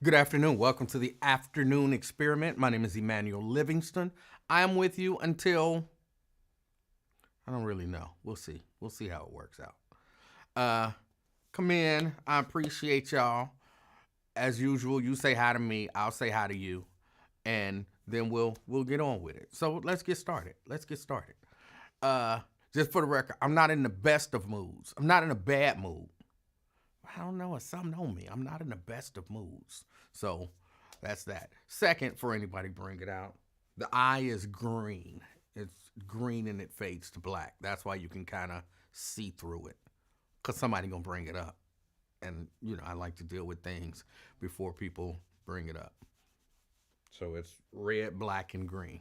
Good afternoon. Welcome to the afternoon experiment. My name is Emanuel Livingston. I am with you until I don't really know. We'll see. We'll see how it works out. Uh Come in. I appreciate y'all. As usual, you say hi to me, I'll say hi to you, and then we'll get on with it. So let's get started. Let's get started. Uh just for the record, I'm not in the best of moods. I'm not in a bad mood. I don't know, it's something on me. I'm not in the best of moods. So that's that. Second, for anybody bring it out, the eye is green. It's green and it fades to black. That's why you can kind of see through it. Because somebody going to bring it up. And, I like to deal with things before people bring it up. So it's red, black, and green.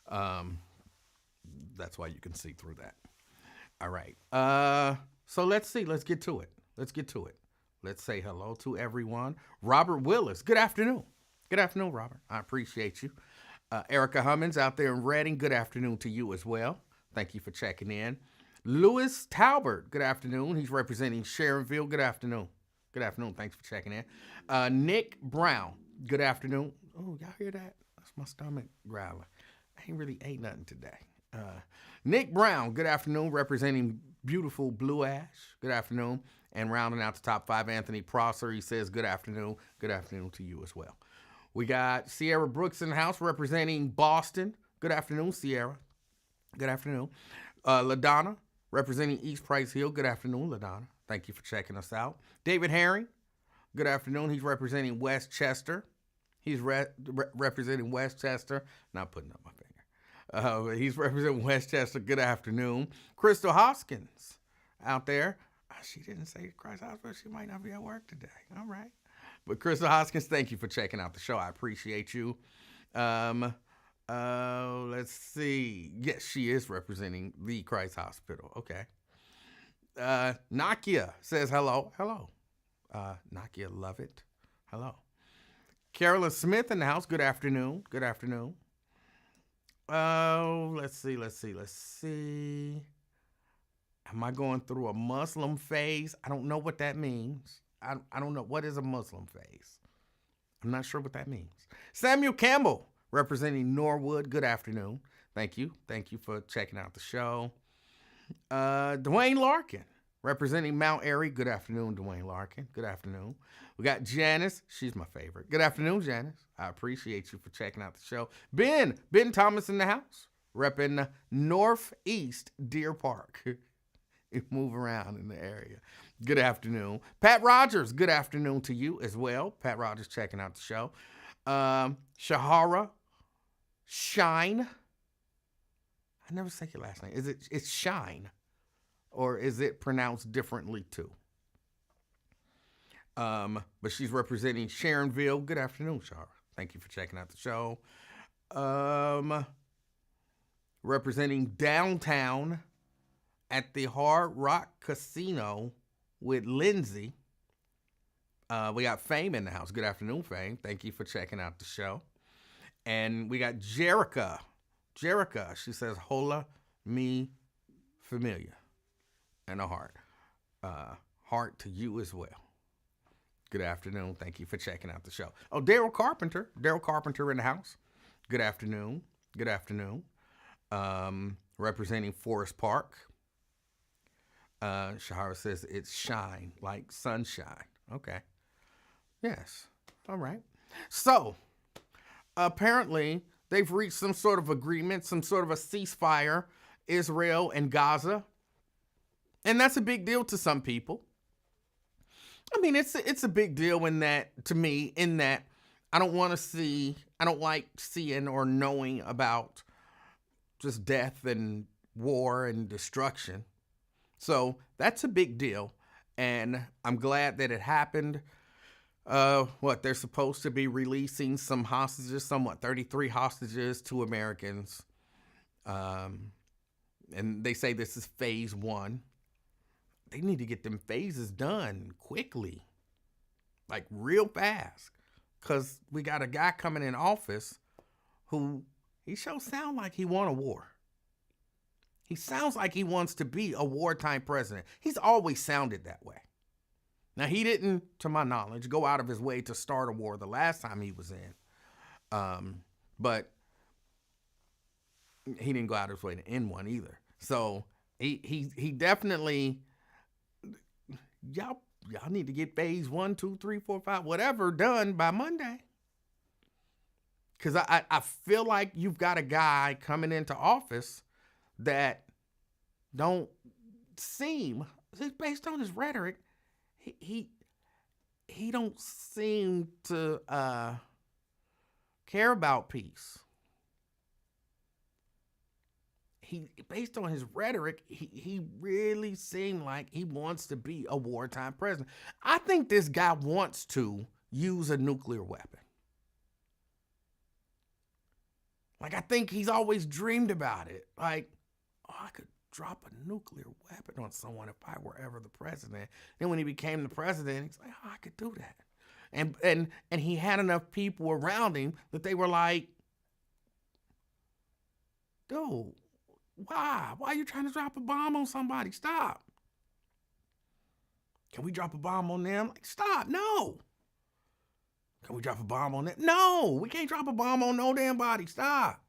Um, that's why you can see through that. All right. So let's see. Let's get to it. Let's say hello to everyone. Robert Willis, good afternoon. Good afternoon, Robert. I appreciate you. Erica Hummins out there in Reading, good afternoon to you as well. Thank you for checking in. Louis Talbert, good afternoon. He's representing Sharonville. Good afternoon. Good afternoon. Thanks for checking in. Nick Brown, good afternoon. Oh, y'all hear that? That's my stomach growling. I ain't really ate nothing today. Nick Brown, good afternoon, representing beautiful Blue Ash. Good afternoon. And rounding out the top five, Anthony Prosser, he says good afternoon. Good afternoon to you as well. We got Sierra Brooks in the house representing Boston. Good afternoon, Sierra. Good afternoon. LaDonna representing East Price Hill. Good afternoon, LaDonna. Thank you for checking us out. David Herring, good afternoon. He's representing Westchester. He's representing Westchester. Not putting up my finger. He's representing Westchester. Good afternoon. Crystal Hoskins out there. She didn't say Christ Hospital. She might not be at work today. All right. But Crystal Hoskins, thank you for checking out the show. I appreciate you. Let's see. Yes, she is representing the Christ Hospital. Okay. Nakia says hello. Hello. Nakia, love it. Hello. Carolyn Smith in the house. Good afternoon. Good afternoon. Let's see. Am I going through a Muslim phase? I don't know what that means. I don't know. What is a Muslim phase? I'm not sure what that means. Samuel Campbell, representing Norwood. Good afternoon. Thank you. Thank you for checking out the show. Dwayne Larkin, representing Mount Airy. Good afternoon, Dwayne Larkin. Good afternoon. We got Janice. She's my favorite. Good afternoon, Janice. I appreciate you for checking out the show. Ben Thomas in the house, repping Northeast Deer Park. Move around in the area. Good afternoon. Pat Rogers, good afternoon to you as well. Pat Rogers checking out the show. Shahara Shine. I never say your last name. It's Shine, or is it pronounced differently too? But she's representing Sharonville. Good afternoon, Shahara. Thank you for checking out the show. Representing downtown at the Hard Rock Casino with Lindsay. We got Fame in the house. Good afternoon, Fame. Thank you for checking out the show. And we got Jerica. She says, hola me familia. And a heart. Heart to you as well. Good afternoon. Thank you for checking out the show. Oh, Daryl Carpenter in the house. Good afternoon. Good afternoon. Representing Forest Park. Shahara says it's shine, like sunshine. Okay. Yes. All right. So, apparently, they've reached some sort of agreement, some sort of a ceasefire, Israel and Gaza. And that's a big deal to some people. I mean, it's a big deal in that, to me, in that I don't like seeing or knowing about just death and war and destruction. So that's a big deal, and I'm glad that it happened. They're supposed to be releasing some hostages, 33 hostages to Americans. And they say this is phase one. They need to get them phases done quickly, like real fast, because we got a guy coming in office who he sure sound like he want a war. He sounds like he wants to be a wartime president. He's always sounded that way. Now, he didn't, to my knowledge, go out of his way to start a war the last time he was in. But he didn't go out of his way to end one either. So he definitely, y'all need to get phase 1, 2, 3, 4, 5, whatever done by Monday. Because I feel like you've got a guy coming into office that don't seem, based on his rhetoric, he don't seem to care about peace. Based on his rhetoric, he really seemed like he wants to be a wartime president. I think this guy wants to use a nuclear weapon. Like, I think he's always dreamed about it. Like, oh, I could drop a nuclear weapon on someone if I were ever the president. Then when he became the president, he's like, oh, I could do that. And he had enough people around him that they were like, dude, why? Why are you trying to drop a bomb on somebody? Stop. Can we drop a bomb on them? Like, stop. No. Can we drop a bomb on them? No, we can't drop a bomb on no damn body. Stop.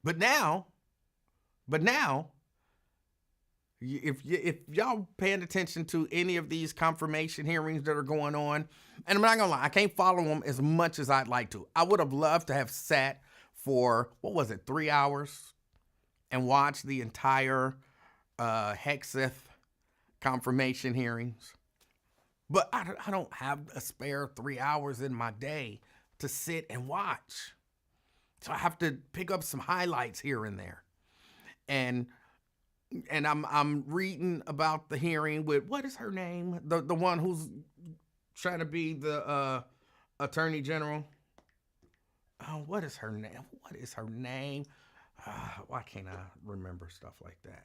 But now, if y'all paying attention to any of these confirmation hearings that are going on, and I'm not gonna lie, I can't follow them as much as I'd like to. I would have loved to have sat for, 3 hours and watched the entire Hexeth confirmation hearings. But I don't have a spare 3 hours in my day to sit and watch. So I have to pick up some highlights here and there. And I'm reading about the hearing with, what is her name? The one who's trying to be the attorney general. Oh, what is her name? Why can't I remember stuff like that?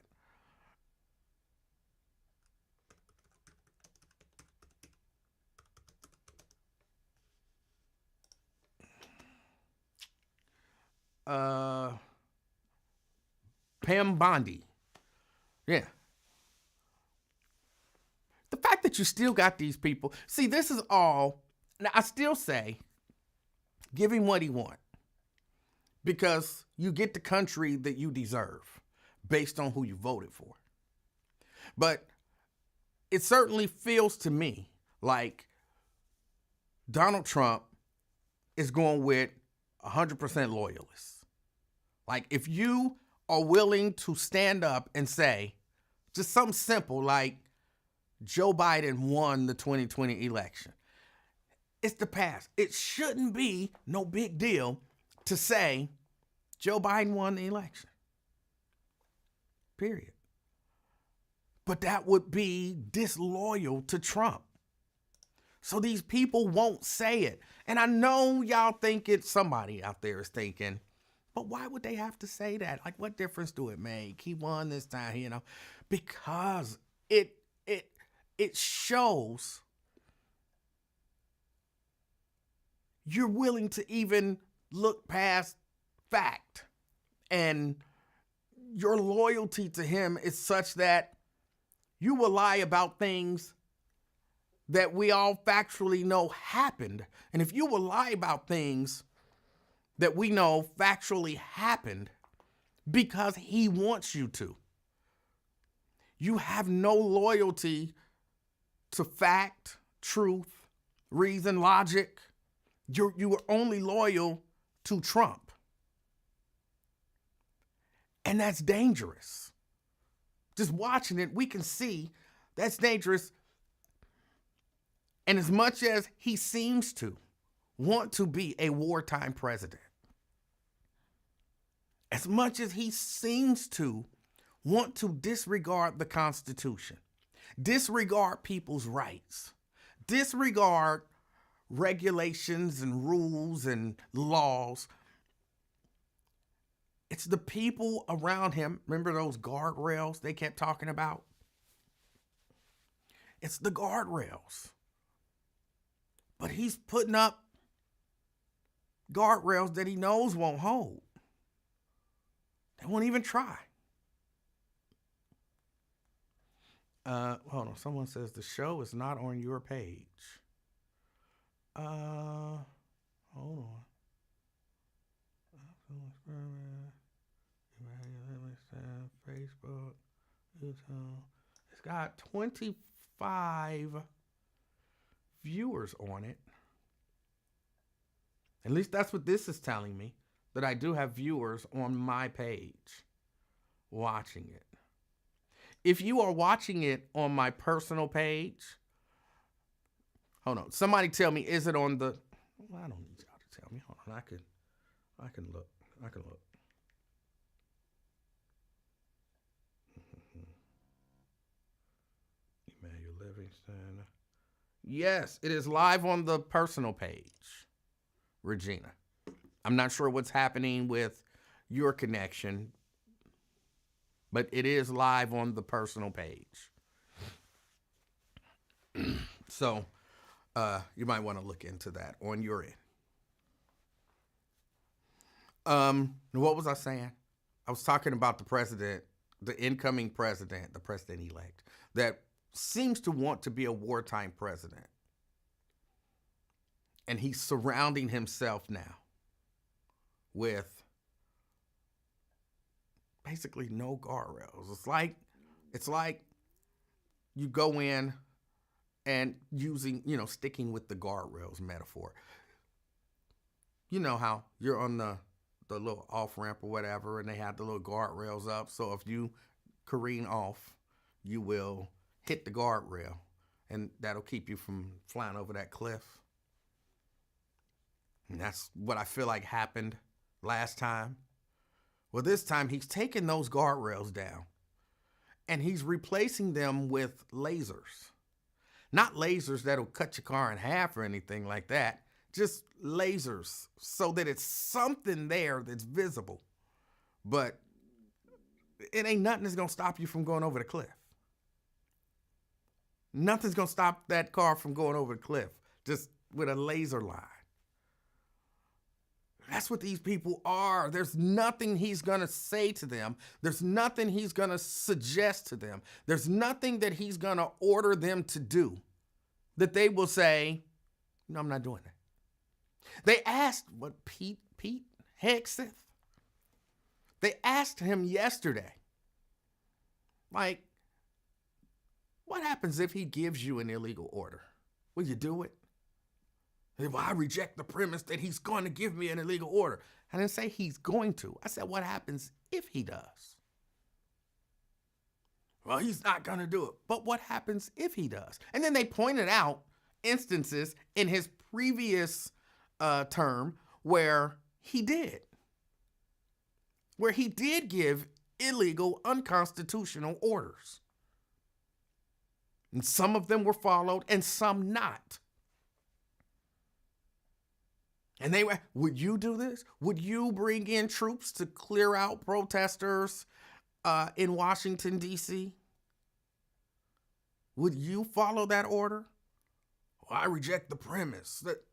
Pam Bondi. Yeah. The fact that you still got these people. See, this is all. Now, I still say, give him what he wants. Because you get the country that you deserve based on who you voted for. But it certainly feels to me like Donald Trump is going with 100% loyalists. Like, if you are willing to stand up and say just something simple like Joe Biden won the 2020 election, it's the past. It shouldn't be no big deal to say Joe Biden won the election. Period. But that would be disloyal to Trump. So these people won't say it. And I know y'all think somebody out there is thinking, but why would they have to say that? Like, what difference do it make? He won this time, because it shows you're willing to even look past fact, and your loyalty to him is such that you will lie about things that we all factually know happened. And if you will lie about things that we know factually happened because he wants you to, you have no loyalty to fact, truth, reason, logic. You are only loyal to Trump. And that's dangerous. Just watching it, we can see that's dangerous. And as much as he seems to want to be a wartime president, as much as he seems to want to disregard the Constitution, disregard people's rights, disregard regulations and rules and laws, it's the people around him. Remember those guardrails they kept talking about? It's the guardrails. But he's putting up guardrails that he knows won't hold. They won't even try. Hold on. Someone says the show is not on your page. Hold on. Facebook, YouTube. It's got 25 viewers on it. At least that's what this is telling me, that I do have viewers on my page watching it. If you are watching it on my personal page, hold on. Somebody tell me, is it on the? Well, I don't need y'all to tell me. Hold on. I can look. I can look. Emanuel Livingston. Yes, it is live on the personal page, Regina. I'm not sure what's happening with your connection, but it is live on the personal page. So you might want to look into that on your end. What was I saying? I was talking about the president, the incoming president, the president-elect, that seems to want to be a wartime president. And he's surrounding himself now with basically no guardrails. It's like you go in and using, sticking with the guardrails metaphor. You know how you're on the little off ramp or whatever, and they have the little guardrails up. So if you careen off, you will hit the guardrail, and that'll keep you from flying over that cliff. And that's what I feel like happened last time. Well, this time he's taking those guardrails down, and he's replacing them with lasers. Not lasers that'll cut your car in half or anything like that. Just lasers so that it's something there that's visible. But it ain't nothing that's going to stop you from going over the cliff. Nothing's going to stop that car from going over the cliff just with a laser line. That's what these people are. There's nothing he's going to say to them. There's nothing he's going to suggest to them. There's nothing that he's going to order them to do that they will say, no, I'm not doing that. They asked Pete Hegseth. They asked him yesterday, like, what happens if he gives you an illegal order? Will you do it? Well, I reject the premise that he's going to give me an illegal order. I didn't say he's going to. I said, what happens if he does? Well, he's not going to do it. But what happens if he does? And then they pointed out instances in his previous term where he did. Where he did give illegal, unconstitutional orders. And some of them were followed and some not. And they were, would you do this? Would you bring in troops to clear out protesters in Washington, D.C.? Would you follow that order? Well, I reject the premise that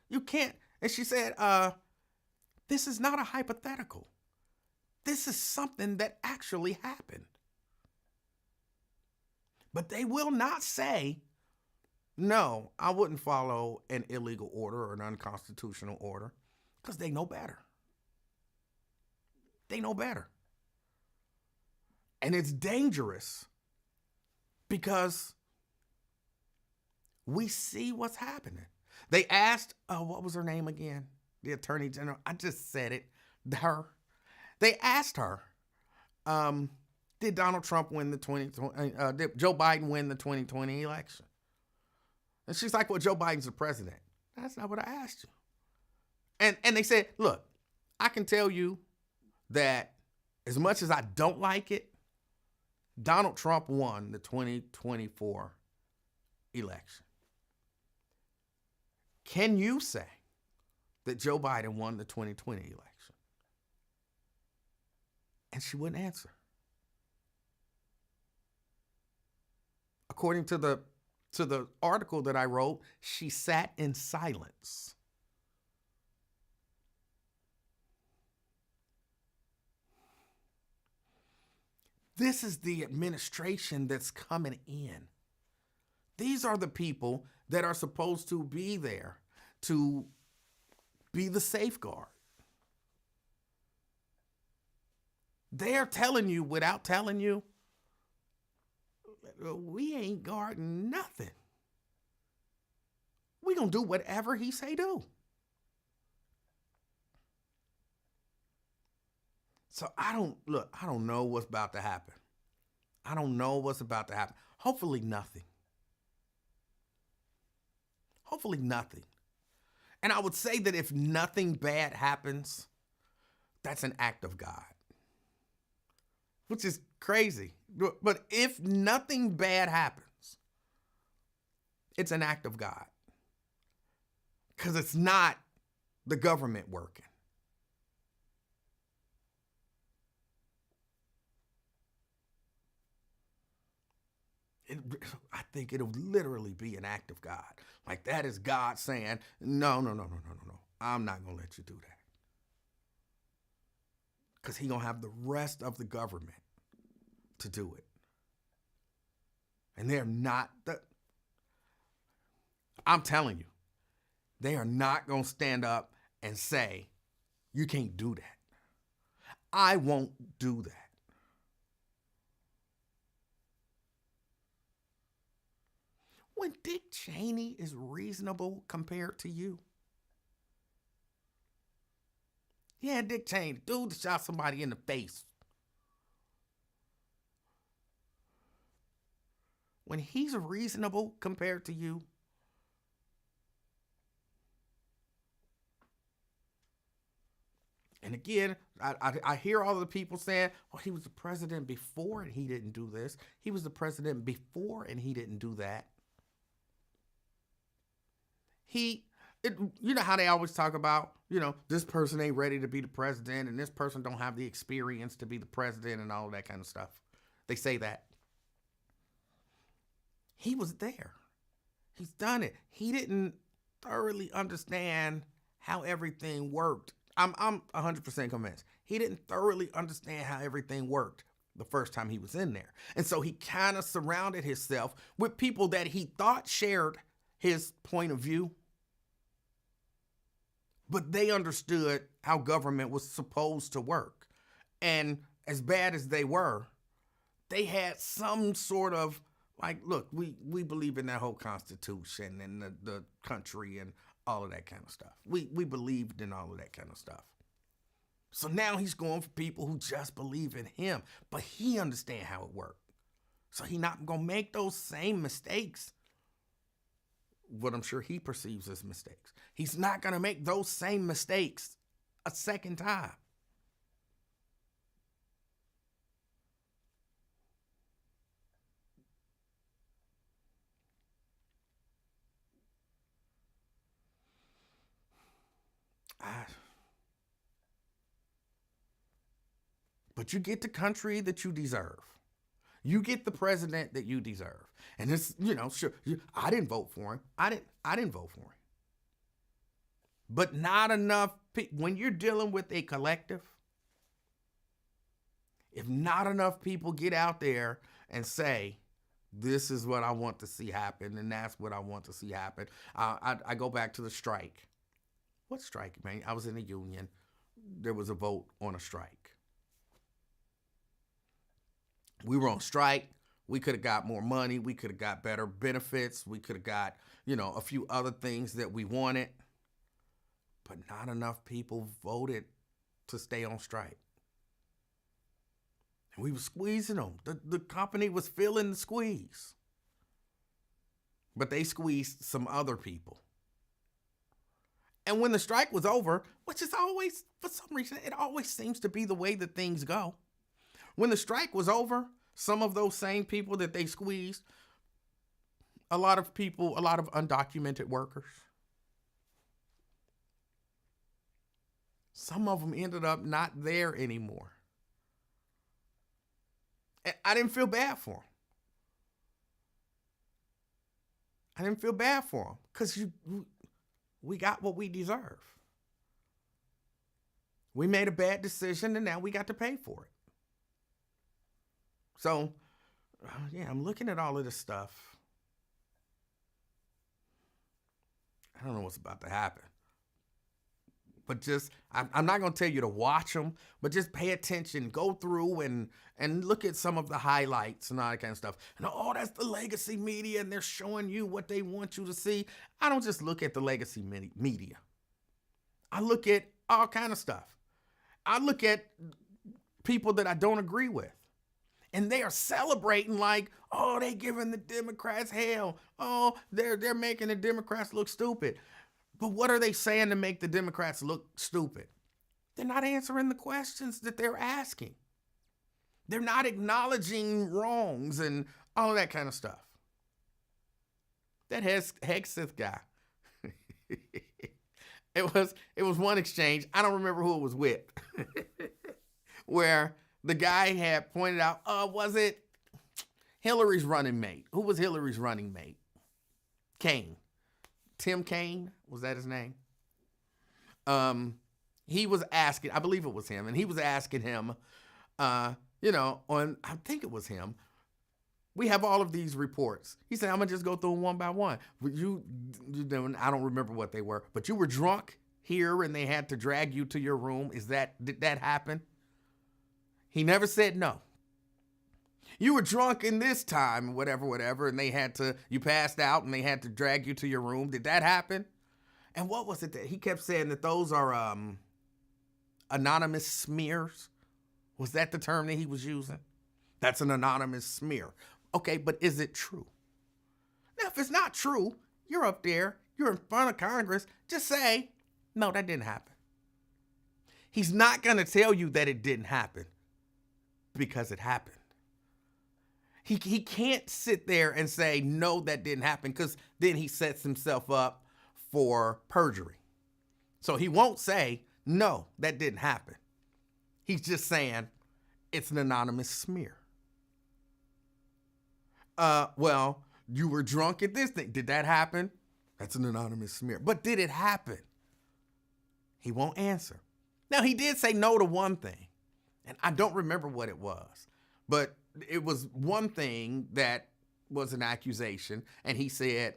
you can't. And she said, this is not a hypothetical. This is something that actually happened. But they will not say, no, I wouldn't follow an illegal order or an unconstitutional order, because they know better. They know better. And it's dangerous because we see what's happening. They asked, what was her name again? The Attorney General. I just said it. Her. They asked her, did Donald Trump win the did Joe Biden win the 2020 election? And she's like, well, Joe Biden's the president. That's not what I asked you. And they said, look, I can tell you that as much as I don't like it, Donald Trump won the 2024 election. Can you say that Joe Biden won the 2020 election? And she wouldn't answer. According to the article that I wrote, she sat in silence. This is the administration that's coming in. These are the people that are supposed to be there to be the safeguard. They're telling you without telling you, we ain't guarding nothing. We gonna do whatever he say do. So I don't know what's about to happen. I don't know what's about to happen. Hopefully nothing. Hopefully nothing. And I would say that if nothing bad happens, that's an act of God. Which is crazy. But if nothing bad happens, it's an act of God. Because it's not the government working. I think it'll literally be an act of God. Like that is God saying, no. I'm not going to let you do that. Because he's going to have the rest of the government to do it. And they're not, I'm telling you, they are not going to stand up and say, you can't do that. I won't do that. When Dick Cheney is reasonable compared to you. Yeah, Dick Cheney, dude that shot somebody in the face. When he's reasonable compared to you, and again, I hear all the people saying, well, he was the president before and he didn't do this. He was the president before and he didn't do that. You know how they always talk about, this person ain't ready to be the president and this person don't have the experience to be the president and all that kind of stuff. They say that. He was there. He's done it. He didn't thoroughly understand how everything worked. I'm 100% convinced. He didn't thoroughly understand how everything worked the first time he was in there. And so he kind of surrounded himself with people that he thought shared his point of view, but they understood how government was supposed to work. And as bad as they were, they had some sort of, like, look, we believe in that whole Constitution and the country and all of that kind of stuff. We believed in all of that kind of stuff. So now he's going for people who just believe in him, but he understands how it worked. So he's not going to make those same mistakes, what I'm sure he perceives as mistakes. He's not going to make those same mistakes a second time. But you get the country that you deserve. You get the president that you deserve. And it's, sure, I didn't vote for him. I didn't vote for him. But not enough when you're dealing with a collective, if not enough people get out there and say, this is what I want to see happen, and that's what I want to see happen. I go back to the strike. What strike, man? I was in a union. There was a vote on a strike. We were on strike. We could have got more money. We could have got better benefits. We could have got, a few other things that we wanted. But not enough people voted to stay on strike. And we were squeezing them. The company was feeling the squeeze. But they squeezed some other people. And when the strike was over, which is always, for some reason, it always seems to be the way that things go. When the strike was over, some of those same people that they squeezed, a lot of undocumented workers, some of them ended up not there anymore. And I didn't feel bad for them. I didn't feel bad for them because we got what we deserve. We made a bad decision and now we got to pay for it. So, yeah, I'm looking at all of this stuff. I don't know what's about to happen. But just, I'm not going to tell you to watch them, but just pay attention, go through and look at some of the highlights and all that kind of stuff. And oh, that's the legacy media, and they're showing you what they want you to see. I don't just look at the legacy media. I look at all kind of stuff. I look at people that I don't agree with. And they are celebrating like, oh, they giving the Democrats hell. Oh, they're making the Democrats look stupid. But what are they saying to make the Democrats look stupid? They're not answering the questions that they're asking. They're not acknowledging wrongs and all that kind of stuff. That Hegseth guy. It was one exchange. I don't remember who it was with. Where the guy had pointed out, was it Hillary's running mate? Who was Hillary's running mate? Kaine. Tim Kaine, was that his name? He was asking, I believe it was him, and he was asking him, I think it was him. We have all of these reports. He said, I'm going to just go through them one by one. I don't remember what they were, but you were drunk here and they had to drag you to your room. Did that happen? He never said no. You were drunk in this time, whatever, and you passed out and they had to drag you to your room. Did that happen? And what was it that he kept saying that those are anonymous smears? Was that the term that he was using? That's an anonymous smear. Okay, but is it true? Now, if it's not true, you're up there, you're in front of Congress, just say, no, that didn't happen. He's not going to tell you that it didn't happen because it happened. He can't sit there and say, no, that didn't happen, because then he sets himself up for perjury. So he won't say, no, that didn't happen. He's just saying it's an anonymous smear. Well, you were drunk at this thing. Did that happen? That's an anonymous smear. But did it happen? He won't answer. Now, he did say no to one thing, and I don't remember what it was, but it was one thing that was an accusation, and he said,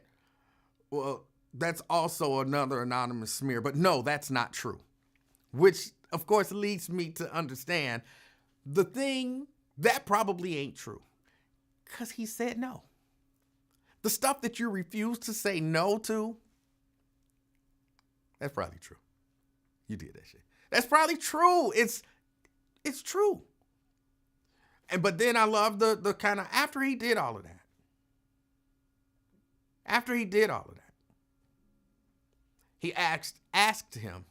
well, that's also another anonymous smear, but no, that's not true, which, of course, leads me to understand the thing that probably ain't true, because he said no. The stuff that you refuse to say no to, that's probably true. You did that shit. That's probably true. It's true. But then I love the kind of, after he did all of that, he asked him,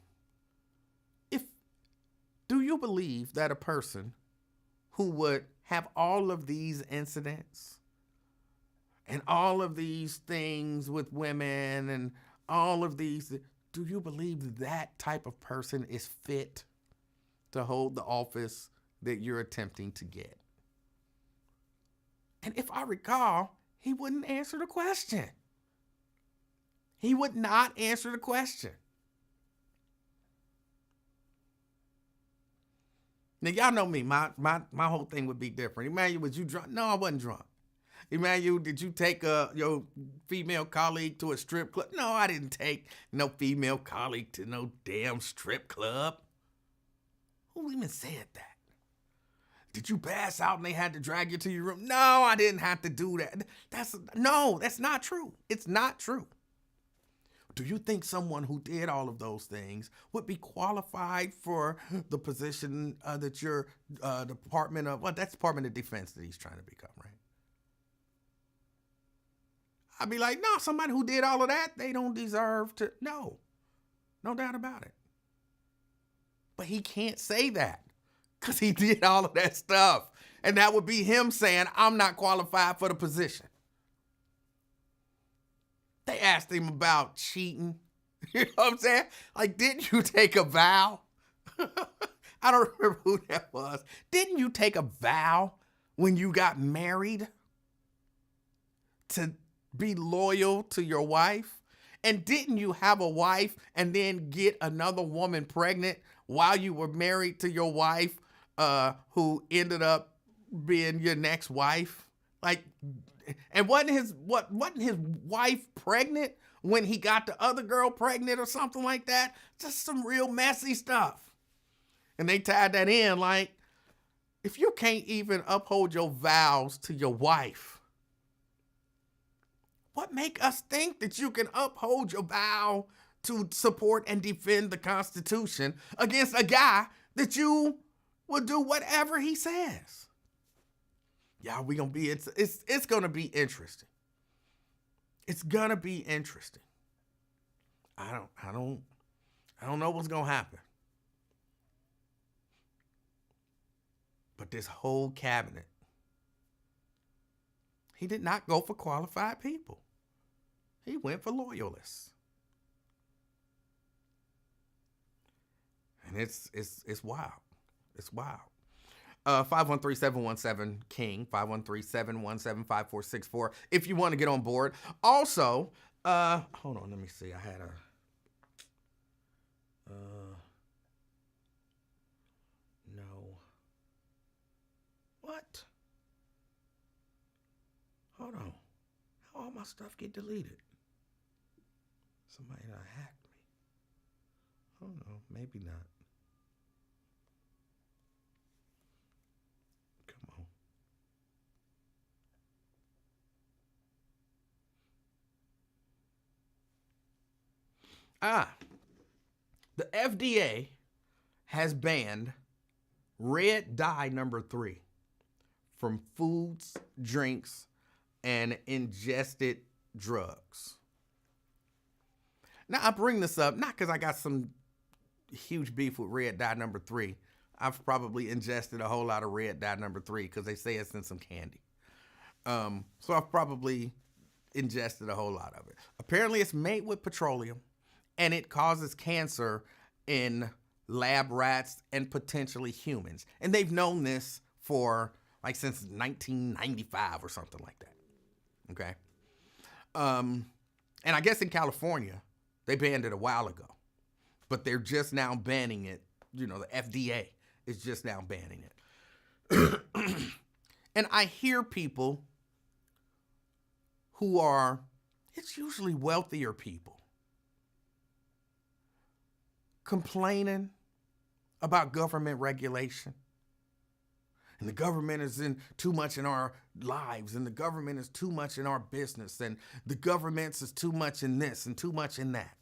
do you believe that a person who would have all of these incidents and all of these things with women and all of these, do you believe that type of person is fit to hold the office that you're attempting to get? And if I recall, he wouldn't answer the question. He would not answer the question. Now, y'all know me. My whole thing would be different. Emanuel, was you drunk? No, I wasn't drunk. Emanuel, did you take your female colleague to a strip club? No, I didn't take no female colleague to no damn strip club. Who even said that? Did you pass out and they had to drag you to your room? No, I didn't have to do that. That's not true. It's not true. Do you think someone who did all of those things would be qualified for the position that your Department of, well, that's Department of Defense that he's trying to become, right? I'd be like, no, somebody who did all of that, they don't deserve to, no doubt about it. But he can't say that because he did all of that stuff. And that would be him saying, I'm not qualified for the position. They asked him about cheating. You know what I'm saying? Like, didn't you take a vow? I don't remember who that was. Didn't you take a vow when you got married to be loyal to your wife? And didn't you have a wife and then get another woman pregnant while you were married to your wife who ended up being your next wife? Like, and wasn't his wife pregnant when he got the other girl pregnant or something like that? Just some real messy stuff. And they tied that in like, if you can't even uphold your vows to your wife, what make us think that you can uphold your vow to support and defend the Constitution against a guy that you will do whatever he says? Yeah, we gonna be it's gonna be interesting. It's gonna be interesting. I don't know what's gonna happen. But this whole cabinet, he did not go for qualified people. He went for loyalists. And it's wild. It's wild. 513-717-KING, 513-717-5464 if you want to get on board. Also, hold on, let me see. I had no. What? Hold on. How all my stuff get deleted? Somebody done hacked me. Oh no, maybe not. Come on. The FDA has banned red dye number 3 from foods, drinks, and ingested drugs. Now, I bring this up not because I got some huge beef with red dye number 3. I've probably ingested a whole lot of red dye number 3 because they say it's in some candy. So I've probably ingested a whole lot of it. Apparently, it's made with petroleum, and it causes cancer in lab rats and potentially humans. And they've known this for like since 1995 or something like that. Okay. And I guess in California, they banned it a while ago, but they're just now banning it. You know, the FDA is just now banning it. And I hear people who are, it's usually wealthier people, complaining about government regulation. And the government is in too much in our lives, and the government is too much in our business, and the government is too much in this and too much in that.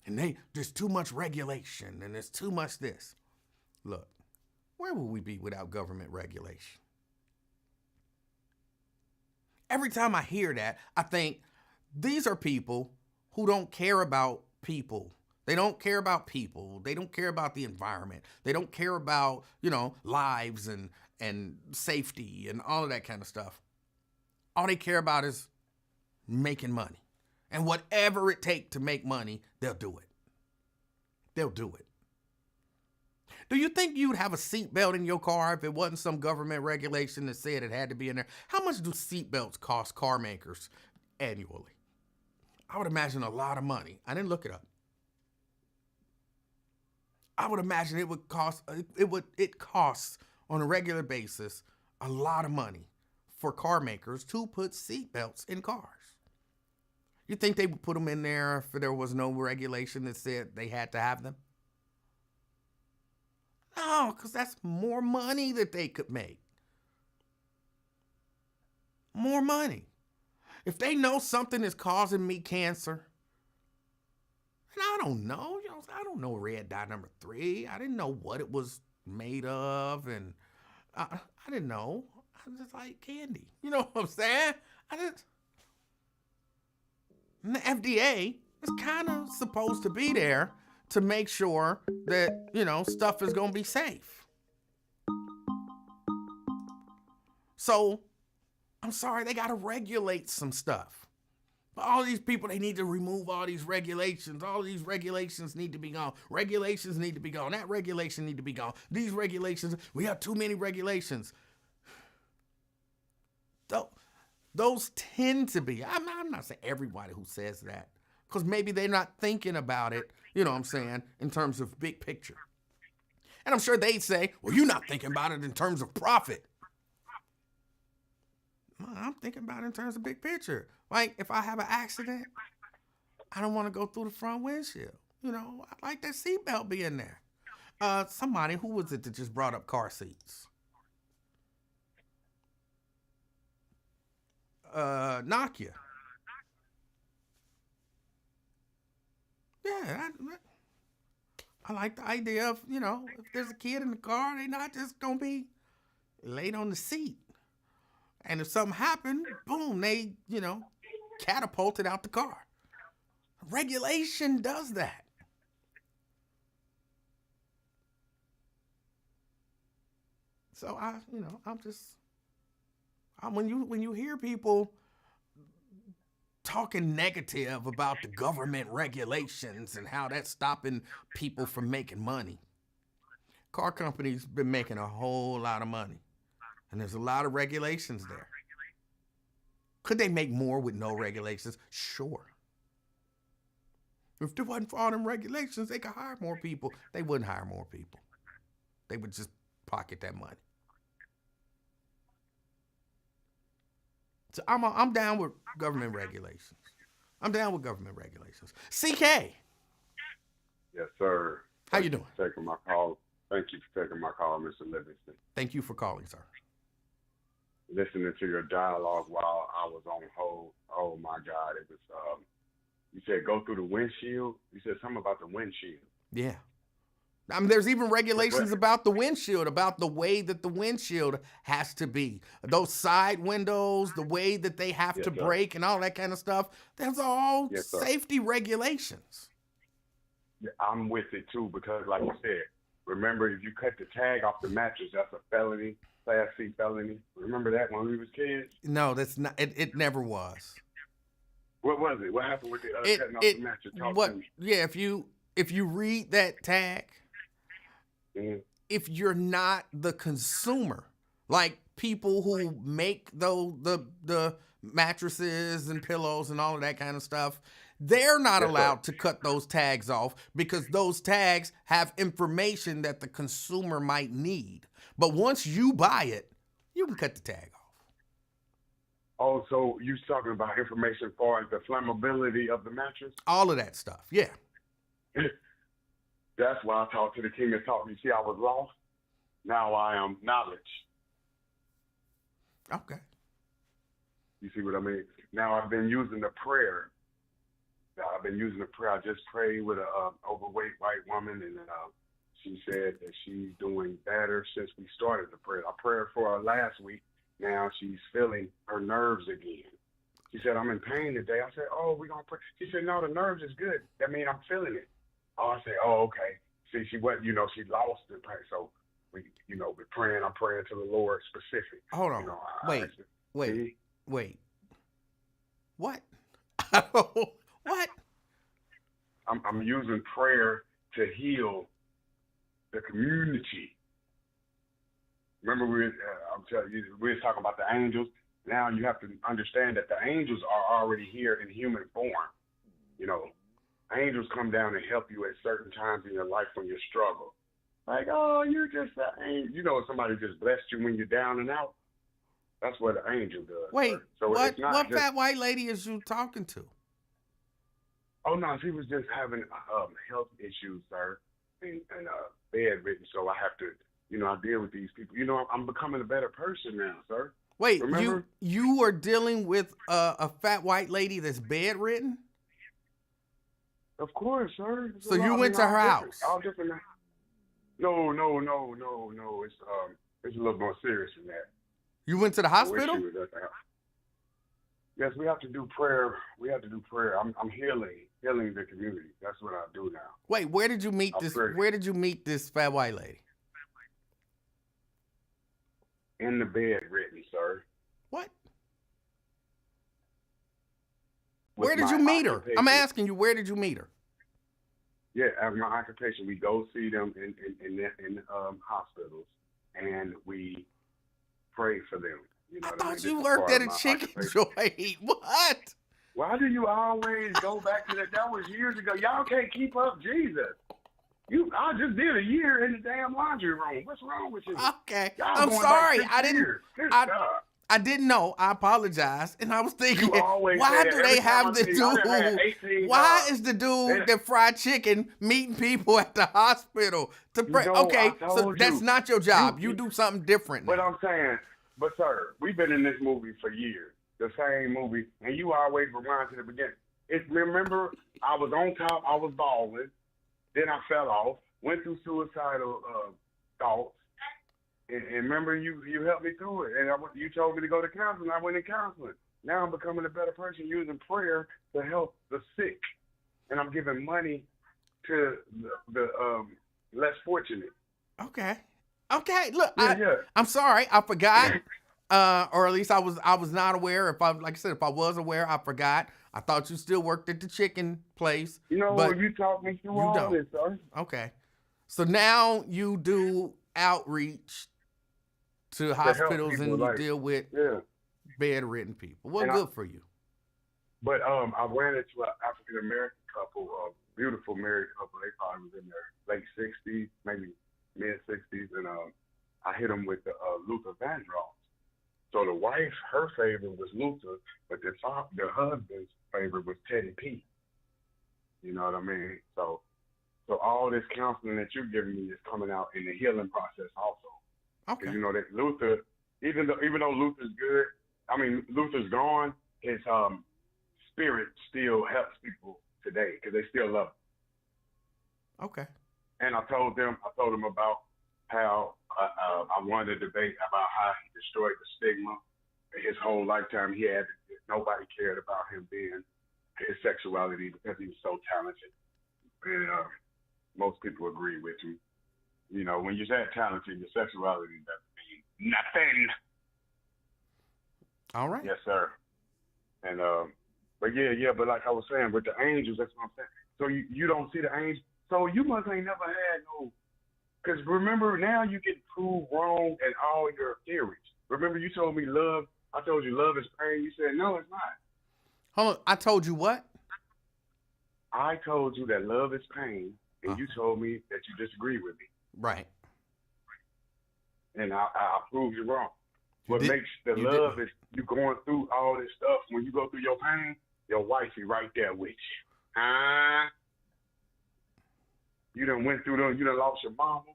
And there's too much regulation, and there's too much this. Look, where would we be without government regulation? Every time I hear that, I think these are people who don't care about people. They don't care about people. They don't care about the environment. They don't care about, lives and safety and all of that kind of stuff. All they care about is making money. And whatever it takes to make money, they'll do it. They'll do it. Do you think you'd have a seatbelt in your car if it wasn't some government regulation that said it had to be in there? How much do seatbelts cost car makers annually? I would imagine a lot of money. I didn't look it up. I would imagine it costs on a regular basis a lot of money for car makers to put seatbelts in cars. You think they would put them in there if there was no regulation that said they had to have them? No, because that's more money that they could make. More money. If they know something is causing me cancer, and I don't know, I don't know red dye number 3. I didn't know what it was made of, and I didn't know. I just like candy. You know what I'm saying? And the FDA is kind of supposed to be there to make sure that, stuff is going to be safe. So, I'm sorry, they got to regulate some stuff. But all these people, they need to remove all these regulations. All these regulations need to be gone. Regulations need to be gone. That regulation need to be gone. These regulations, we have too many regulations. Those tend to be, I'm not saying everybody who says that, because maybe they're not thinking about it, in terms of big picture. And I'm sure they'd say, well, you're not thinking about it in terms of profit. I'm thinking about it in terms of big picture. Like, if I have an accident, I don't want to go through the front windshield. You know, I like that seatbelt being there. Somebody, who was it that just brought up car seats? Nokia. Yeah, I like the idea of, you know, if there's a kid in the car, they not just gonna be laid on the seat. And if something happened, boom, they, you know, catapulted out the car. Regulation does that. So when you hear people talking negative about the government regulations and how that's stopping people from making money, car companies been making a whole lot of money, and there's a lot of regulations there. Could they make more with no regulations? Sure. If there wasn't for all them regulations, they could hire more people. They wouldn't hire more people. They would just pocket that money. So I'm down with government regulations. I'm down with government regulations. CK. Yes, sir. How you doing? Taking my call. Thank you for taking my call, Mr. Livingston. Thank you for calling, sir. Listening to your dialogue while I was on hold. Oh my God, it was. You said go through the windshield. You said something about the windshield. Yeah. I mean, there's even regulations about the windshield, about the way that the windshield has to be. Those side windows, the way that they have to break and all that kind of stuff. Those are all safety regulations. Yeah, I'm with it too, because like you said, remember, if you cut the tag off the mattress, that's a felony, Class C felony. Remember that when we was kids? No, that's not. It never was. What was it? What happened with the cutting off the mattress? Yeah, if you read that tag, if you're not the consumer, like people who make the mattresses and pillows and all of that kind of stuff, they're not allowed to cut those tags off, because those tags have information that the consumer might need. But once you buy it, you can cut the tag off. Oh, so you're talking about information for the flammability of the mattress? All of that stuff, yeah. That's why I talked to the king of talk. You see, I was lost. Now I am knowledge. Okay. You see what I mean? Now I've been using the prayer. I just prayed with an overweight white woman, and she said that she's doing better since we started the prayer. I prayed for her last week. Now she's feeling her nerves again. She said, I'm in pain today. I said, oh, we're going to pray. She said, no, the nerves is good. I mean, I'm feeling it. Oh, I said, oh, okay. See, she went, she lost the pain. So, we're praying. I'm praying to the Lord specific. Hold on. Wait. What? What? I'm using prayer to heal the community. Remember, we were talking about the angels. Now you have to understand that the angels are already here in human form. Angels come down and help you at certain times in your life when you struggle. Like, oh, you're just an angel. If somebody just blessed you when you're down and out, that's what an angel does. Wait, so what fat white lady is you talking to? Oh, no, she was just having health issues, sir, and bedridden. So I have to, I deal with these people. I'm becoming a better person now, sir. Wait, remember? you are dealing with a fat white lady that's bedridden? Of course, sir. So you went to her house? All different. No. It's a little more serious than that. You went to the hospital? Yes, we have to do prayer. I'm healing the community. That's what I do now. Wait, where did you meet this? Where did you meet this fat white lady? In the bed, written, sir. What? Where did you meet her? I'm asking you, where did you meet her? Yeah, at my occupation, we go see them in hospitals, and we pray for them. I thought you worked at a chicken joint. What? Why do you always go back to that? That was years ago. Y'all can't keep up, Jesus. I just did a year in the damn laundry room. What's wrong with you? Okay. Y'all I'm going back sorry. 6 years. Good I God. I didn't know. I apologize. And I was thinking, You always say why that. do Every they time have I the see you, I done had dude? 18 Why jobs. is the dude And, that fried chicken meeting people at the hospital to pray? I Okay, so told that's you. not your job. You You do something different But now. I'm saying, but sir, we've been in this movie for years, the same movie, and you always remind to the beginning. Remember, I was on top, I was balling, then I fell off, went through suicidal thoughts, and remember you helped me through it, and you told me to go to counseling. I went in counseling. Now I'm becoming a better person using prayer to help the sick, and I'm giving money to the less fortunate. Okay. Okay. Look, Yeah, I'm sorry. I forgot. yeah. Or at least I was not aware. Like I said, if I was aware, I forgot. I thought you still worked at the chicken place, You know, but you talked me through you all don't. this, sir. Okay. So now you do outreach to To help hospitals people, and you like, deal with yeah. bedridden people. Well, And good for you. I ran into an African American couple, a beautiful married couple. They probably was in their late 60s, maybe mid 60s, and I hit them with the Luther Vandross. So the wife, her favorite was Luther, but the husband's favorite was Teddy P. You know what I mean? So all this counseling that you're giving me is coming out in the healing process also. Okay. You know that Luther, even though Luther's good, I mean Luther's gone, his spirit still helps people today because they still love him. Okay. And I told them about how I wanted to debate about how he destroyed the stigma. His whole lifetime, nobody cared about him being his sexuality because he was so talented. And most people agree with him. You know, when you're that talented, your sexuality doesn't mean nothing. All right. Yes, sir. And but but like I was saying, with the angels, that's what I'm saying. So you don't see the angels. So you must ain't never had no. Because remember, now you get proved wrong in all your theories. Remember, you told me love. I told you love is pain. You said no, it's not. Hold on. I told you what? I told you that love is pain, and you told me that you disagree with me. Right. And I proved you wrong. What did, makes the love is you going through all this stuff. When you go through your pain, your wifey right there with you. You done went through them. You done lost your mama.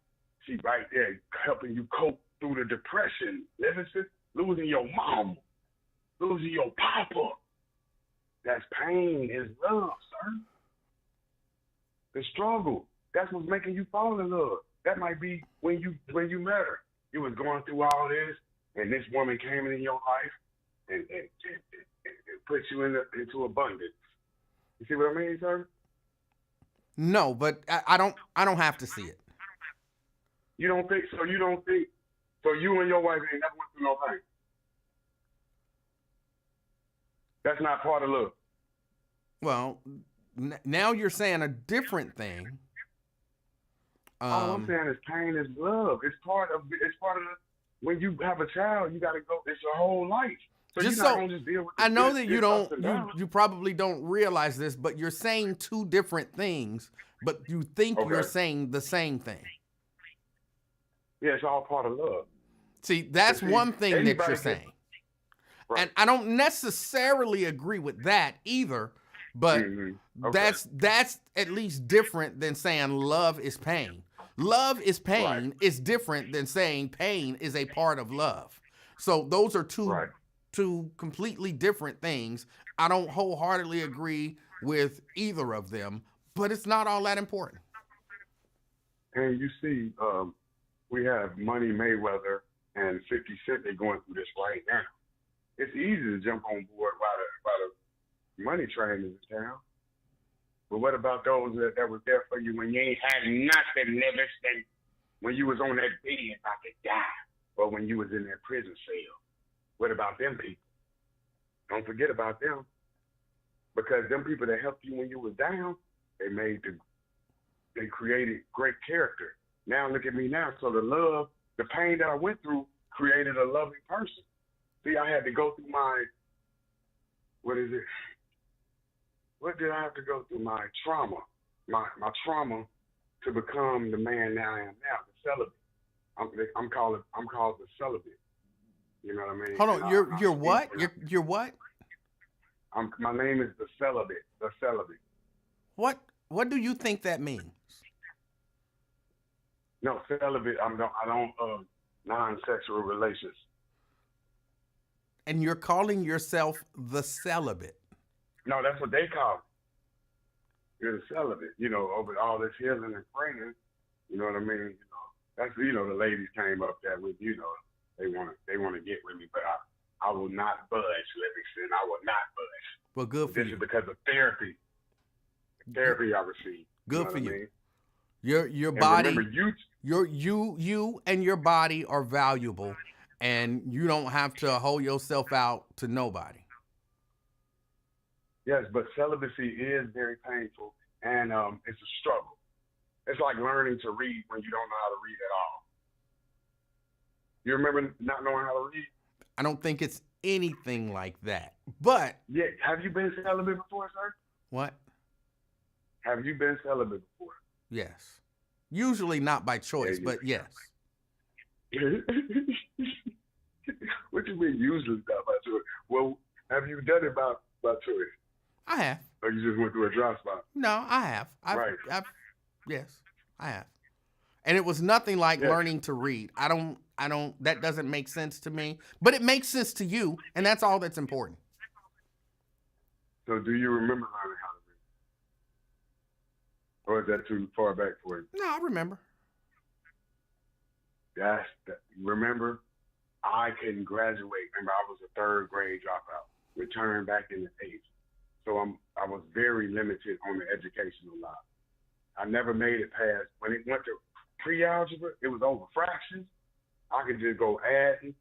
She right there helping you cope through the depression. Livingston, losing your mama, losing your papa. That's pain. It's love, sir. The struggle. That's what's making you fall in love. That might be when you met her. You was going through all this, and this woman came into your life and put you into abundance. You see what I mean, sir? No, but I don't have to see it. You don't think so? You don't think so? You and your wife ain't never went through no pain. That's not part of love. Well, now you're saying a different thing. All I'm saying is pain is love. It's part of the, when you have a child, you got to go. It's your whole life. So you're not gonna just deal with. I know that you don't. You probably don't realize this, but you're saying two different things. But you think you're saying the same thing. Yeah, it's all part of love. See, that's one thing that you're saying. Right. And I don't necessarily agree with that either, but that's at least different than saying love is pain. Love is pain is different than saying pain is a part of love. So those are two completely different things. I don't wholeheartedly agree with either of them, but it's not all that important. And you see, we have Money Mayweather and 50 Cent. They're going through this right now. It's easy to jump on board while the money train is in town. But what about those that was there for you when you ain't had nothing, Livingston? When you was on that bed about to die, or when you was in that prison cell? What about them people? Don't forget about them. Because them people that helped you when you was down, they created great character. Now look at me now. So the pain that I went through created a loving person. See, I had to go through what did I have to go through? My trauma. My trauma to become the man that I am now, the celibate. I'm called the celibate. You know what I mean? Hold And on, I you're speak. what? You're what? My name is the celibate. The celibate. What do you think that means? No, celibate. I don't non-sexual relations. And you're calling yourself the celibate. No, that's what they call it. You're the celibate. You know, over all this healing and praying. You know what I mean? You know, that's the ladies came up there with they want to get with me, but I will not budge, Livingston. I will not budge. Well, good for This you. is because of therapy. Therapy I received. Good know for what I you. mean? Your And body, remember, you and your body are valuable, and you don't have to hold yourself out to nobody. yes, but celibacy is very painful, and it's a struggle. It's like learning to read when you don't know how to read at all. You remember not knowing how to read? I don't think it's anything like that. But Yeah. Have you been celibate before, sir? what? Have you been celibate before? Yes. Usually not by choice, Yeah, but yes. What you mean usually not by choice? Well, have you done it by choice? I have. Or you just went through a dry spot? No, I have. Right. Yes, I have. And it was nothing like Yes. learning to read. I don't, that doesn't make sense to me, but it makes sense to you. And that's all that's important. So do you remember learning how to read? Or is that too far back for you? No, I remember. Remember, I couldn't graduate. Remember, I was a third grade dropout, returned back in the 8th. So I was very limited on the educational line. I never made it past, when it went to pre-algebra, it was over fractions. I could just go adding,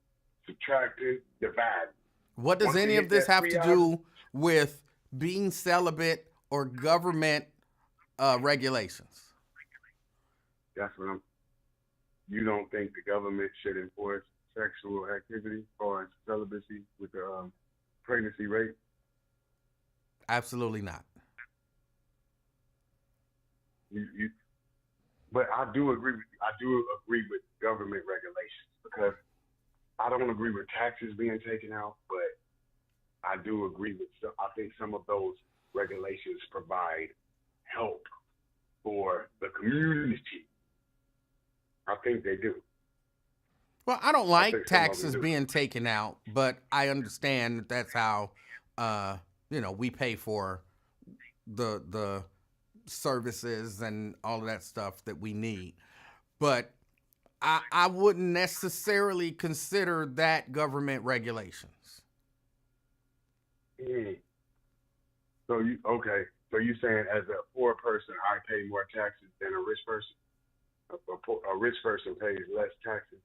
subtracting, dividing. What does Once you any hit of this that have to pre-algebra, do with being celibate or government regulations? That's what you don't think the government should enforce sexual activity or celibacy with the pregnancy rate? Absolutely not. But I do agree with government regulations because I don't agree with taxes being taken out, but I do agree with I think some of those regulations provide help for the community. I think they do. Well, I don't I like think some of them taxes do. being taken out, but I understand that that's how, we pay for the services and all of that stuff that we need. But I wouldn't necessarily consider that government regulations. Mm. So you saying as a poor person, I pay more taxes than a rich person? A rich person pays less taxes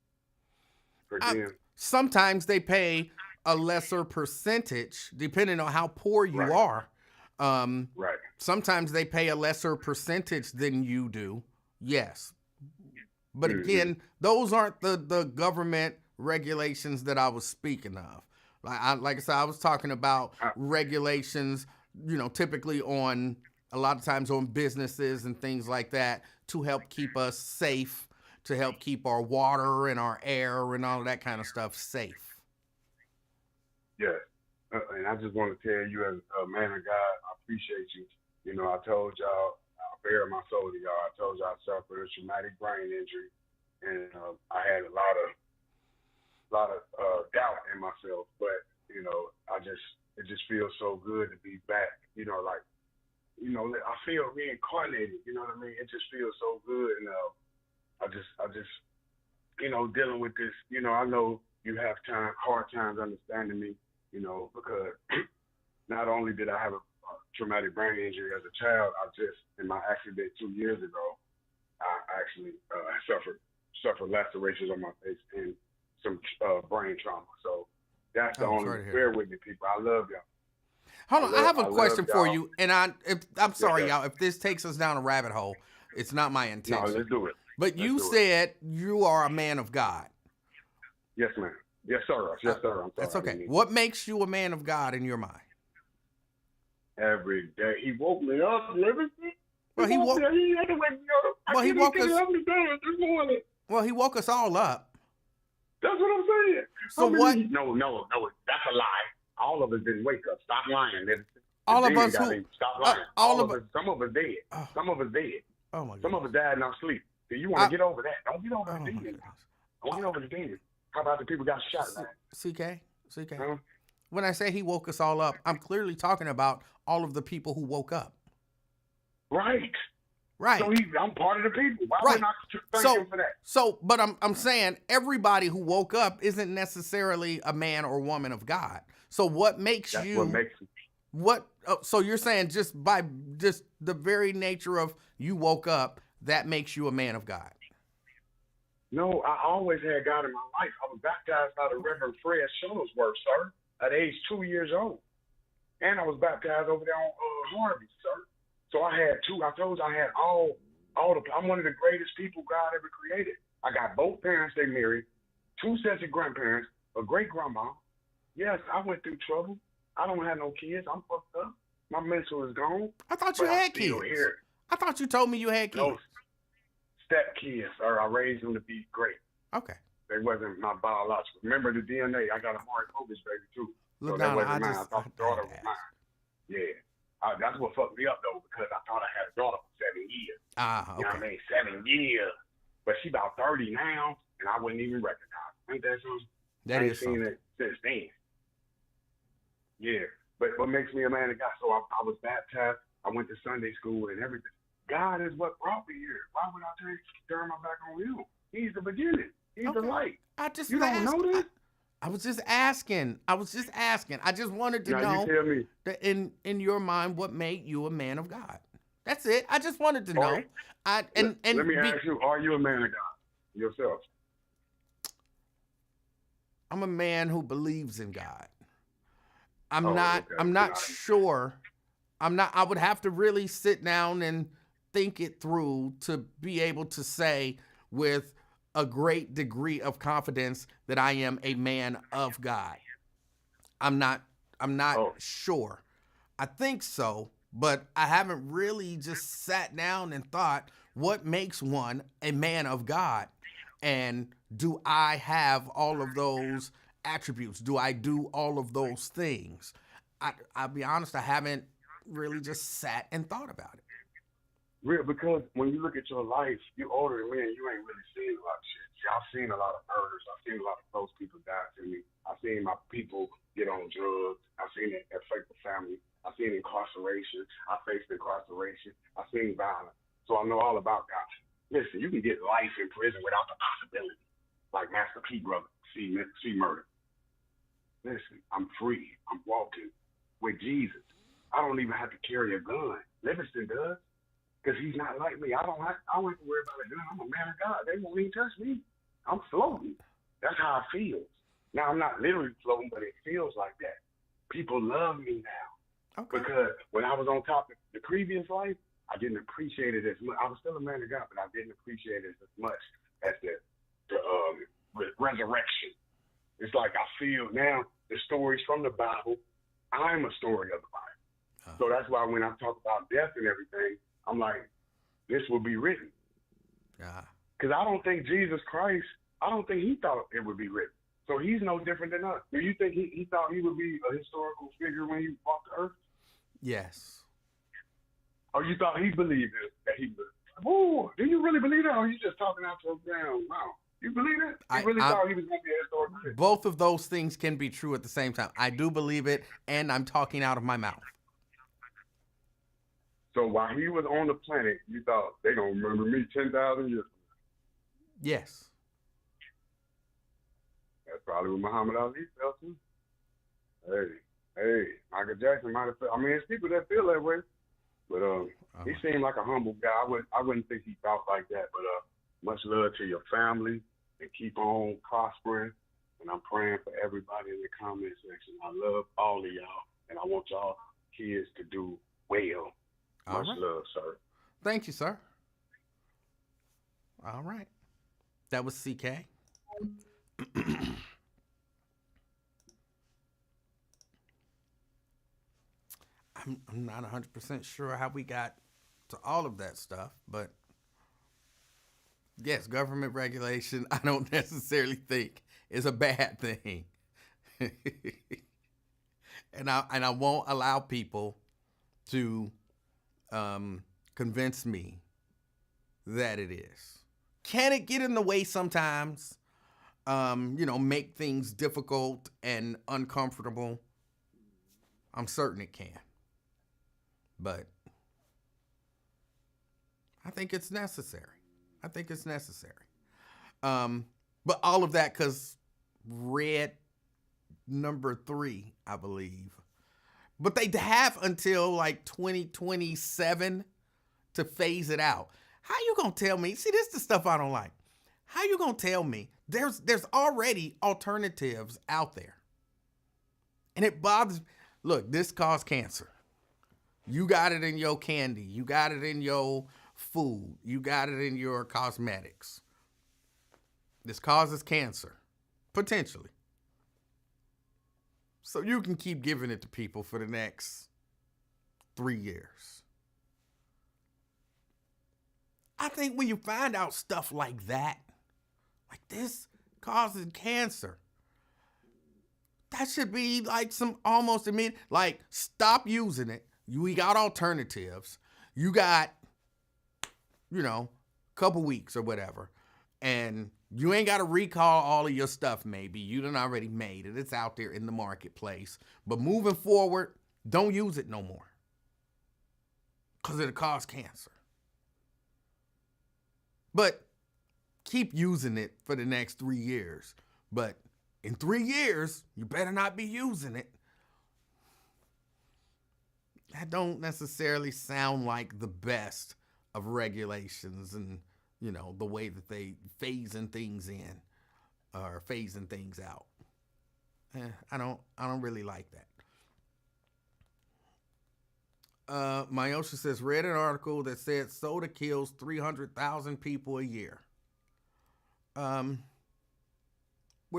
per diem? Sometimes they pay a lesser percentage, depending on how poor you Right. are. Right. Sometimes they pay a lesser percentage than you do. Yes. But again, those aren't the government regulations that I was speaking of. Like I said, I was talking about regulations, typically on a lot of times on businesses and things like that to help keep us safe, to help keep our water and our air and all of that kind of stuff safe. Yes. And I just want to tell you, as a man of God, I appreciate you. I told y'all, I bare my soul to y'all. I told y'all I suffered a traumatic brain injury, and I had a lot of doubt in myself. But it just feels so good to be back. I feel reincarnated. You know what I mean? It just feels so good, and I just dealing with this. I know you have hard times understanding me. Because not only did I have a traumatic brain injury as a child, in my accident 2 years ago, I actually suffered lacerations on my face and some brain trauma. So that's the only. Bear with me, people. I love y'all. Hold on, I have a question for you, and I'm sorry, Yeah. y'all. If this takes us down a rabbit hole, it's not my intention. No, let's do it. But you said you are a man of God. Yes, ma'am. Yes, sir. Yes, sir. I'm sorry. That's okay. What makes you a man of God in your mind? Every day. He woke me up, Livingston. Well, he woke. He had to wake me up. I Well, he couldn't woke get us. up this morning. Well, he woke us all up. That's what I'm saying. So what? No. That's a lie. All of us didn't wake up. Stop lying. All of us who. Stop lying. All of us. Some of us dead. Some of us dead. Oh my God. Some of us died in our sleep. So you want to get over that? Don't get over the demon. Don't get over the demon. How about the people got shot? CK. Huh? When I say he woke us all up, I'm clearly talking about all of the people who woke up. Right. Right. So I'm part of the people. Why Right. would I thank him for that? So, but I'm saying everybody who woke up isn't necessarily a man or woman of God. So what makes That's you? what makes it. What? So you're saying just by just the very nature of you woke up, that makes you a man of God? No, I always had God in my life. I was baptized by the Reverend Fred Shuttlesworth, sir, at age 2 years old. And I was baptized over there on Harvey, sir. So I had two. I told you I had all the. I'm one of the greatest people God ever created. I got both parents they married, 2 sets of grandparents, a great grandma. Yes, I went through trouble. I don't have no kids. I'm fucked up. My mental is gone. I thought you had kids. Here. I thought you told me you had kids. No step kids, sir. I raised them to be great. Okay. They wasn't my biological. Remember the DNA? I got a Maury Povich baby too. Look, So that Donna, wasn't mine. I thought the daughter was asked. mine. Yeah. That's what fucked me up though, because I thought I had a daughter for 7 years. Okay. You know what I mean? 7 years. But she about 30 now, and I wouldn't even recognize her. Ain't that something? That I is ain't seen something. it since then. Yeah. But what makes me a man of God? So I was baptized. I went to Sunday school and everything. God is what brought me here. Why would I turn my back on him? He's the beginning. He's the light. I just You don't know this? I was just asking. I just wanted to Now know you tell me. that in your mind what made you a man of God. That's it. I just wanted to know. Let me ask you: are you a man of God yourself? I'm a man who believes in God. I'm Okay. not sure. I would have to really sit down and think it through to be able to say with a great degree of confidence that I am a man of God. I'm not sure. I think so, but I haven't really just sat down and thought what makes one a man of God, and do I have all of those attributes? Do I do all of those things? I'll be honest, I haven't really just sat and thought about it. Real, because when you look at your life, you older than me, and you ain't really seen a lot of shit. See, I've seen a lot of murders. I've seen a lot of close people die to me. I've seen my people get on drugs. I've seen it affect the family. I've seen incarceration. I faced incarceration. I've seen violence. So I know all about God. Listen, you can get life in prison without the possibility, like Master P brother, see murder. Listen, I'm free. I'm walking with Jesus. I don't even have to carry a gun. Livingston does. Because he's not like me. I don't have to worry about a gun. I'm a man of God. They won't even touch me. I'm floating. That's how it feels. Now, I'm not literally floating, but it feels like that. People love me now. Okay. Because when I was on top of the previous life, I didn't appreciate it as much. I was still a man of God, but I didn't appreciate it as much as the resurrection. It's like I feel now the stories from the Bible, I'm a story of the Bible. So that's why when I talk about death and everything, I'm like, this will be written. Because I don't think Jesus Christ, I don't think he thought it would be written. So he's no different than us. Do you think he thought he would be a historical figure when he walked the earth? Yes. Or you thought he believed it, that he was? Oh, do you really believe that? Or are you just talking out your damn mouth? You believe it? You really thought he was going to be a historical figure? Both of those things can be true at the same time. I do believe it, and I'm talking out of my mouth. So while he was on the planet, you thought they're going to remember me 10,000 years from now? Yes. That's probably what Muhammad Ali felt too. Hey, Michael Jackson might have felt. I mean, there's people that feel that way, but he seemed like a humble guy. I wouldn't think he thought like that. But much love to your family, and keep on prospering. And I'm praying for everybody in the comment section. I love all of y'all, and I want y'all kids to do well. Much love, sir. Thank you, sir. All right. That was CK. I'm not 100% sure how we got to all of that stuff. But yes, government regulation, I don't necessarily think is a bad thing. And I won't allow people to convince me that it is. Can it get in the way sometimes? Make things difficult and uncomfortable? I'm certain it can. But I think it's necessary. But all of that because red number 3, I believe. But they have until like 2027 to phase it out. How you gonna tell me? See, this is the stuff I don't like. How you gonna tell me there's already alternatives out there? And it bothers me. Look, this causes cancer. You got it in your candy. You got it in your food. You got it in your cosmetics. This causes cancer, potentially. So you can keep giving it to people for the next 3 years. I think when you find out stuff like that, like this causes cancer, that should be like some almost immediate, like stop using it. We got alternatives. You got, a couple weeks or whatever. And you ain't got to recall all of your stuff maybe. You done already made it. It's out there in the marketplace. But moving forward, don't use it no more. Because it'll cause cancer. But keep using it for the next 3 years. But in 3 years, you better not be using it. That don't necessarily sound like the best of regulations and, the way that they phasing things in or phasing things out. I don't really like that. Myosha says, read an article that said soda kills 300,000 people a year. Where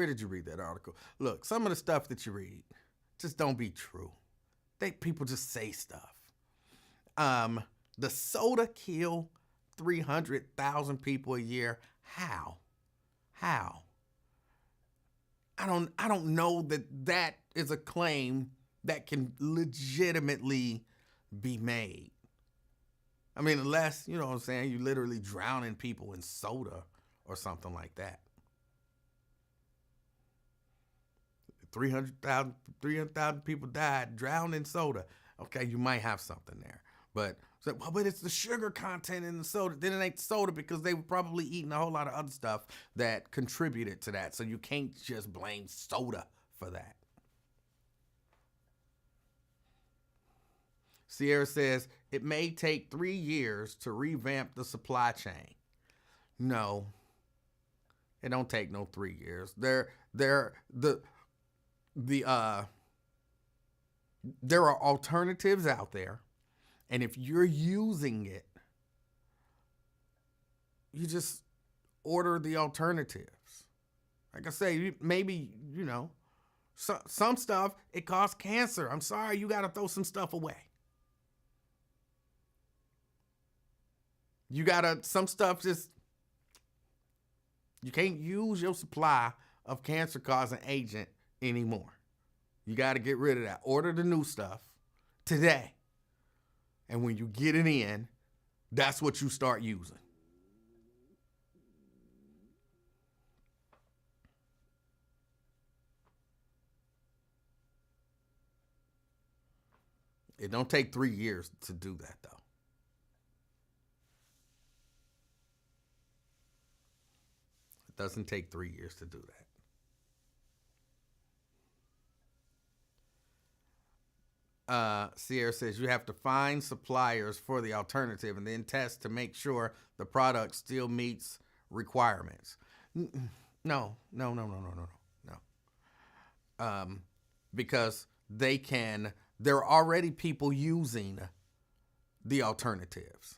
did you read that article? Look, some of the stuff that you read just don't be true. People just say stuff. The soda kill 300,000 people a year. How? I don't know that is a claim that can legitimately be made. I mean, unless, you know what I'm saying, you literally drowning people in soda or something like that. 300,000 people died drowned in soda. Okay, you might have something there. But it's the sugar content in the soda. Then it ain't soda because they were probably eating a whole lot of other stuff that contributed to that. So you can't just blame soda for that. Sierra says, it may take 3 years to revamp the supply chain. No, it don't take no 3 years. There are alternatives out there. And if you're using it, you just order the alternatives. Like I say, maybe, some stuff, it causes cancer. I'm sorry, you got to throw some stuff away. Some stuff just, you can't use your supply of cancer-causing agent anymore. You got to get rid of that. Order the new stuff today. And when you get it in, that's what you start using. It don't take 3 years to do that, though. It doesn't take 3 years to do that. Sierra says you have to find suppliers for the alternative and then test to make sure the product still meets requirements. No. Because there are already people using the alternatives.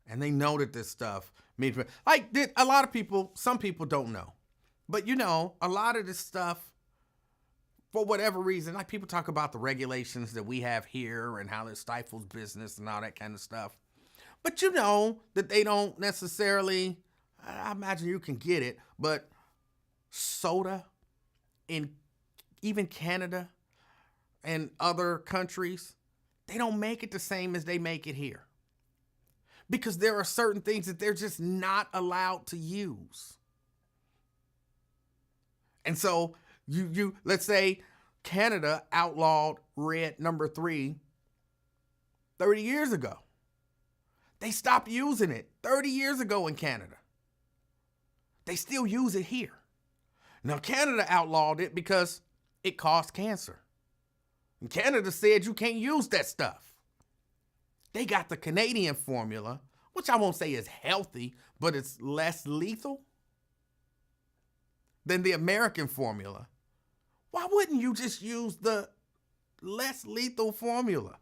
And they know that this stuff means, a lot of people, some people don't know. But a lot of this stuff, for whatever reason, like people talk about the regulations that we have here and how it stifles business and all that kind of stuff. But you know that they don't necessarily, I imagine you can get it, but soda in even Canada and other countries, they don't make it the same as they make it here. Because there are certain things that they're just not allowed to use. And so you let's say Canada outlawed red number 3 30 years ago. They stopped using it 30 years ago in Canada. They still use it here. Now, Canada outlawed it because it caused cancer. And Canada said you can't use that stuff. They got the Canadian formula, which I won't say is healthy, but it's less lethal than the American formula. Why wouldn't you just use the less lethal formula?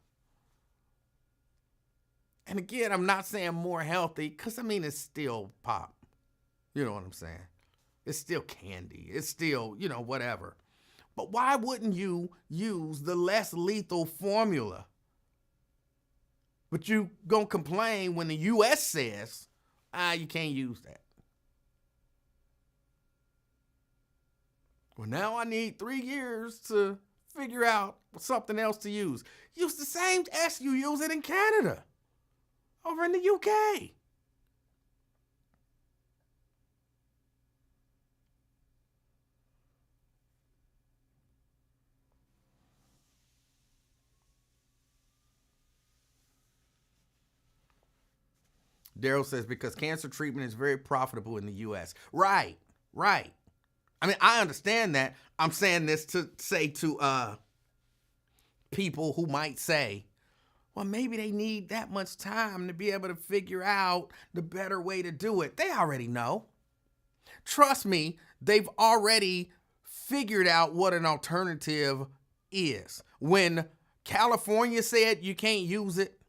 And again, I'm not saying more healthy, because I mean, it's still pop. You know what I'm saying? It's still candy. It's still, whatever. But why wouldn't you use the less lethal formula? But you gonna complain when the U.S. says, you can't use that. Well, now I need 3 years to figure out something else to use. Use the same S you use it in Canada, over in the UK. Daryl says, because cancer treatment is very profitable in the U.S. Right. I mean, I understand that. I'm saying this to say to people who might say, well, maybe they need that much time to be able to figure out the better way to do it. They already know. Trust me, they've already figured out what an alternative is. When California said you can't use it,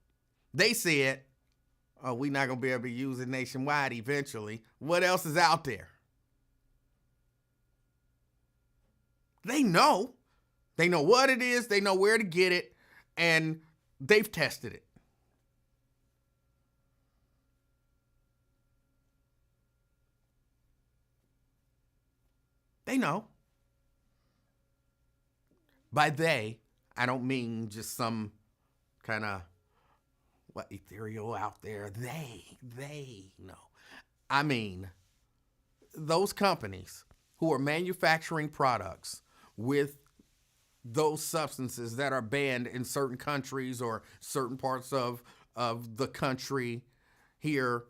they said, we're not going to be able to use it nationwide eventually. What else is out there? They know. They know what it is. They know where to get it. And they've tested it. They know. By they, I don't mean just some kind of ethereal out there. They know. I mean, those companies who are manufacturing products with those substances that are banned in certain countries or certain parts of the country here,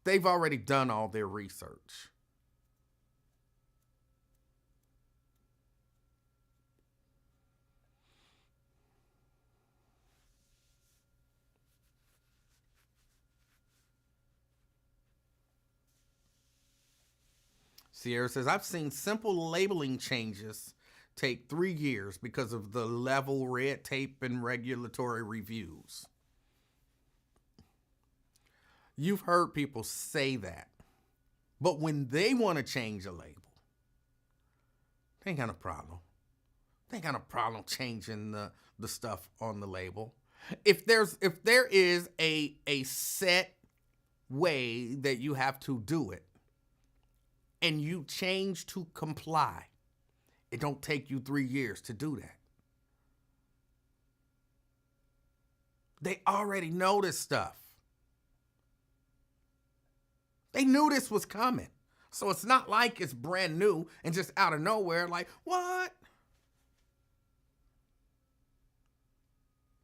they've already done all their research. Sierra says, I've seen simple labeling changes take 3 years because of the level red tape and regulatory reviews. You've heard people say that. But when they want to change a label, they ain't got a problem. They ain't got a problem changing the stuff on the label. If there is a set way that you have to do it, and you change to comply, it don't take you 3 years to do that. They already know this stuff. They knew this was coming. So it's not like it's brand new and just out of nowhere, like, what?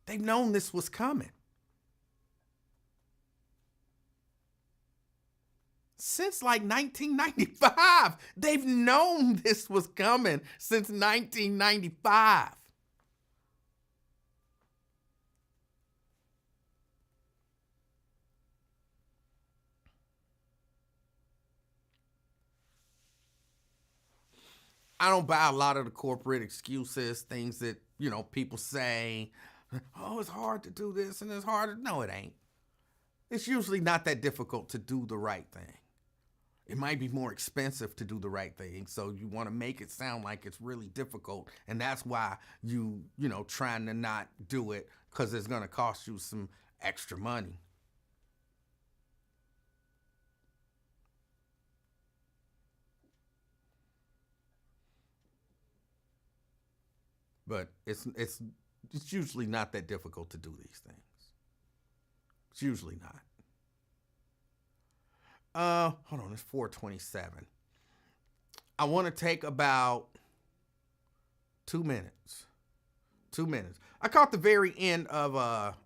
They've known this was coming. Since like 1995. They've known this was coming since 1995. I don't buy a lot of the corporate excuses, things that, people say, oh, it's hard to do this and it's hard to... No, it ain't. It's usually not that difficult to do the right thing. It might be more expensive to do the right thing, so you want to make it sound like it's really difficult, and that's why trying to not do it because it's going to cost you some extra money. But it's usually not that difficult to do these things. It's usually not. Hold on, it's 4:27. I want to take about 2 minutes. 2 minutes. I caught the very end of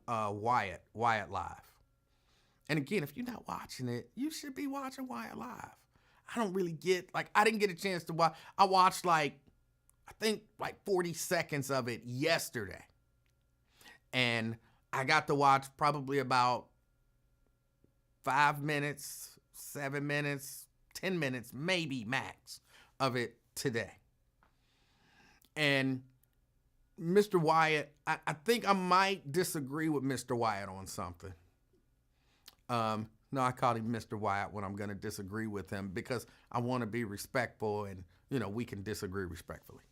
Wyatt Live. And again, if you're not watching it, you should be watching Wyatt Live. I don't really I didn't get a chance to watch. I watched I think 40 seconds of it yesterday. And I got to watch probably about 5 minutes, 7 minutes, 10 minutes, maybe max of it today. And Mr. Wyatt, I think I might disagree with Mr. Wyatt on something. No, I call him Mr. Wyatt when I'm going to disagree with him because I want to be respectful and, we can disagree respectfully.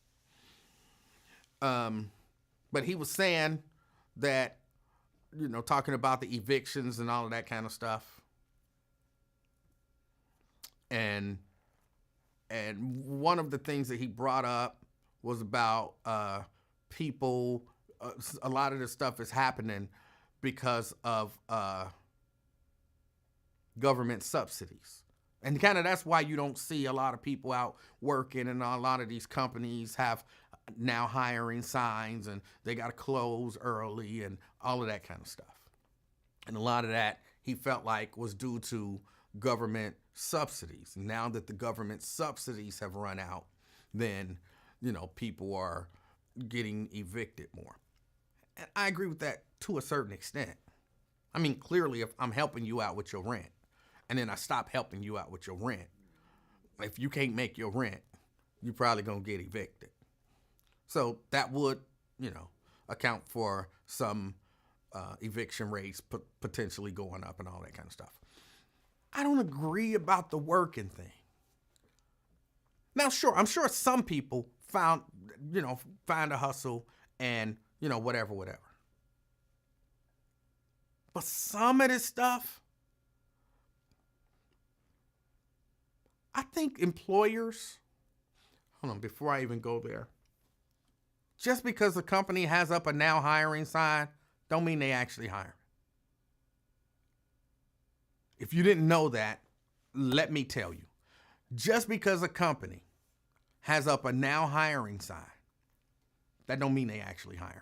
But he was saying that, talking about the evictions and all of that kind of stuff. And one of the things that he brought up was about people. A lot of this stuff is happening because of government subsidies. And kind of that's why you don't see a lot of people out working, and a lot of these companies have now hiring signs and they got to close early and all of that kind of stuff. And a lot of that he felt like was due to government subsidies. Now that the government subsidies have run out, then, people are getting evicted more. And I agree with that to a certain extent. I mean, clearly, if I'm helping you out with your rent and then I stop helping you out with your rent, if you can't make your rent, you're probably going to get evicted. So that would, account for some eviction rates potentially going up and all that kind of stuff. I don't agree about the working thing. Now, sure, I'm sure some people find a hustle and, whatever. But some of this stuff, I think employers, hold on, before I even go there, just because a company has up a now hiring sign, don't mean they actually hire. If you didn't know that, let me tell you. Just because a company has up a now hiring sign, that don't mean they actually hiring.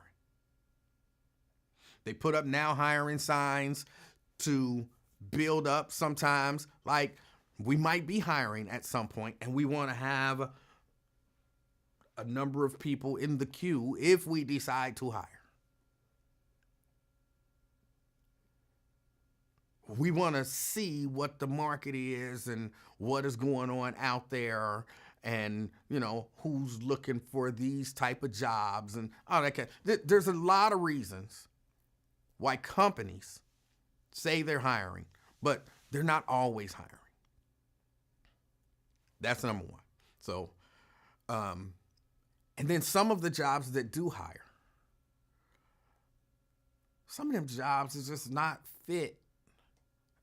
They put up now hiring signs to build up sometimes. Like, we might be hiring at some point and we want to have a number of people in the queue if we decide to hire. We want to see what the market is and what is going on out there and, who's looking for these type of jobs and all that kind of, there's a lot of reasons why companies say they're hiring, but they're not always hiring. That's number one. So, and then some of the jobs that do hire, some of them jobs is just not fit.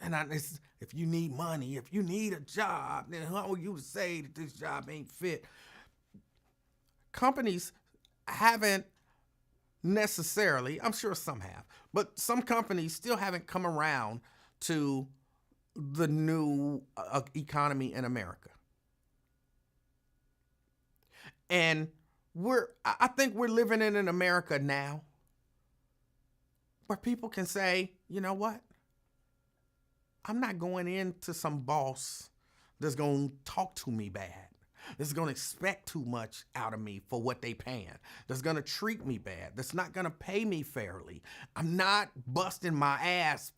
And if you need money, if you need a job, then how are you to say that this job ain't fit? Companies haven't necessarily, I'm sure some have, but some companies still haven't come around to the new economy in America. And I think we're living in an America now where people can say, you know what? I'm not going into some boss that's going to talk to me bad. That's going to expect too much out of me for what they paying. That's going to treat me bad. That's not going to pay me fairly. I'm not busting my ass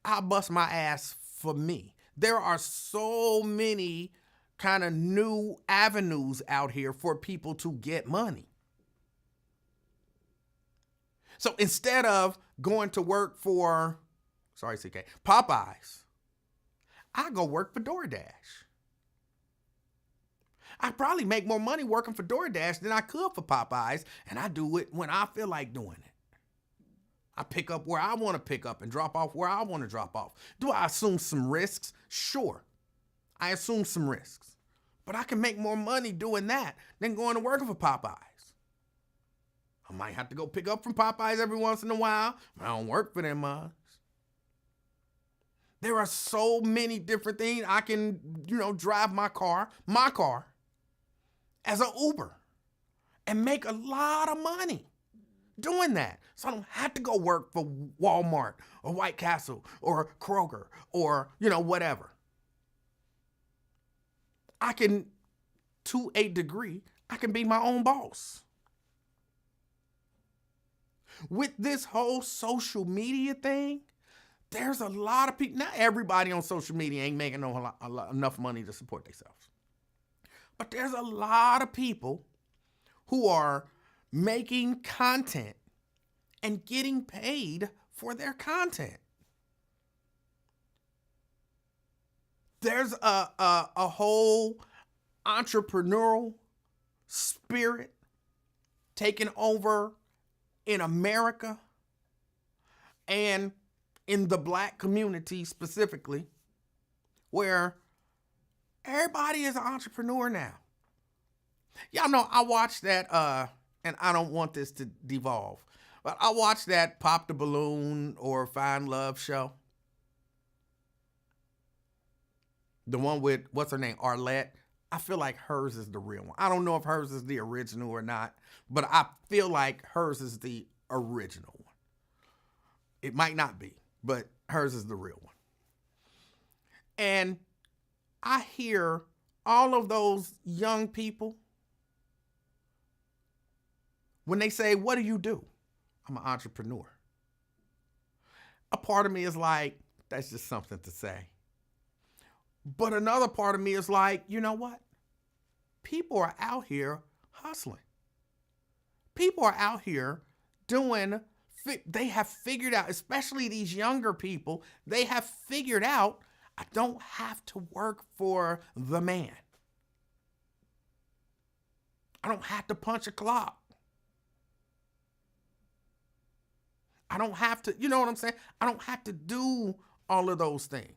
I'll bust my ass for me. There are so many kind of new avenues out here for people to get money. So instead of going to work for, sorry, CK, Popeyes, I go work for DoorDash. I probably make more money working for DoorDash than I could for Popeyes, and I do it when I feel like doing it. I pick up where I want to pick up and drop off where I want to drop off. Do I assume some risks? Sure. I assume some risks. But I can make more money doing that than going to work for Popeyes. I might have to go pick up from Popeyes every once in a while. I don't work for them much. There are so many different things. I can, drive my car as an Uber and make a lot of money doing that. So I don't have to go work for Walmart or White Castle or Kroger or, whatever. I can, to a degree, I can be my own boss. With this whole social media thing, there's a lot of people. Not everybody on social media ain't making enough money to support themselves. But there's a lot of people who are making content and getting paid for their content. There's a whole entrepreneurial spirit taking over in America and in the Black community specifically, where everybody is an entrepreneur now. Y'all know I watched that, and I don't want this to devolve, but I watched that Pop the Balloon or Find Love show. The one with, what's her name, Arlette. I feel like hers is the real one. I don't know if hers is the original or not, but I feel like hers is the original one. It might not be, but hers is the real one. And I hear all of those young people, when they say, what do you do? I'm an entrepreneur. A part of me is like, that's just something to say. But another part of me is like, you know what? People are out here hustling. People are out here they have figured out, especially these younger people, they have figured out, I don't have to work for the man. I don't have to punch a clock. I don't have to, you know what I'm saying? I don't have to do all of those things.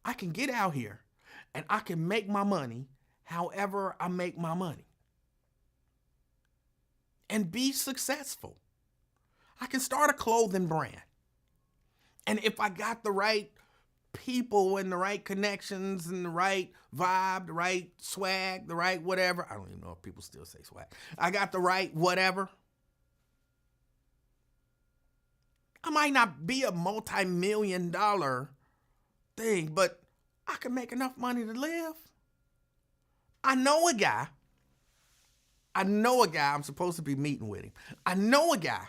I can get out here and I can make my money however I make my money and be successful. I can start a clothing brand. And if I got the right people and the right connections and the right vibe, the right swag, the right whatever, I don't even know if people still say swag. I got the right whatever. I might not be a multi-million-dollar thing, but I can make enough money to live. I know a guy. I'm supposed to be meeting with him. I know a guy.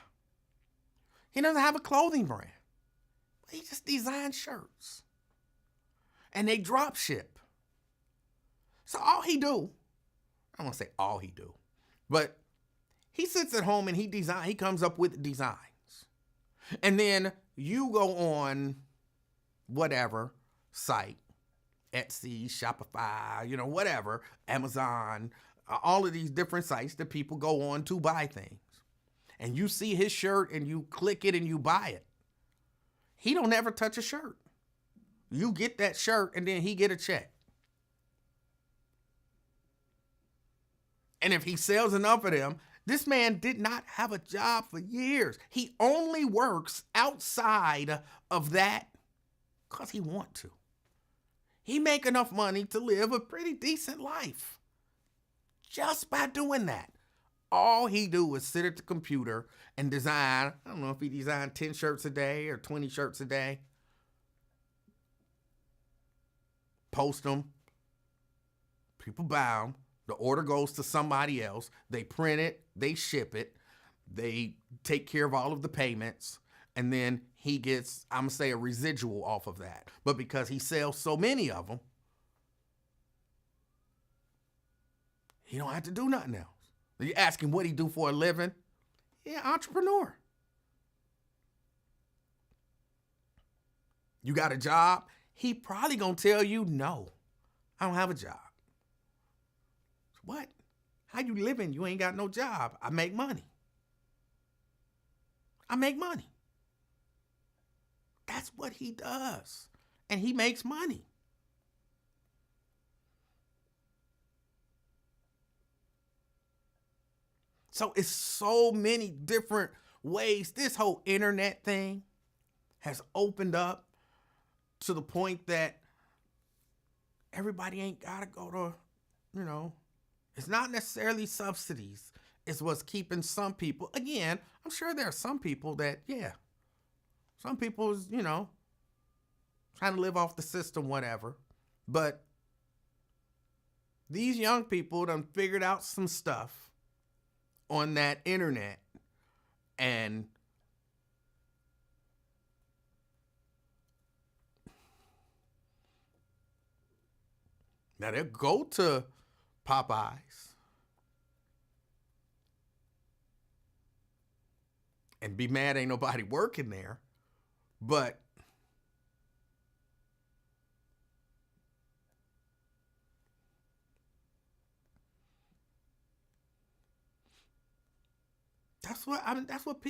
He doesn't have a clothing brand. He just designs shirts. And they drop ship. So all he do, I don't want to say all he do, but he sits at home and he comes up with designs. And then you go on whatever site, Etsy, Shopify, whatever, Amazon, all of these different sites that people go on to buy things. And you see his shirt and you click it and you buy it. He don't ever touch a shirt. You get that shirt and then he get a check. And if he sells enough of them, this man did not have a job for years. He only works outside of that because he wants to. He make enough money to live a pretty decent life just by doing that. All he do is sit at the computer and design. I don't know if he designed 10 shirts a day or 20 shirts a day. Post them. People buy them. The order goes to somebody else. They print it. They ship it. They take care of all of the payments. And then he gets, I'm going to say, a residual off of that. But because he sells so many of them, he don't have to do nothing else. You ask him what he do for a living? Yeah, entrepreneur. You got a job? He probably going to tell you, no, I don't have a job. What? How you living? You ain't got no job. I make money. I make money. That's what he does. And he makes money. So it's so many different ways. This whole internet thing has opened up to the point that everybody ain't got to go to, it's not necessarily subsidies. It's what's keeping some people. Again, I'm sure there are some people that, some people is, trying to live off the system, whatever. But these young people done figured out some stuff on that internet, and now they'll go to Popeyes and be mad ain't nobody working there, but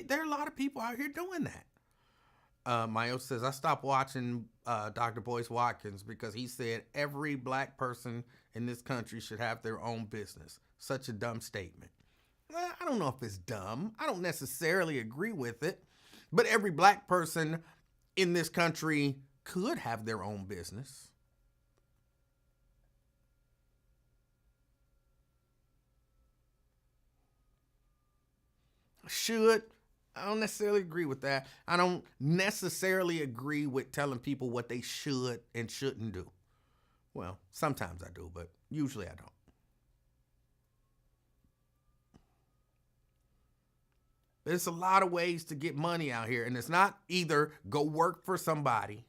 there are a lot of people out here doing that. Mayo says, I stopped watching Dr. Boyce Watkins because he said every black person in this country should have their own business. Such a dumb statement. Well, I don't know if it's dumb. I don't necessarily agree with it. But every black person in this country could have their own business. Should. I don't necessarily agree with that. I don't necessarily agree with telling people what they should and shouldn't do. Well, sometimes I do, but usually I don't. There's a lot of ways to get money out here, and it's not either go work for somebody,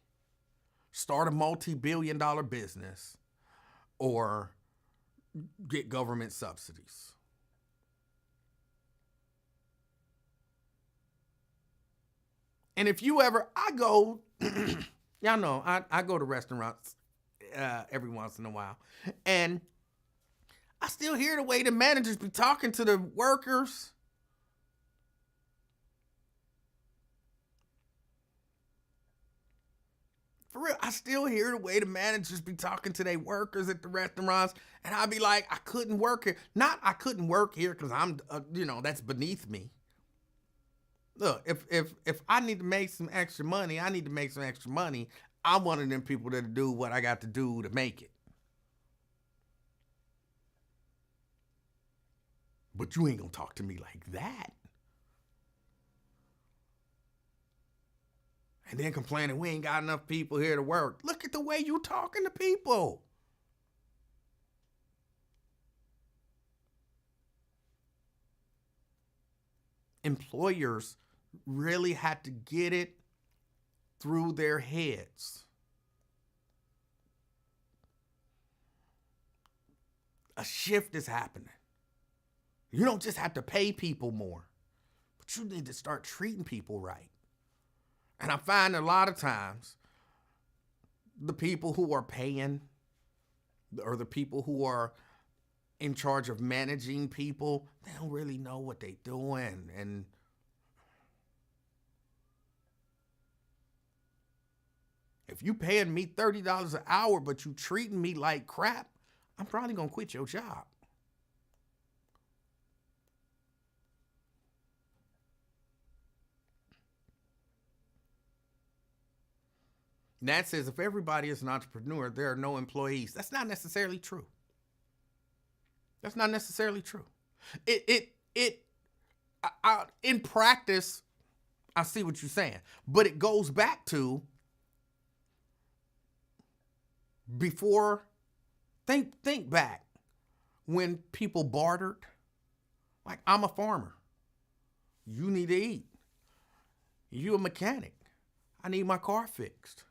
start a multi-billion-dollar business, or get government subsidies. And if you ever, y'all know, I go to restaurants every once in a while, and I still hear the way the managers be talking to the workers. For real, I still hear the way the managers be talking to their workers at the restaurants, and I'll be like, I couldn't work here. Not I couldn't work here because I'm, that's beneath me. Look, if I need to make some extra money, I need to make some extra money. I'm one of them people that do what I got to do to make it. But you ain't gonna talk to me like that. And then complaining we ain't got enough people here to work. Look at the way you talking to people. Employers really had to get it through their heads. A shift is happening. You don't just have to pay people more, but you need to start treating people right. And I find a lot of times the people who are paying or the people who are in charge of managing people, they don't really know what they're doing. And if you paying me $30 an hour, but you treating me like crap, I'm probably going to quit your job. Nat says, if everybody is an entrepreneur, there are no employees. That's not necessarily true. That's not necessarily true. In practice, I see what you're saying, but it goes back to before, think back when people bartered. Like, I'm a farmer. You need to eat. You a mechanic. I need my car fixed.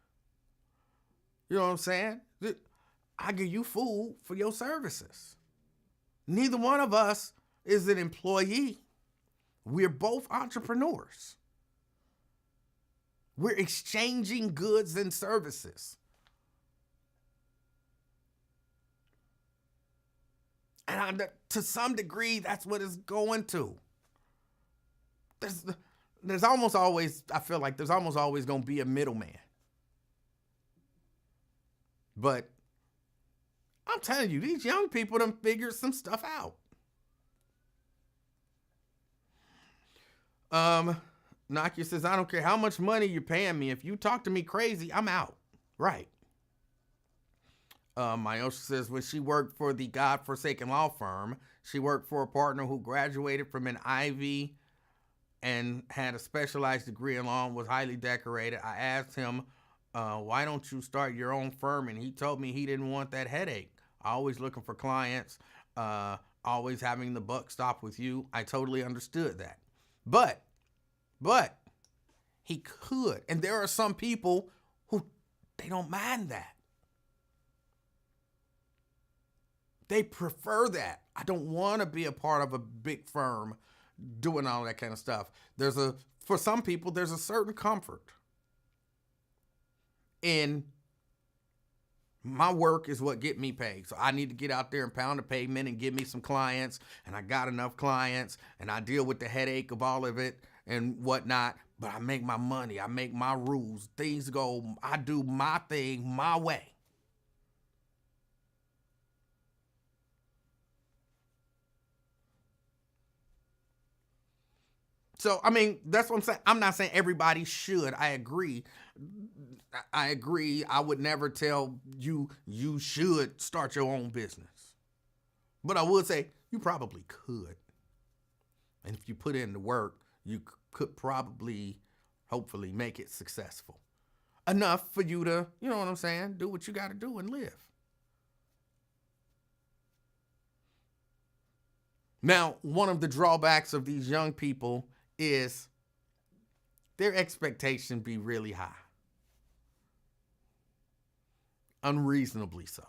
You know what I'm saying? I give you food for your services. Neither one of us is an employee. We're both entrepreneurs. We're exchanging goods and services. to some degree, that's what it's going to. There's almost always, I feel like there's almost always going to be a middleman. But I'm telling you, these young people done figured some stuff out. Nokia says, I don't care how much money you're paying me. If you talk to me crazy, I'm out. Right. Myosha says, when she worked for the godforsaken law firm, she worked for a partner who graduated from an Ivy and had a specialized degree in law and was highly decorated. I asked him, why don't you start your own firm? And he told me he didn't want that headache. Always looking for clients, always having the buck stop with you. I totally understood that. But he could. And there are some people who, they don't mind that. They prefer that. I don't want to be a part of a big firm doing all that kind of stuff. For some people, there's a certain comfort in my work is what get me paid. So I need to get out there and pound the pavement and give me some clients. And I got enough clients and I deal with the headache of all of it and whatnot. But I make my money. I make my rules. Things go, I do my thing my way. So, I mean, that's what I'm saying. I'm not saying everybody should. I agree. I would never tell you should start your own business. But I would say you probably could. And if you put in the work, you could probably, hopefully, make it successful. Enough for you to, you know what I'm saying, do what you got to do and live. Now, one of the drawbacks of these young people is their expectation be really high. Unreasonably so.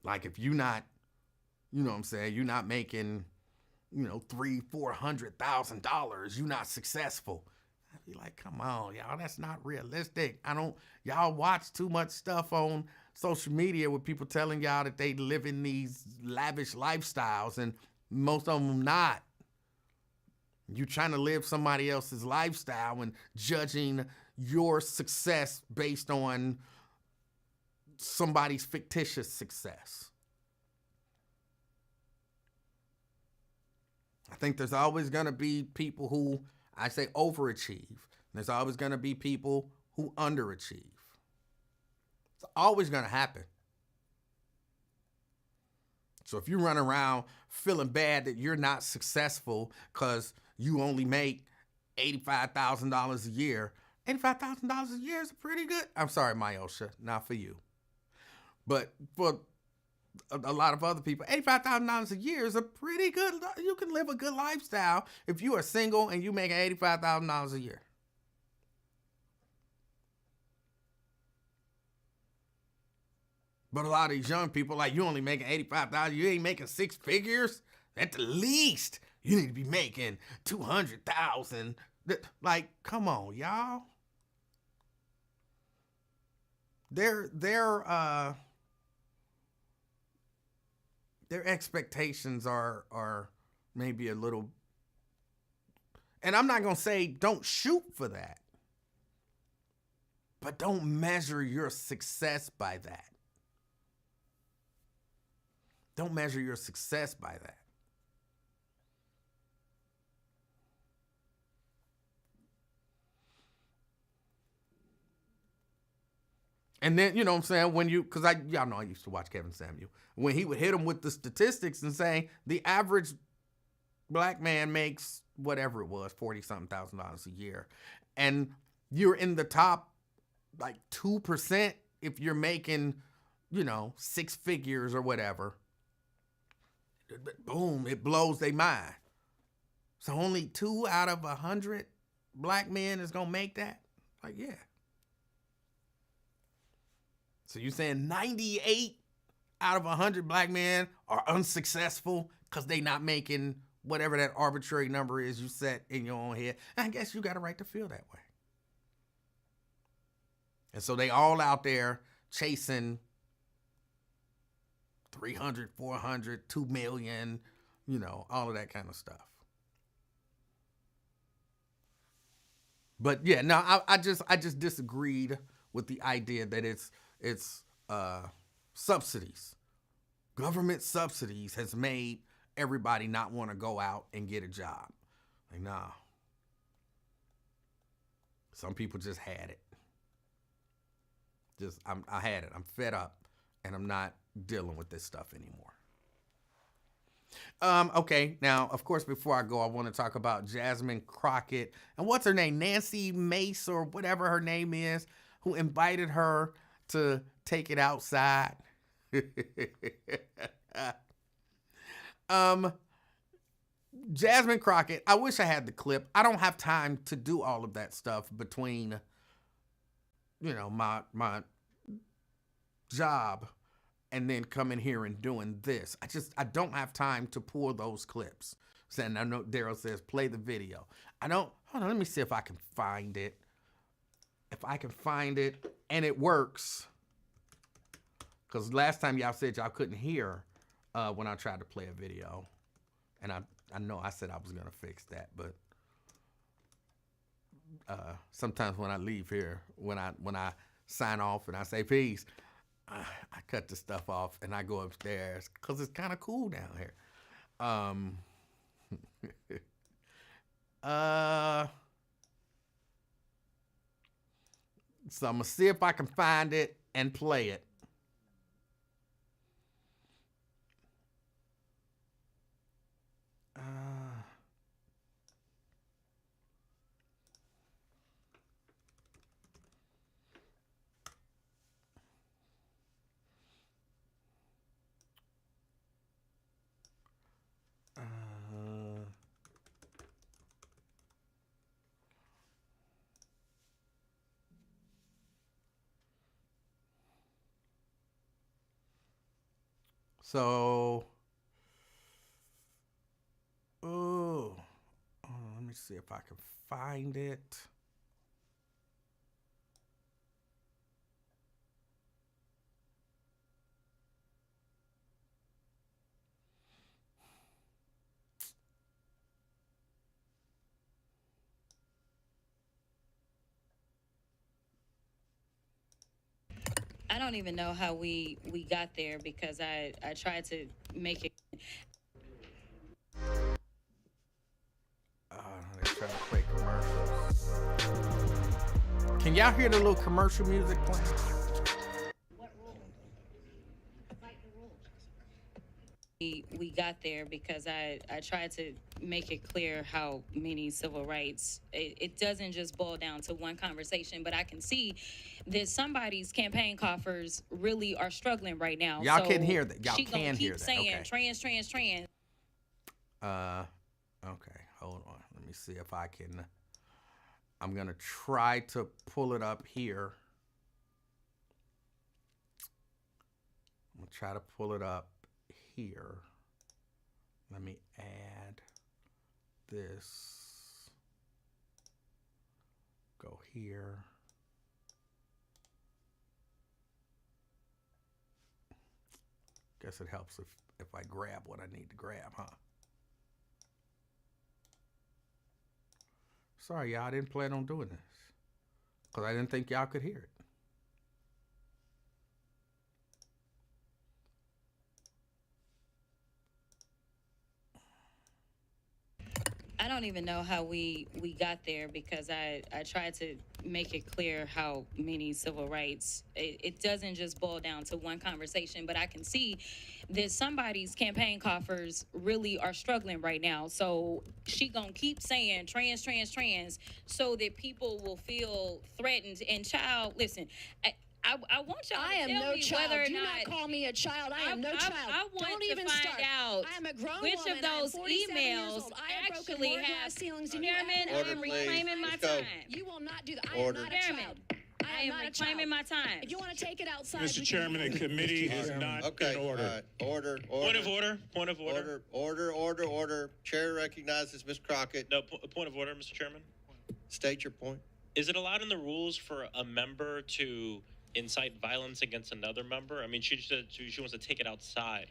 Like if you're not, you know what I'm saying, you're not making, $300,000-$400,000, you're not successful. I'd be like, come on, y'all, that's not realistic. Y'all watch too much stuff on social media with people telling y'all that they live in these lavish lifestyles and most of them not. You trying to live somebody else's lifestyle and judging your success based on somebody's fictitious success. I think there's always going to be people who, I say, overachieve. There's always going to be people who underachieve. It's always going to happen. So if you run around feeling bad that you're not successful because you only make $85,000 a year, $85,000 a year is pretty good. I'm sorry, Myosha, not for you. But for a lot of other people, $85,000 a year is a pretty good, you can live a good lifestyle if you are single and you make $85,000 a year. But a lot of these young people, like, you only making $85,000, you ain't making six figures. At the least, you need to be making $200,000. Like, come on, y'all. Their expectations are maybe a little, and I'm not gonna say don't shoot for that, but don't measure your success by that. Don't measure your success by that. And then, you know what I'm saying, when you, because y'all know I used to watch Kevin Samuel, when he would hit him with the statistics and say the average black man makes whatever it was, $40-something thousand a year. And you're in the top, like, 2% if you're making, six figures or whatever. Boom, it blows their mind. So only 2 out of 100 black men is going to make that? Like, yeah. So you're saying 98 out of 100 black men are unsuccessful because they not making whatever that arbitrary number is you set in your own head. I guess you got a right to feel that way. And so they all out there chasing 300, 400, 2 million, all of that kind of stuff. But yeah, no, I just disagreed with the idea that it's subsidies. Government subsidies has made everybody not want to go out and get a job. Like, nah. Some people just had it. I had it. I'm fed up, and I'm not dealing with this stuff anymore. Okay, now, of course, before I go, I want to talk about Jasmine Crockett and what's her name, Nancy Mace or whatever her name is, who invited her to take it outside. Jasmine Crockett, I wish I had the clip. I don't have time to do all of that stuff between, my job and then coming here and doing this. I don't have time to pull those clips. And I know Daryl says, play the video. Hold on, let me see if I can find it. If I can find it and it works. Because last time y'all said y'all couldn't hear when I tried to play a video. And I know I said I was going to fix that, but sometimes when I leave here, when I sign off and I say peace, I cut the stuff off and I go upstairs because it's kind of cool down here. So I'm going to see if I can find it and play it. So, let me see if I can find it. I don't even know how we got there because I tried to make it. They try to play commercials. Can y'all hear the little commercial music playing? What rule? Fight the rules. We got there because I tried to make it clear how many civil rights, it doesn't just boil down to one conversation, but I can see that somebody's campaign coffers really are struggling right now. Y'all can hear that. Y'all she can gonna hear keep that. saying Okay. trans. Okay, hold on. Let me see if I can. I'm going to try to pull it up here. I'm going to try to pull it up here. Let me add this. Go here. Guess it helps if I grab what I need to grab, huh? Sorry, y'all, I didn't plan on doing this because I didn't think y'all could hear it. I don't even know how we got there because I tried to make it clear how many civil rights, it doesn't just boil down to one conversation, but I can see that somebody's campaign coffers really are struggling right now. So she gonna keep saying trans so that people will feel threatened. And child, listen, I want y'all to tell me whether or Do not. not call me a child. I am no child. I want Don't to even find start. out I am a grown which woman. of those I am 47 years emails old. I have broken actually more have. glass ceilings than you Chairman, ever I will. am reclaiming my Let's go. time. You will not do that. I Order. am not a Chairman, child. I am not a reclaiming child. my time. If you want to take it outside, Mr. Chairman, the committee is not Okay, in order. all right. Order. Point of order. Point of order. Order. Chair recognizes Ms. Crockett. No, point of order, Mr. Chairman. State your point. Is it allowed in the rules for a member to incite violence against another member? I mean, she said she wants to take it outside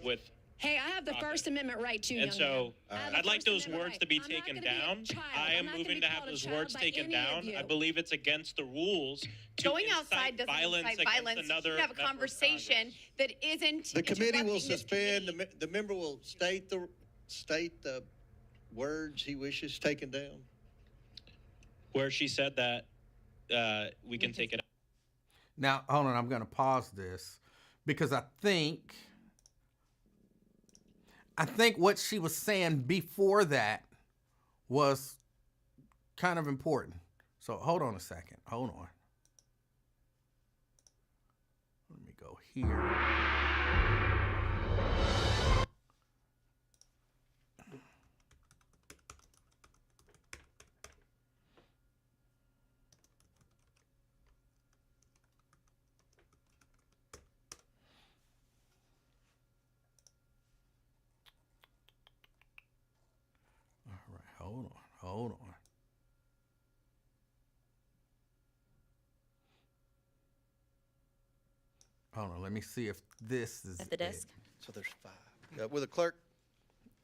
with. Hey, I have the Crockett. First Amendment right too, And young so man. I have the I'd like First those Amendment words right. to be I'm not taken gonna be a down. child. I I'm am not gonna moving be to have called a those child words by taken any of down. you. I believe it's against the rules to Going incite outside doesn't violence incite against violence. another You have a member of conversation Congress. that isn't. The committee will interrupting this suspend, committee. the member will state the words he wishes taken down. Where she said that we can take it. Now, hold on. I'm going to pause this because I think what she was saying before that was kind of important. So hold on a second. Hold on. Let me go here. All right, hold on. Hold on, let me see if this is At the desk. So there's 5. Will the clerk,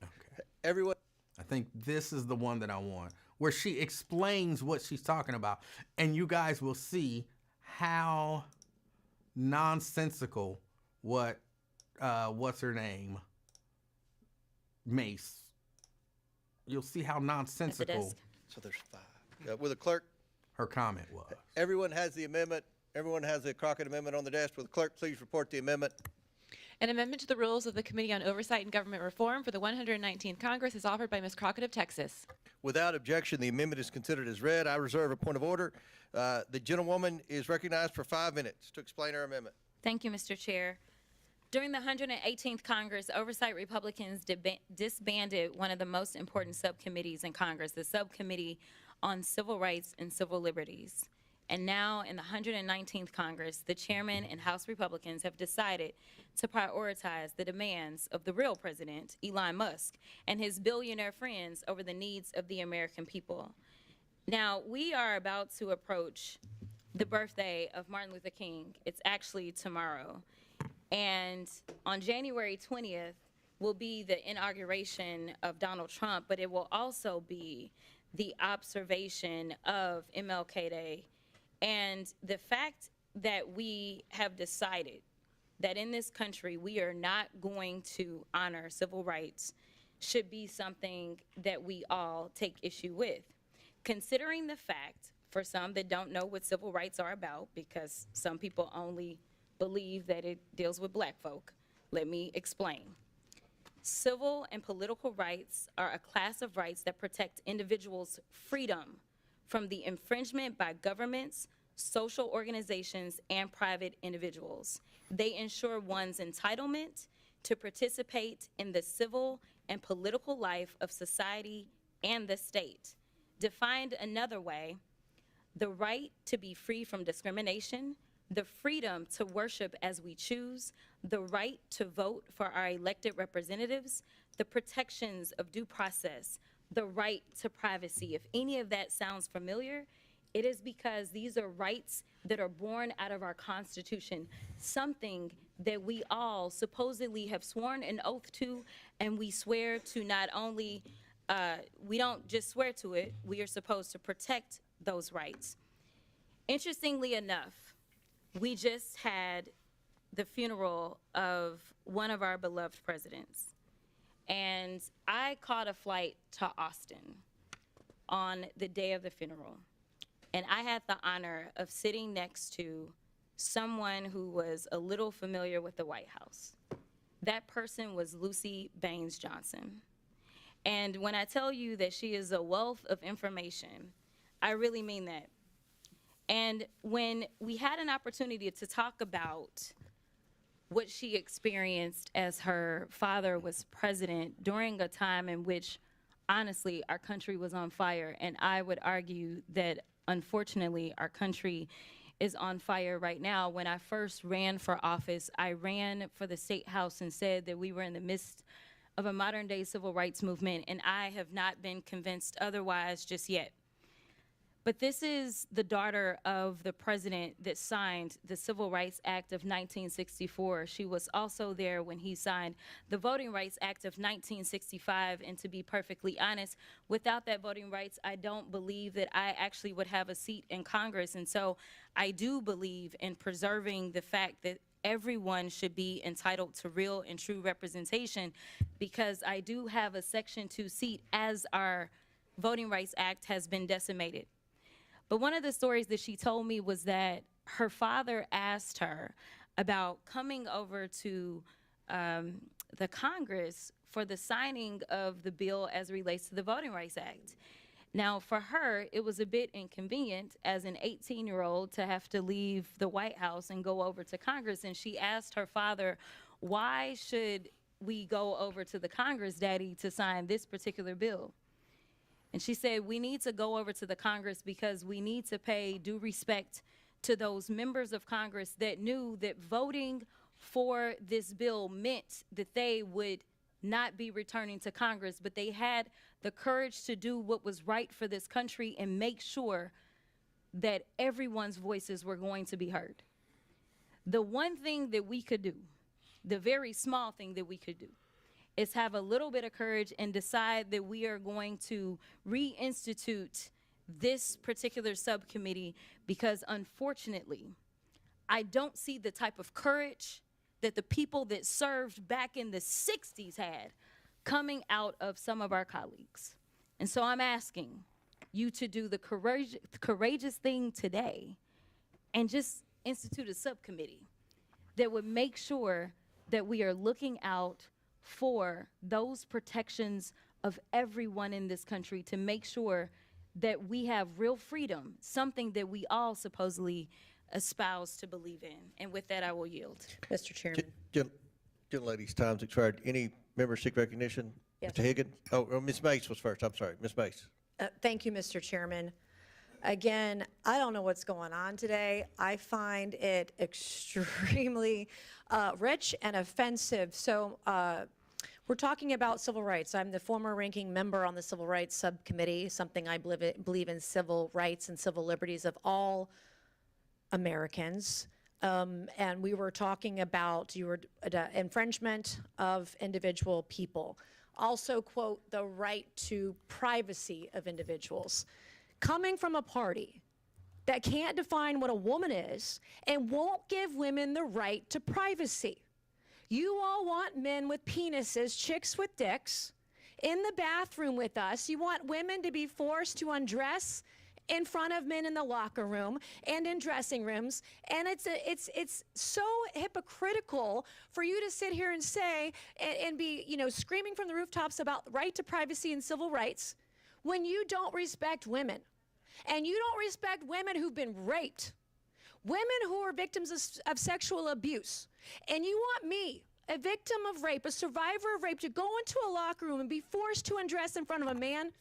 Okay. everyone, I think this is the one that I want, where she explains what she's talking about, and you guys will see how nonsensical what's her name, Mace. You'll see how nonsensical desk. so there's 5. Will the clerk, her comment was. everyone has the amendment. Everyone has the Crockett Amendment on the desk. Will the clerk please report the amendment? An amendment to the rules of the Committee on Oversight and Government Reform for the 119th Congress is offered by Ms. Crockett of Texas. Without objection, the amendment is considered as read. I reserve a point of order. The gentlewoman is recognized for 5 minutes to explain her amendment. Thank you, Mr. Chair. During the 118th Congress, Oversight Republicans disbanded one of the most important subcommittees in Congress, the Subcommittee on Civil Rights and Civil Liberties. And now, in the 119th Congress, the chairman and House Republicans have decided to prioritize the demands of the real president, Elon Musk, and his billionaire friends over the needs of the American people. Now, we are about to approach the birthday of Martin Luther King. It's actually tomorrow. And on January 20th will be the inauguration of Donald Trump, but it will also be the observation of MLK Day. And the fact that we have decided that in this country we are not going to honor civil rights should be something that we all take issue with. Considering the fact, for some that don't know what civil rights are about, because some people only believe that it deals with black folk, let me explain. Civil and political rights are a class of rights that protect individuals' freedom from the infringement by governments, social organizations, and private individuals. They ensure one's entitlement to participate in the civil and political life of society and the state. Defined another way, the right to be free from discrimination, the freedom to worship as we choose, the right to vote for our elected representatives, the protections of due process, the right to privacy. If any of that sounds familiar, it is because these are rights that are born out of our Constitution, something that we all supposedly have sworn an oath to, and we swear to not only, we don't just swear to it, we are supposed to protect those rights. Interestingly enough, we just had the funeral of one of our beloved presidents. And I caught a flight to Austin on the day of the funeral. And I had the honor of sitting next to someone who was a little familiar with the White House. That person was Lucy Baines Johnson. And when I tell you that she is a wealth of information, I really mean that. And when we had an opportunity to talk about what she experienced as her father was president during a time in which, honestly, our country was on fire, and I would argue that, unfortunately, our country is on fire right now. When I first ran for office, I ran for the State House and said that we were in the midst of a modern-day civil rights movement, and I have not been convinced otherwise just yet. But this is the daughter of the president that signed the Civil Rights Act of 1964. She was also there when he signed the Voting Rights Act of 1965. And to be perfectly honest, without that voting rights, I don't believe that I actually would have a seat in Congress. And so I do believe in preserving the fact that everyone should be entitled to real and true representation, because I do have a Section 2 seat as our Voting Rights Act has been decimated. But one of the stories that she told me was that her father asked her about coming over to the Congress for the signing of the bill as it relates to the Voting Rights Act. Now, for her, it was a bit inconvenient as an 18-year-old to have to leave the White House and go over to Congress. And she asked her father, why should we go over to the Congress, Daddy, to sign this particular bill? And she said, we need to go over to the Congress because we need to pay due respect to those members of Congress that knew that voting for this bill meant that they would not be returning to Congress, but they had the courage to do what was right for this country and make sure that everyone's voices were going to be heard. The one thing that we could do, the very small thing that we could do, is have a little bit of courage and decide that we are going to reinstitute this particular subcommittee, because unfortunately, I don't see the type of courage that the people that served back in the 60s had coming out of some of our colleagues. And so I'm asking you to do the courageous thing today and just institute a subcommittee that would make sure that we are looking out for those protections of everyone in this country, to make sure that we have real freedom, something that we all supposedly espouse to believe in. And with that, I will yield. Mr. Chairman. Gentlelady's time's expired. Any member seek recognition? Yes. Mr. Higgins? Oh, Ms. Mace was first. I'm sorry. Ms. Mace. Thank you, Mr. Chairman. Again, I don't know what's going on today. I find it extremely rich and offensive. So we're talking about civil rights. I'm the former ranking member on the Civil Rights Subcommittee, something I believe in civil rights and civil liberties of all Americans. And we were talking about infringement of individual people. Also, quote, the right to privacy of individuals. Coming from a party that can't define what a woman is and won't give women the right to privacy. You all want men with penises, chicks with dicks, in the bathroom with us. You want women to be forced to undress in front of men in the locker room and in dressing rooms. And it's so hypocritical for you to sit here and say and be, screaming from the rooftops about the right to privacy and civil rights when you don't respect women. And you don't respect women who've been raped, women who are victims of sexual abuse. And you want me, a victim of rape, a survivor of rape, to go into a locker room and be forced to undress in front of a man?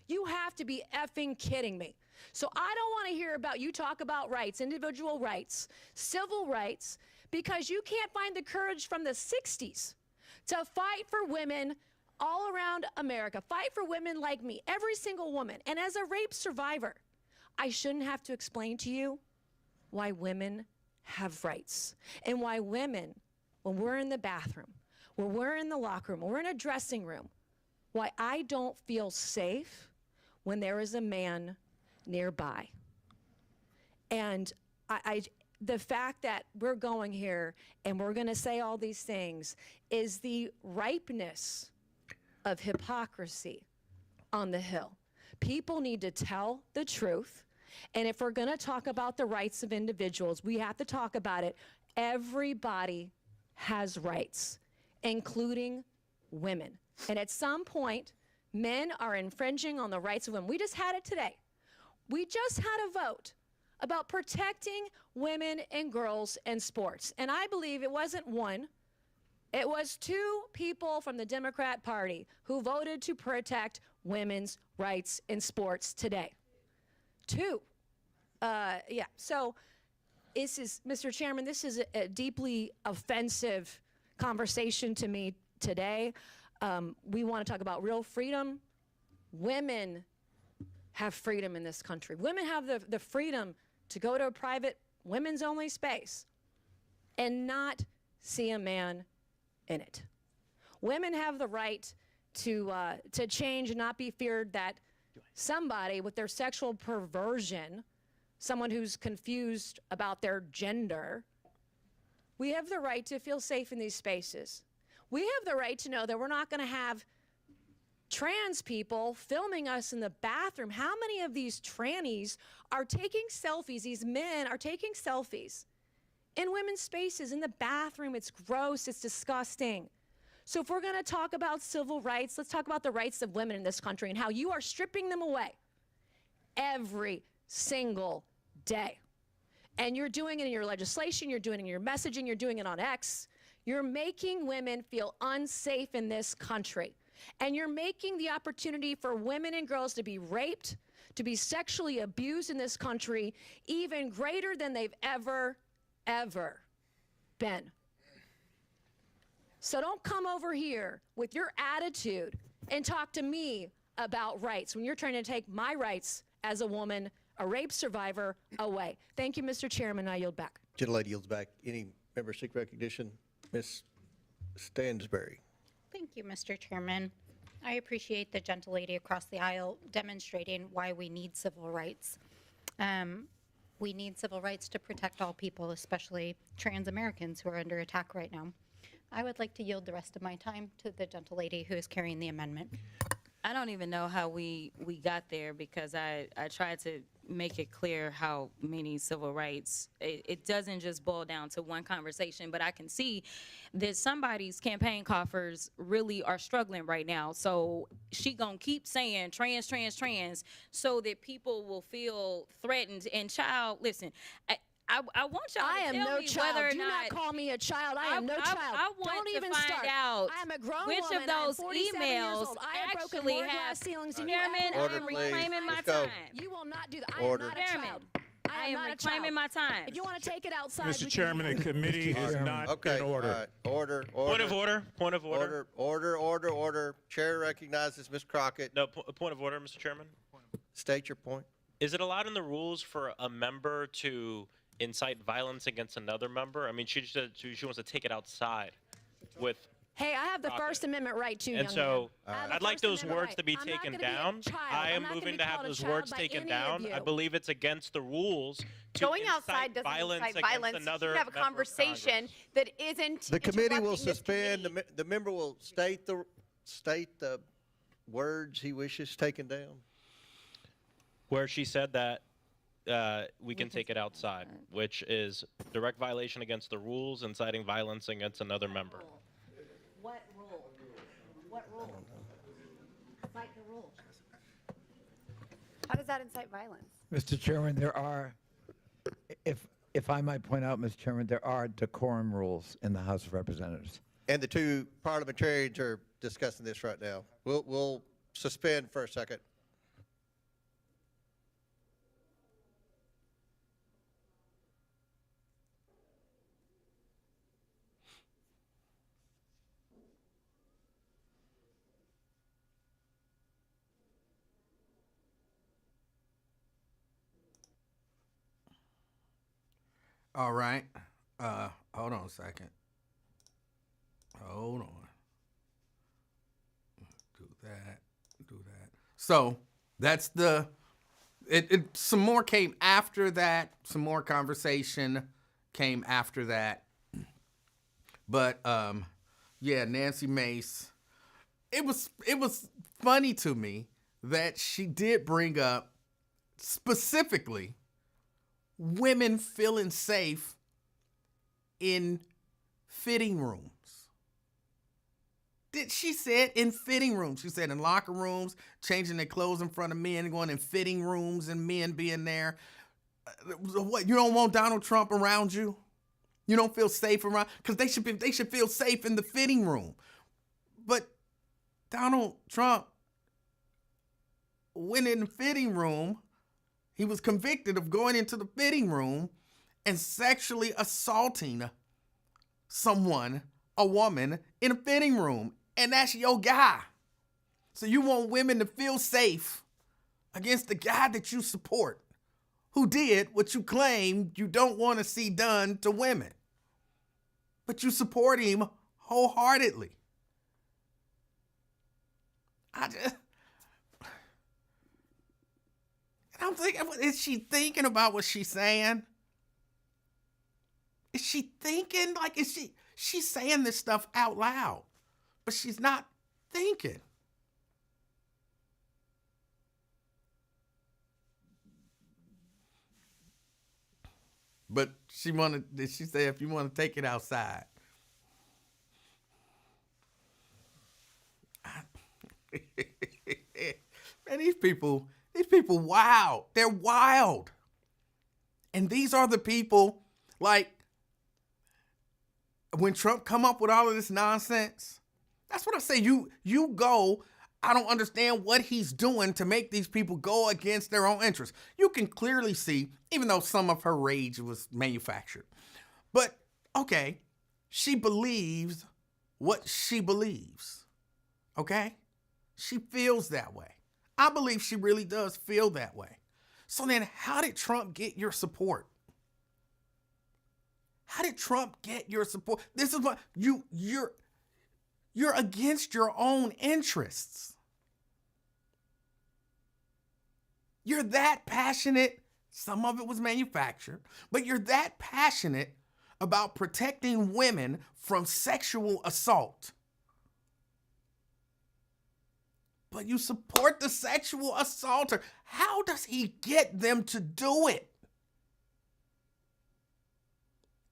You have to be effing kidding me. So I don't want to hear about you talk about rights, individual rights, civil rights, because you can't find the courage from the 60s to fight for women all around America. Fight for women like me, every single woman. And as a rape survivor, I shouldn't have to explain to you why women have rights and why women, when we're in the bathroom, when we're in the locker room, when we're in a dressing room, why I don't feel safe when there is a man nearby. And the fact that we're going here and we're going to say all these things is the ripeness of hypocrisy on the Hill. People need to tell the truth. And if we're going to talk about the rights of individuals, we have to talk about it. Everybody has rights, including women. And at some point, men are infringing on the rights of women. We just had it today. We just had a vote about protecting women and girls in sports. And I believe it wasn't one. It was two people from the Democrat Party who voted to protect women's rights in sports today. Two. So this is, Mr. Chairman, this is a deeply offensive conversation to me today. We want to talk about real freedom. Women have freedom in this country. Women have the freedom to go to a private women's only space and not see a man in it. Women have the right to change and not be feared that somebody with their sexual perversion, someone who's confused about their gender, we have the right to feel safe in these spaces. We have the right to know that we're not going to have trans people filming us in the bathroom. How many of these trannies are taking selfies? These men are taking selfies in women's spaces, in the bathroom. It's gross. It's disgusting. So if we're going to talk about civil rights, let's talk about the rights of women in this country and how you are stripping them away every single day. And you're doing it in your legislation, you're doing it in your messaging, you're doing it on X. You're making women feel unsafe in this country. And you're making the opportunity for women and girls to be raped, to be sexually abused in this country even greater than they've ever been. So don't come over here with your attitude and talk to me about rights when you're trying to take my rights as a woman, a rape survivor, away. Thank you, Mr. Chairman. I yield back. Gentlelady yields back. Any member seek recognition? Ms. Stansberry. Thank you, Mr. Chairman. I appreciate the gentlelady across the aisle demonstrating why we need civil rights. We need civil rights to protect all people, especially trans Americans who are under attack right now. I would like to yield the rest of my time to the gentlelady who is carrying the amendment. I don't even know how we got there because I tried to make it clear how many civil rights, it doesn't just boil down to one conversation, but I can see that somebody's campaign coffers really are struggling right now. So she gonna keep saying trans, trans, trans so that people will feel threatened. And child, listen, I want y'all I to am tell no me child. whether or Do not call me a child. I am no child. I want Don't to even find start. out I am a grown which woman. of those I am 47 years emails old. I have broken actually more have. glass ceilings than you Chairman, ever I Order, am please. reclaiming my Let's go. time. You will not do that. Order. I am not a Chairman, child. I am not a reclaiming child. my time. If you want to take it outside, Mr. we Chairman, can. the committee is not Okay. in order. All right. Order. Point of order. Point of order. Order. Chair recognizes Ms. Crockett. No, point of order, Mr. Chairman. State your point. Is it allowed in the rules for a member to incite violence against another member? I mean, she wants to take it outside with. Hey, I have the Crockett. First Amendment right too, And young so man. I have the I'd like First those Amendment words right. to be I'm not taken gonna be a down. child. I I'm am not gonna moving be to have called a those child words by taken any down. of I you. believe it's against the rules to Going incite outside doesn't violence incite against violence. You another should have a member of conversation Congress. that isn't. The committee will interrupting this suspend. committee. The member will state the words he wishes taken down. Where she said that we can take it outside, which is direct violation against the rules, inciting violence against another member. What rule? What rule? Cite the rules. How does that incite violence? Mr. Chairman, there are, if I might point out, Mr. Chairman, there are decorum rules in the House of Representatives. And the two parliamentarians are discussing this right now. We'll suspend for a second. All right. Hold on a second. Hold on. Do that. So that's some more came after that. Some more conversation came after that. But yeah, Nancy Mace. It was funny to me that she did bring up specifically women feeling safe in fitting rooms. She said in fitting rooms. She said in locker rooms, changing their clothes in front of men, going in fitting rooms and men being there. What, you don't want Donald Trump around you? You don't feel safe around? Because they should feel safe in the fitting room. But Donald Trump went in the fitting room. He was convicted of going into the fitting room and sexually assaulting someone, a woman, in a fitting room. And that's your guy. So you want women to feel safe against the guy that you support, who did what you claim you don't want to see done to women. But you support him wholeheartedly. And I'm thinking, is she thinking about what she's saying? Is she thinking? Like, she's saying this stuff out loud, but she's not thinking. But did she say if you want to take it outside? Man, these people wild. They're wild. And these are the people, like, when Trump come up with all of this nonsense, that's what I say. You go, I don't understand what he's doing to make these people go against their own interests. You can clearly see, even though some of her rage was manufactured. But, okay, she believes what she believes. Okay? She feels that way. I believe she really does feel that way. So then how did Trump get your support? How did Trump get your support? This is what you're against your own interests. You're that passionate. Some of it was manufactured, but you're that passionate about protecting women from sexual assault. But you support the sexual assaulter. How does he get them to do it?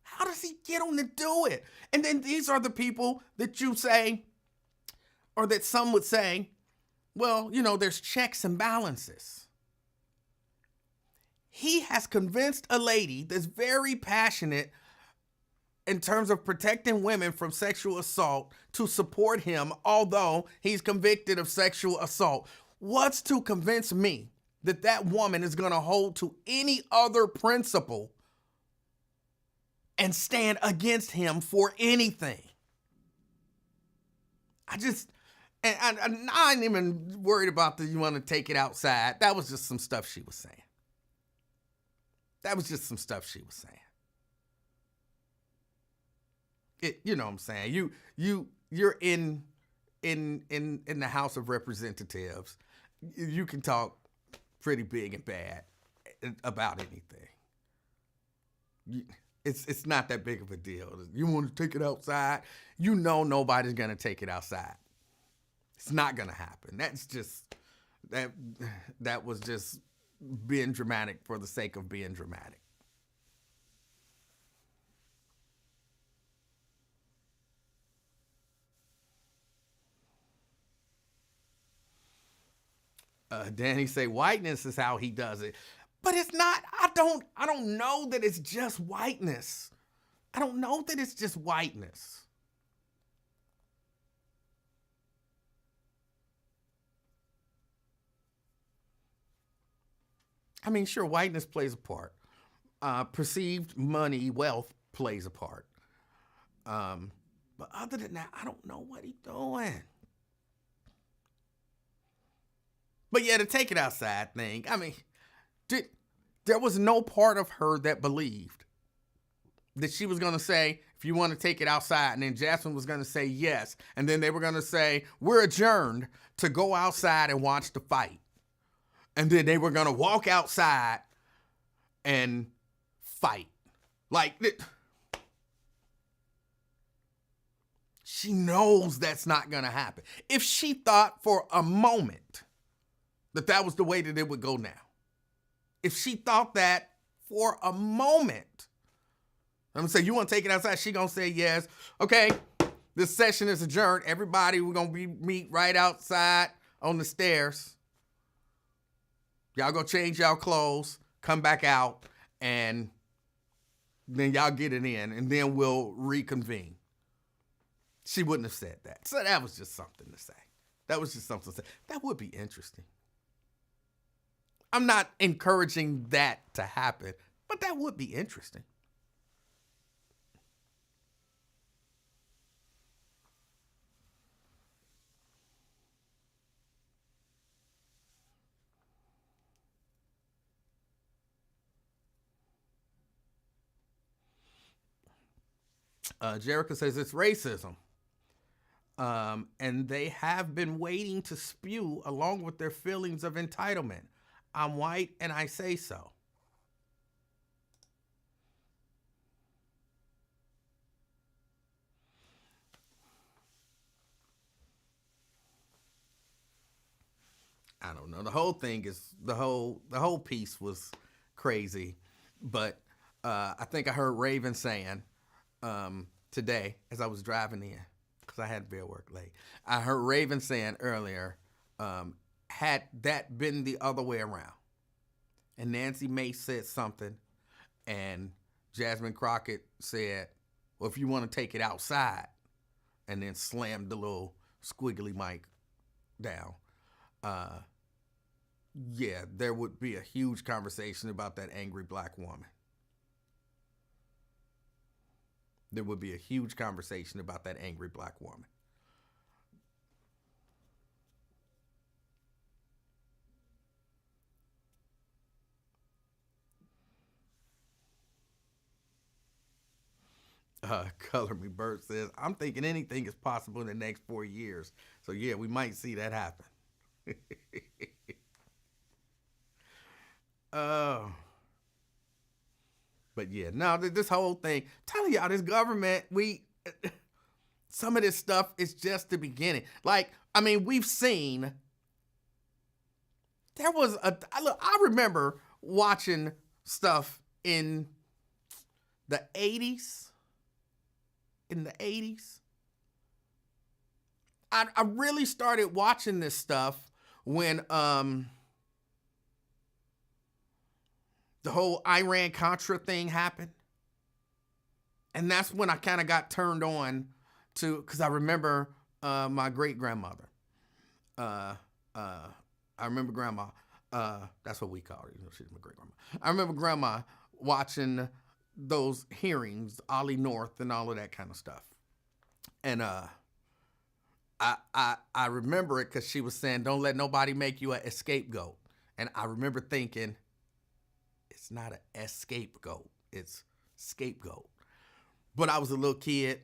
How does he get them to do it? And then these are the people that you say, or that some would say, well, there's checks and balances. He has convinced a lady that's very passionate in terms of protecting women from sexual assault to support him, although he's convicted of sexual assault. What's to convince me that that woman is going to hold to any other principle and stand against him for anything? I ain't even worried about you want to take it outside. That was just some stuff she was saying. You know what I'm saying? You're in the House of Representatives. You can talk pretty big and bad about anything. It's not that big of a deal. You want to take it outside? Nobody's gonna take it outside. It's not gonna happen. That's just that was just being dramatic for the sake of being dramatic. Danny say whiteness is how he does it, but it's not. I don't know that it's just whiteness. I don't know that it's just whiteness. I mean, sure, whiteness plays a part. Perceived money, wealth plays a part. But other than that, I don't know what he's doing. But yeah, the take it outside thing, I mean, there was no part of her that believed that she was going to say, if you want to take it outside, and then Jasmine was going to say yes, and then they were going to say, we're adjourned to go outside and watch the fight. And then they were going to walk outside and fight. Like, she knows that's not going to happen. If she thought for a moment that was the way that it would go now, if she thought that for a moment, I'm going to say, you want to take it outside? She going to say yes. Okay, this session is adjourned. Everybody, we're going to meet right outside on the stairs. Y'all go change y'all clothes, come back out, and then y'all get it in, and then we'll reconvene. She wouldn't have said that. So that was just something to say. That would be interesting. I'm not encouraging that to happen, but that would be interesting. Jerica says it's racism. And they have been waiting to spew along with their feelings of entitlement. I'm white and I say so. I don't know. The whole thing is the whole piece was crazy, but I think I heard Raven saying today as I was driving in because I had to be at work late. I heard Raven saying earlier, had that been the other way around, and Nancy Mace said something, and Jasmine Crockett said, "Well, if you want to take it outside," and then slammed the little squiggly mic down. Yeah, there would be a huge conversation about that angry black woman. There would be a huge conversation about that angry black woman. Color Me Bird says, I'm thinking anything is possible in the next 4 years. So yeah, we might see that happen. But yeah, no, this whole thing, I'm telling y'all, this government, some of this stuff is just the beginning. Like, I mean, we've seen, I remember watching stuff in the 80s. I really started watching this stuff when, the whole Iran-Contra thing happened. And that's when I kind of got turned on to, because I remember my great-grandmother. I remember grandma. That's what we call her. You know, she's my great-grandma. I remember grandma watching those hearings, Ollie North and all of that kind of stuff. And I remember it because she was saying, don't let nobody make you a scapegoat. And I remember thinking, it's not an scapegoat, it's scapegoat. But I was a little kid,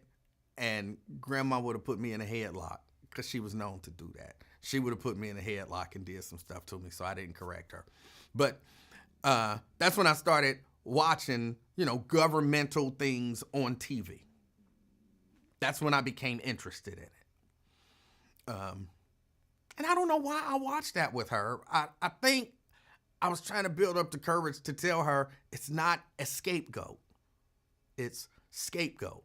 and grandma would have put me in a headlock because she was known to do that. She would have put me in a headlock and did some stuff to me, so I didn't correct her. But that's when I started watching, governmental things on TV. That's when I became interested in it. And I don't know why I watched that with her. I think I was trying to build up the courage to tell her it's not a scapegoat. It's scapegoat.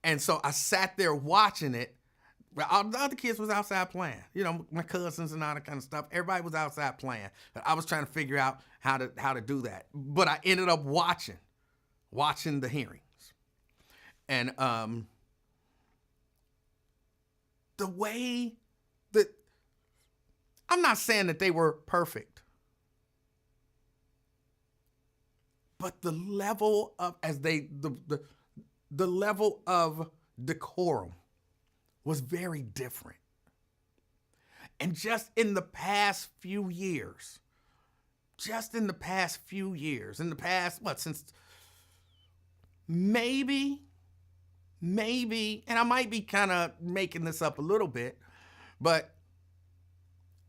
And so I sat there watching it. All the other kids was outside playing. My cousins and all that kind of stuff. Everybody was outside playing. But I was trying to figure out how to do that. But I ended up watching the hearings. And the way that, I'm not saying that they were perfect. But the level of, the level of decorum was very different. And just in the past few years, since maybe, and I might be kind of making this up a little bit, but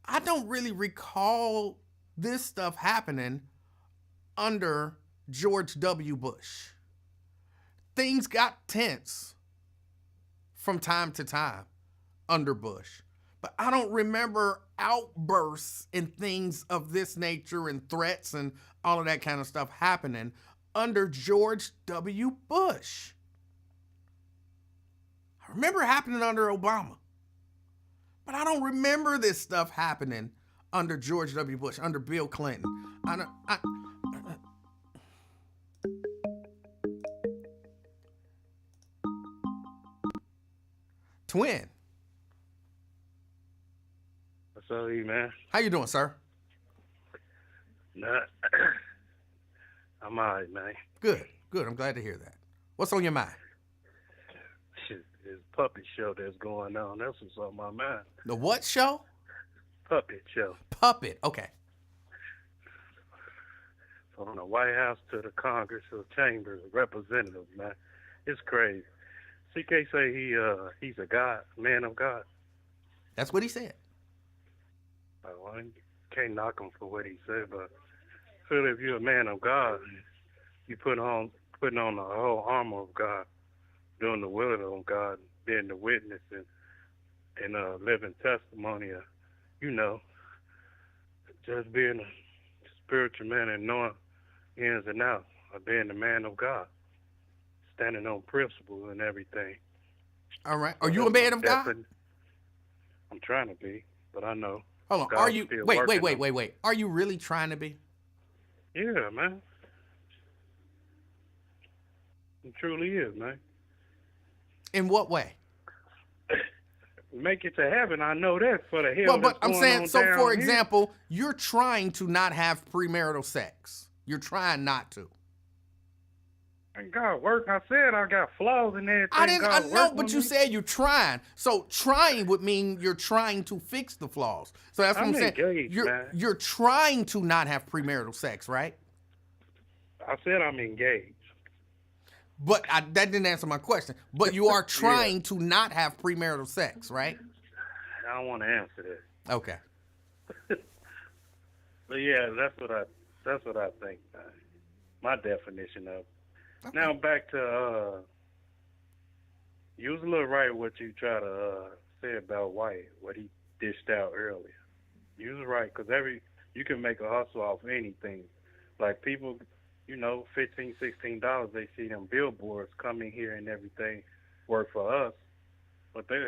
I don't really recall this stuff happening under George W. Bush. Things got tense from time to time under Bush. But I don't remember outbursts and things of this nature and threats and all of that kind of stuff happening under George W. Bush. I remember it happening under Obama. But I don't remember this stuff happening under George W. Bush, under Bill Clinton. Twin. What's up, E, man? How you doing, sir? I'm all right, man. Good. I'm glad to hear that. What's on your mind? This puppet show that's going on. That's what's on my mind. The what show? Puppet show. Puppet, okay. From the White House to the Congress to the Chamber of Representatives, man. It's crazy. CK say he's a God, man of God. That's what he said. Well, you can't knock him for what he said, but I feel if you're a man of God, you putting on the whole armor of God, doing the will of God, being the witness and living testimony of, just being a spiritual man and knowing ins and outs of being the man of God, standing on principle and everything. All right. Are you a man of God? I'm trying to be, but I know. Hold on. God's Are you? still Wait. working on- Wait. Are you really trying to be? Yeah, man. It truly is, man. In what way? Make it to heaven. I know that for the hell. Well, but that's I'm going saying, on so down for here. example, you're trying to not have premarital sex. You're trying not to. And God work. I said I got flaws in everything. I God know, work but on you me. said you're trying. So trying would mean you're trying to fix the flaws. So that's what I'm saying. engaged, man. You're trying to not have premarital sex, right? I said I'm engaged. But that didn't answer my question. But you are trying to not have premarital sex, right? I don't want to answer that. Okay. But yeah, that's what I think. My definition of it. Now back to you was a little right what you try to say about White, what he dished out earlier. You was right, because you can make a hustle off anything. Like people, $15, $16, they see them billboards coming here and everything work for us. But they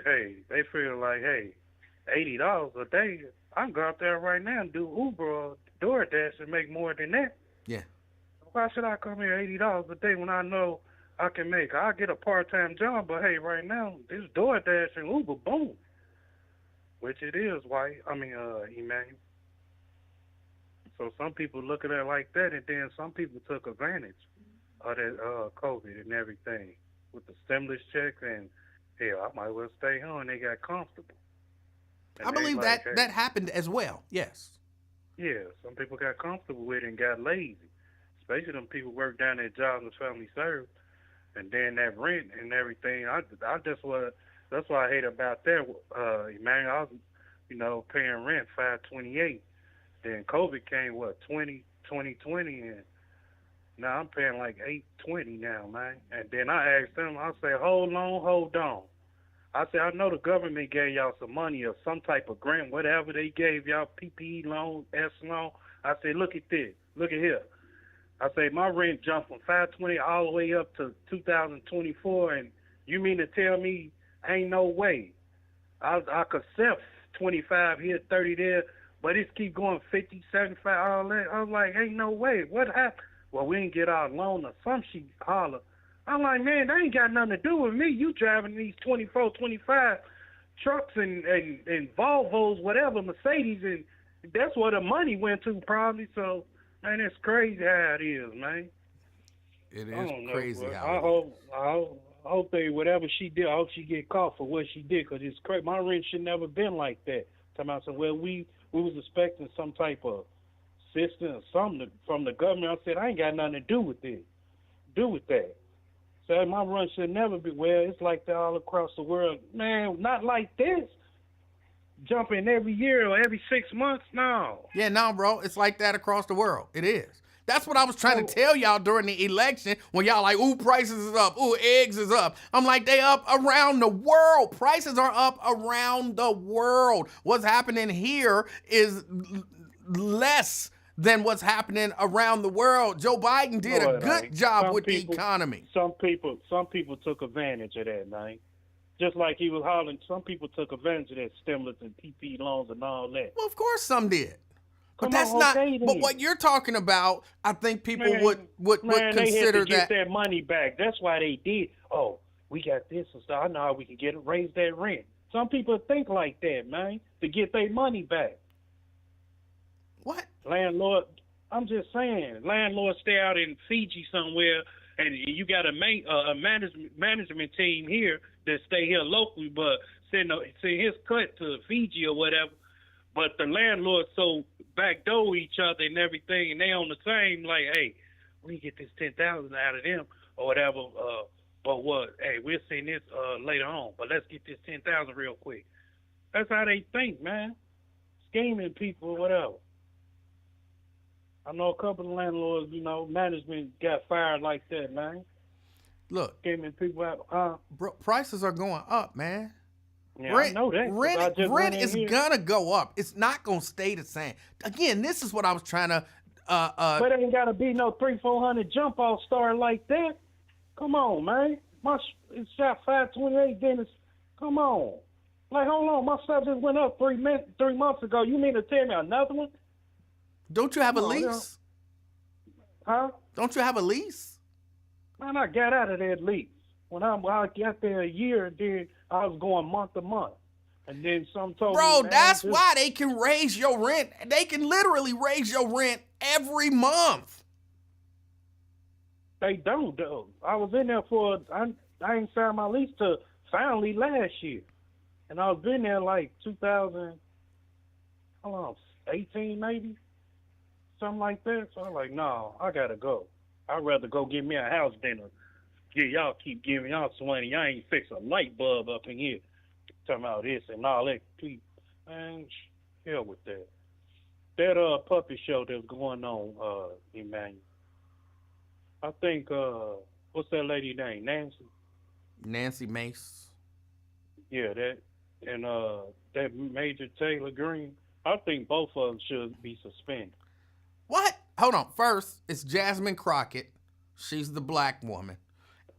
feel like, hey, $80 a day, I can go out there right now and do Uber or DoorDash and make more than that. Yeah. Why should I come here $80 a day when I know I can make? I'll get a part-time job, but hey, right now, this DoorDash and Uber, boom. Which it is, Emanuel. So some people look at it like that, and then some people took advantage of that COVID and everything with the stimulus checks, and hell, I might as well stay home. They got comfortable. And I believe like, that happened as well. Yes. Yeah, some people got comfortable with it and got lazy. Especially them people work down their jobs and family service, and then that rent and everything. That's what I hate about that. Emmanuel, I was, paying rent $528. Then COVID came, 2020, and now I'm paying like $820 now, man. And then I asked them, I say, hold on. I said, I know the government gave y'all some money or some type of grant, whatever they gave y'all, PPE loan, S loan. I said, look at this, look at here. I say my rent jumped from $520 all the way up to 2024, and you mean to tell me ain't no way I could accept 25 here, 30 there, but it keep going 50, 75, all that. I was like, ain't no way. What happened? Well, we didn't get our loan or some shit holler. I'm like, man, that ain't got nothing to do with me. You driving these 24, 25 trucks and Volvos, whatever, Mercedes, and that's where the money went to probably. So, man, it's crazy how it is, man. It is crazy I hope they, whatever she did, I hope she get caught for what she did, because it's crazy. My rent should never been like that. Talking about, well, we was expecting some type of assistance or something from the government. I said, I ain't got nothing to do with that. So my rent should never be, well, it's like that all across the world. Man, not like this. Jumping every year or every 6 months, no. Yeah, no, bro. It's like that across the world. It is. That's what I was trying to tell y'all during the election when y'all like, ooh, prices is up. Ooh, eggs is up. I'm like, they up around the world. Prices are up around the world. What's happening here is less than what's happening around the world. Joe Biden did a good job with the economy. Some people took advantage of that, man. Just like he was hollering, some people took advantage of that stimulus and PPP loans and all that. Well, of course some did. But Come that's on, not. okay, But then. what you're talking about, I think people Man, would they had consider to get that. that money back. That's why they did. Oh, we got this and stuff. I know how we can get it. Raise that rent. Some people think like that, man, to get their money back. What? Landlord, I'm just saying, landlords stay out in Fiji somewhere, and you got a management team here that stay here locally, but send his cut to Fiji or whatever. But the landlords so backdoor each other and everything, and they on the same, like, hey, we get this $10,000 out of them or whatever, But what? Hey, we'll see this later on. But let's get this 10,000 real quick. That's how they think, man. Scheming people, whatever. I know a couple of landlords, management got fired like that, man. Look, Scheming people out. bro, prices are going up, man. Yeah, I know that. 'cause I just went Rent in is here. gonna go up. It's not gonna stay the same. Again, this is what I was trying to. But it ain't gotta be no 300-400 jump off star like that. Come on, man. It's shot 528. Then it's come on. Like, hold on, my stuff just went up 3 months ago. You mean to tell me another one? Don't you have a Come on, lease? Huh? Don't you have a lease? Man, I got out of that lease. When I got there a year, then I was going month to month. And then some told me, Bro, man, that's just- why they can raise your rent. They can literally raise your rent every month. They don't, though. I was in there I ain't signed my lease till finally last year. And I was been there like 2018 maybe? Something like that. So I'm like, no, I gotta go. I'd rather go get me a house than y'all keep giving y'all some money. Y'all ain't fix a light bulb up in here. Talking about this and all that. Man, hell with that. That puppy show that's going on, Emanuel. I think, what's that lady name? Nancy Mace. Yeah, that. And that Major Taylor Green. I think both of them should be suspended. What? Hold on. First, it's Jasmine Crockett. She's the black woman.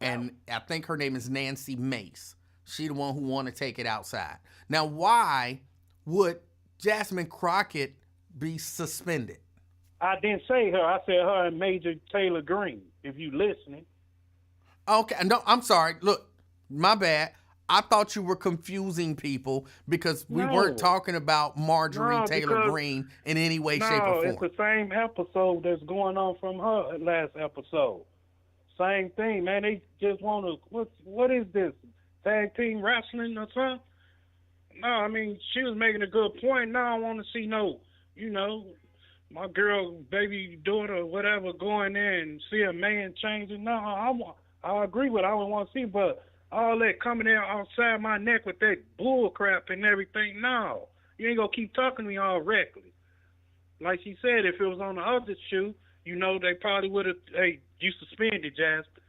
And I think her name is Nancy Mace. She the one who want to take it outside. Now, why would Jasmine Crockett be suspended? I didn't say her. I said her and Major Taylor Green, if you listening. Okay. No, I'm sorry. Look, my bad. I thought you were confusing people because we No. weren't talking about Marjorie No, Taylor because- Greene in any way, No, shape, or it's form. the same episode that's going on from her last episode. Same thing, man. They just want to, what is this? Tag team wrestling or something? No, I mean, she was making a good point. Now I want to see my girl, baby daughter, whatever, going there and see a man changing. No, I agree with it. I don't want to see, but all that coming there outside my neck with that bull crap and everything, no. You ain't going to keep talking to me all reckless. Like she said, if it was on the other shoe, they probably would have, hey, you suspended, Jasper.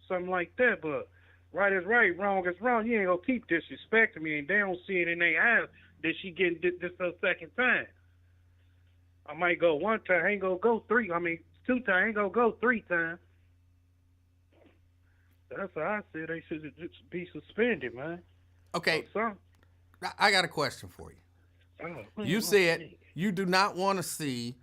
Something like that, but right is right, wrong is wrong. You ain't going to keep disrespecting me, and they don't see it in their eyes that she getting this her second time. I might go one time, I ain't going to go 2 times, I ain't going to go 3 times. That's how I said they should just be suspended, man. Okay, Or I got a question for you. something. You said you do not want to see,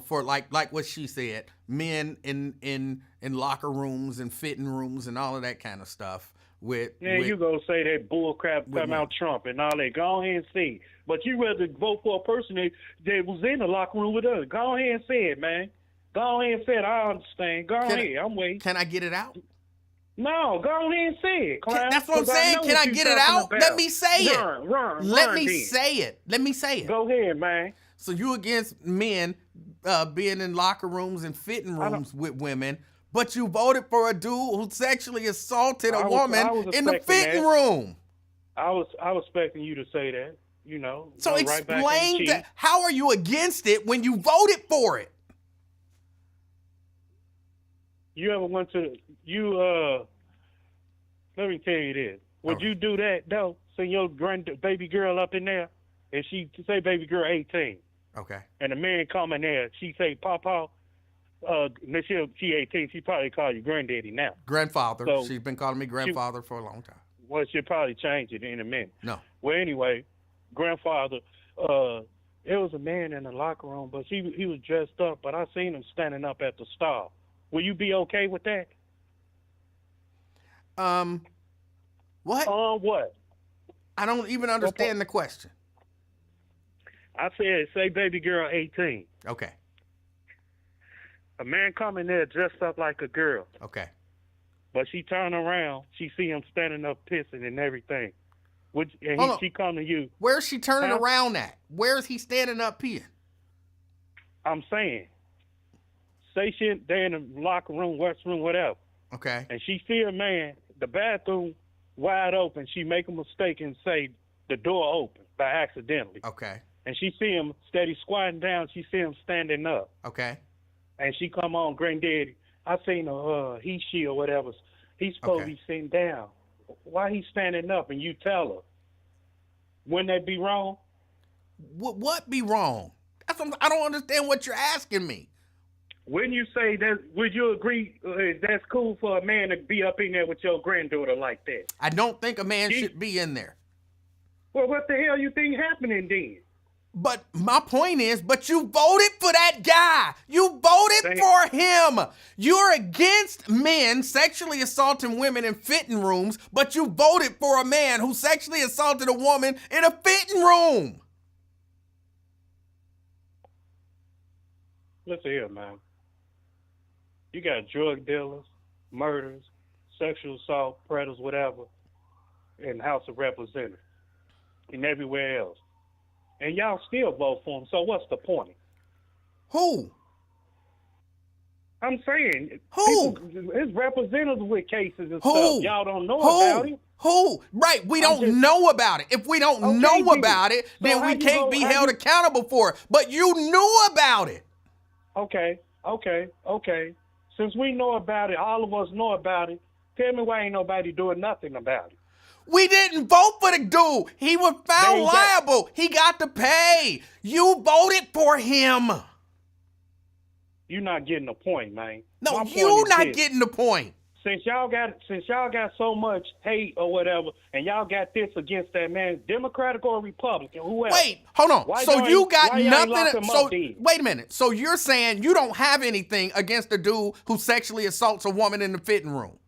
for like what she said, men in locker rooms and fitting rooms and all of that kind of stuff. You gonna say that bull crap with about Trump and all that. Go ahead and say it. But you rather vote for a person that was in the locker room with us. Go ahead and say it, man. Go ahead and say it. I understand. Go ahead. I'm waiting. Can I get it out? No, go ahead and say it, clown. That's what I'm 'Cause saying. know Can what I you get it talking out? about. Let me say it. Let me then. say it. Let me say it. Go ahead, man. So you against men being in locker rooms and fitting rooms with women, but you voted for a dude who sexually assaulted a woman in the fitting room. I was expecting you to say that. So go right back in the explain cheek. that. How are you against it when you voted for it? You ever went to let me tell you this. Would you do that though? Send your baby girl up in there, and she say baby girl 18, Okay. and the man come in there, she say Papa, she 18, she probably call you granddaddy now. Grandfather. So, She's been calling me grandfather for a long time. Well, she'll probably change it in a minute. No. Well, anyway, grandfather, it was a man in the locker room, but he was dressed up, but I seen him standing up at the stall. Will you be okay with that? What? What? I don't even understand the question. I said, say baby girl 18. Okay. A man come in there dressed up like a girl, Okay. but she turn around, she see him standing up pissing and everything. She come to you. Where's she turning Huh? around at? Where's he standing up peeing? I'm saying, say shit, they in the locker room, restroom, whatever. Okay. And she see a man the bathroom wide open. She make a mistake and say the door open by accidentally. Okay. And she see him steady squatting down. She see him standing up. Okay. And she come on, granddaddy, I seen he, she, or whatever. He's supposed to be sitting down. Why he standing up? And you tell her. Wouldn't that be wrong? What be wrong? I don't understand what you're asking me. Wouldn't you say that? Would you agree that's cool for a man to be up in there with your granddaughter like that? I don't think a man should be in there. Well, what the hell you think happening then? But my point is, but you voted for that guy. You voted for him. You're against men sexually assaulting women in fitting rooms, but you voted for a man who sexually assaulted a woman in a fitting room. Listen here, man. You got drug dealers, murders, sexual assault, predators, whatever, in the House of Representatives and everywhere else. And y'all still vote for him, so what's the point? Who? I'm saying, who? His representatives with cases and Who? stuff. Y'all don't know about it. Who? Right, we don't know about it. If we don't know about it, then we can't be held accountable for it. But you knew about it. Okay. Since we know about it, all of us know about it, tell me why ain't nobody doing nothing about it. We didn't vote for the dude. He was found liable. He got to pay. You voted for him. You're not getting the point, man. No, you're not getting the point. Since y'all got so much hate or whatever, and y'all got this against that man, Democratic or Republican, whoever. Wait, hold on. So you got nothing. So wait a minute. So you're saying you don't have anything against the dude who sexually assaults a woman in the fitting room?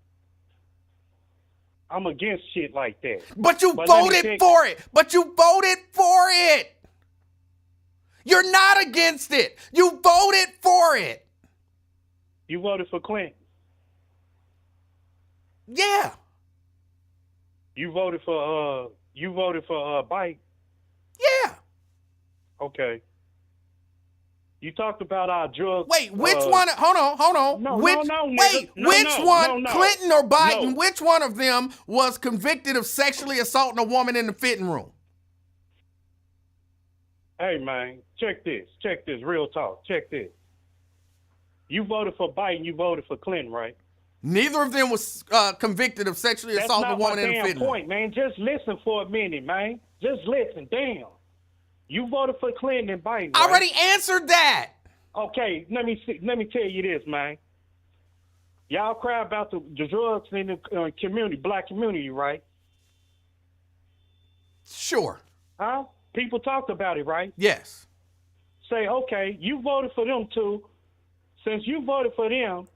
I'm against shit like that. But you voted for it. But you voted for it. You're not against it. You voted for it. You voted for Clinton. Yeah. You voted for Biden. Yeah. Okay. You talked about our drugs. Wait, which one? Hold on. No, which one? No. Clinton or Biden? No. Which one of them was convicted of sexually assaulting a woman in the fitting room? Hey man, check this. Real talk. Check this. You voted for Biden. You voted for Clinton, right? Neither of them was convicted of sexually assaulting a woman in the fitting room. Point, man. Just listen for a minute, man. Just listen. Damn. You voted for Clinton and Biden. I already answered that. Okay, let me tell you this, man. Y'all cry about the drugs in the community, black community, right? Sure. Huh? People talked about it, right? Yes. Say, okay, you voted for them too. Since you voted for them,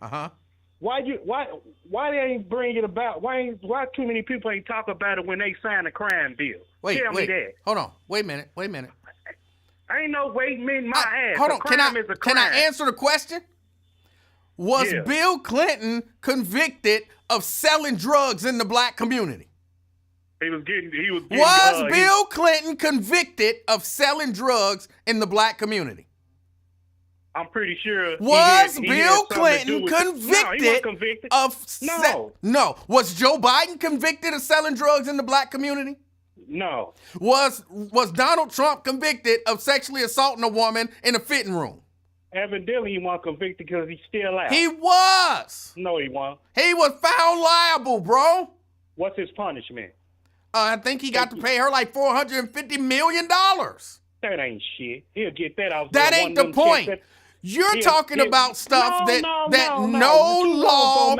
why they ain't bring it about? Why too many people ain't talk about it when they signed a crime bill? Tell me that. Hold on. Wait a minute. I ain't no waiting in my ass. Hold on. Can I answer the question? Was Bill Clinton convicted of selling drugs in the black community? Was Bill Clinton convicted of selling drugs in the black community? I'm pretty sure. Was Bill Clinton convicted of No. Was Joe Biden convicted of selling drugs in the black community? No. Was Donald Trump convicted of sexually assaulting a woman in a fitting room? Evidently, he wasn't convicted because he's still out. He was. No, he wasn't. He was found liable, bro. What's his punishment? I think he got to pay her like $450 million. That ain't shit. He'll get that out. That ain't the point. You're talking about stuff no law,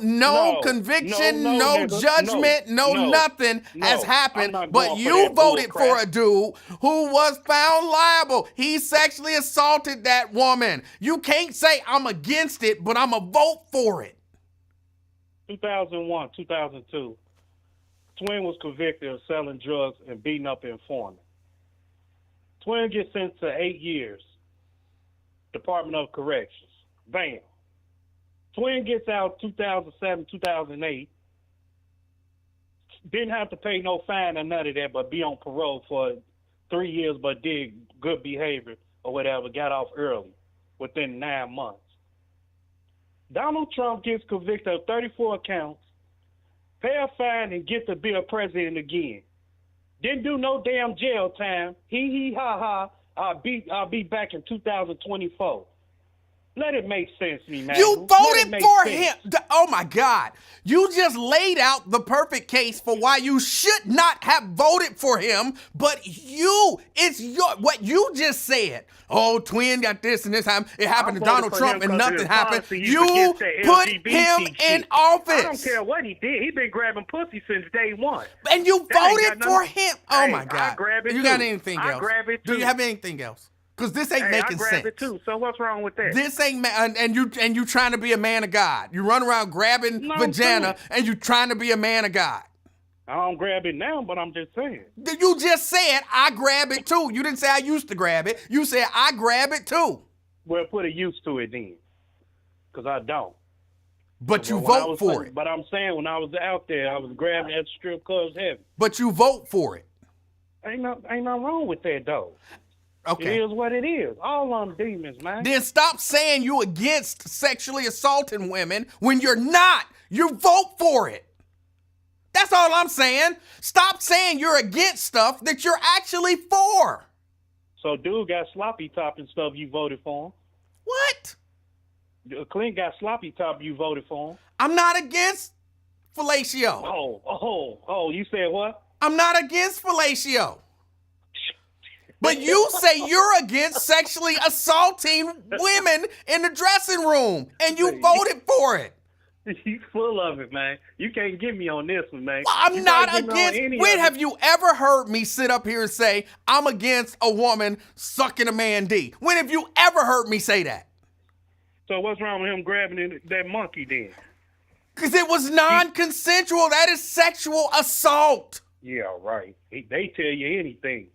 no conviction, no judgment, no nothing has happened, but you voted for a dude who was found liable. He sexually assaulted that woman. You can't say I'm against it, but I'm a vote for it. 2001, 2002, Twin was convicted of selling drugs and beating up an informant. Twin gets sentenced to 8 years. Department of Corrections. Bam. Twin gets out 2007, 2008. Didn't have to pay no fine or none of that, but be on parole for 3 years, but did good behavior or whatever, got off early within 9 months. Donald Trump gets convicted of 34 counts, pay a fine, and get to be a president again. Didn't do no damn jail time. Hee ha ha. I'll be back in 2024. Let it make sense, man. You voted for him. Oh my God. You just laid out the perfect case for why you should not have voted for him, but what you just said. Oh, Twin got this and this happened. It happened to Donald Trump and nothing happened. You put him in office. I don't care what he did. He been grabbing pussy since day one. And you voted for him. Oh my God. I grab it you too. got anything else? I grab it too. Do you have anything else? Because this ain't making I grab sense. it too. So what's wrong with that? This ain't and you trying to be a man of God. You run around grabbing vagina and you trying to be a man of God. I don't grab it now, but I'm just saying. You just said I grab it too. You didn't say I used to grab it. You said I grab it too. Well, put a use to it then, because I don't. But you vote for it. But I'm saying when I was out there, I was grabbing at strip clubs heavy. But you vote for it. Ain't nothing wrong with that though. Okay. It is what it is. All on demons, man. Then stop saying you against sexually assaulting women when you're not. You vote for it. That's all I'm saying. Stop saying you're against stuff that you're actually for. So dude got sloppy top and stuff, you voted for him. What? Clint got sloppy top, you voted for him. I'm not against fellatio. Oh, you said what? I'm not against fellatio. But you say you're against sexually assaulting women in the dressing room, and you voted for it. He's full of it, man. You can't get me on this one, man. Well, I'm not against. When have you ever heard me sit up here and say I'm against a woman sucking a man D? When have you ever heard me say that? So what's wrong with him grabbing that monkey then? Because it was non-consensual. That is sexual assault. Yeah, right. They tell you anything.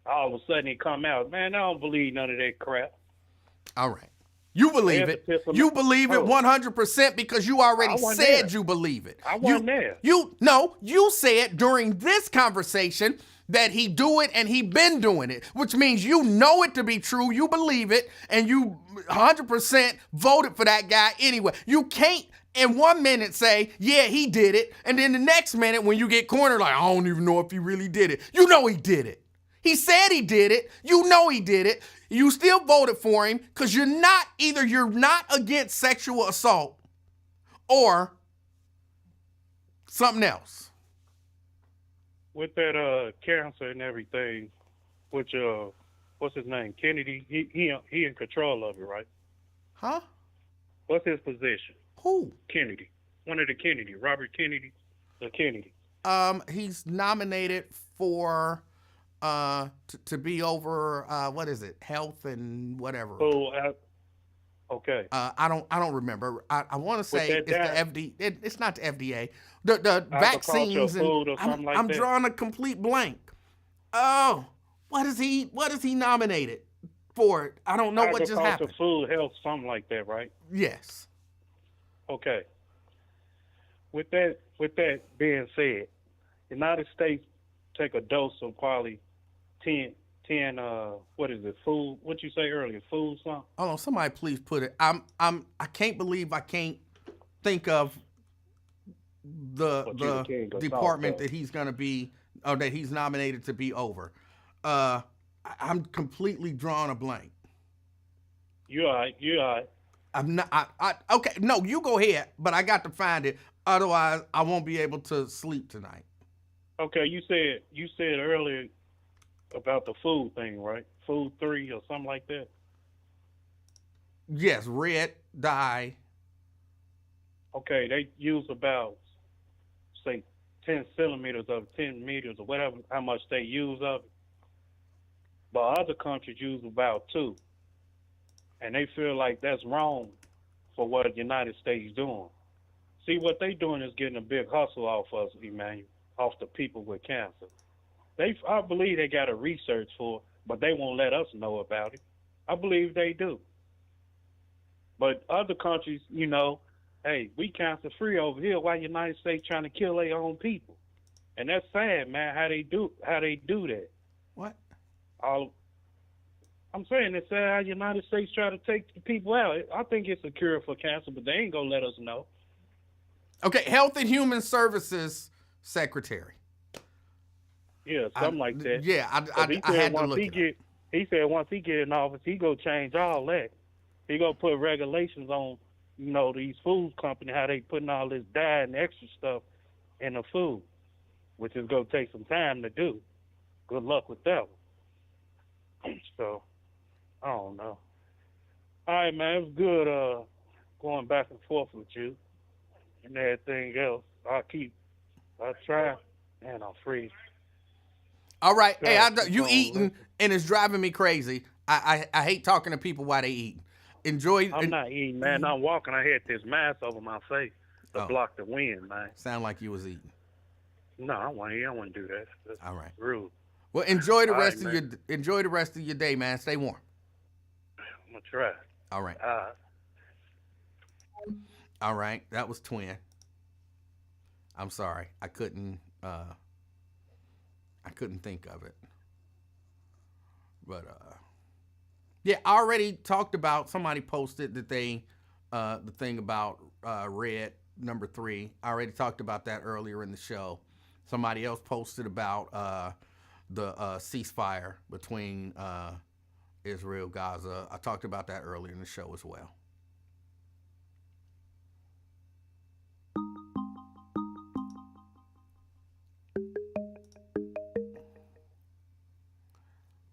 All of a sudden it come out. Man, I don't believe none of that crap. All right. You believe it. You believe it 100% because you already said you believe it. I wasn't there. You said during this conversation that he do it and he been doing it, which means you know it to be true, you believe it, and you 100% voted for that guy anyway. You can't in 1 minute say, yeah, he did it, and then the next minute when you get cornered, like, I don't even know if he really did it. You know he did it. He said he did it. You know he did it. You still voted for him because you're not against sexual assault or something else. With that cancer and everything, which what's his name? Kennedy. He in control of it, right? Huh? What's his position? Who? Kennedy. One of the Kennedy. Robert Kennedy. The Kennedy. He's nominated for to be over what is it? Health and whatever. Oh, okay. I don't remember. I want to say it's the FDA. It's not the FDA. The vaccines and I'm drawing a complete blank. Oh, what is he nominated for? I don't know what just happened. Food, health, something like that, right? Yes. Okay. With that being said, United States take a dose of probably 10 what is it, food, what you say earlier, food something? Hold on, somebody please put it. I can't believe I can't think of the department that he's gonna be or that he's nominated to be over. I'm completely drawing a blank. You all right. I'm not okay, no, you go ahead, but I got to find it. Otherwise I won't be able to sleep tonight. Okay, you said earlier about the food thing, right? Food 3 or something like that. Yes, red dye. Okay, they use about, say, 10 centimeters of 10 meters or whatever, how much they use of it. But other countries use about 2. And they feel like that's wrong for what the United States doing. See, what they doing is getting a big hustle off us, Emanuel, off the people with cancer. I believe they got a research for it, but they won't let us know about it. I believe they do. But other countries, hey, we cancer free over here. Why United States trying to kill their own people? And that's sad, man. How they do that? What? I'm saying it's sad how United States try to take the people out. I think it's a cure for cancer, but they ain't gonna let us know. Okay, Health and Human Services Secretary. Yeah, something like that. Yeah, I 'Cause he had said to once look he it up. get, he said once he get in office, he go change all that. He go put regulations on, these food companies, how they putting all this dye and extra stuff in the food, which is gonna take some time to do. Good luck with that one. So, I don't know. All right, man, it was good going back and forth with you and everything else. I'll try, and I'll freeze. All right, hey, God, you keep on eating, listening. and it's driving me crazy. I hate talking to people while they eat. Enjoy. I'm not eating, man. I'm walking. I had this mask over my face to Oh. block the wind, man. Sound like you was eating. No, I want to eat. I want to do that. That's All right. rude. Well, enjoy the All rest right, of your day, man. Stay warm. I'm gonna try. All right. All right. That was Twin. I'm sorry. I couldn't think of it. But yeah, I already talked about, somebody posted that they the thing about Red number 3. I already talked about that earlier in the show. Somebody else posted about the ceasefire between Israel, Gaza. I talked about that earlier in the show as well.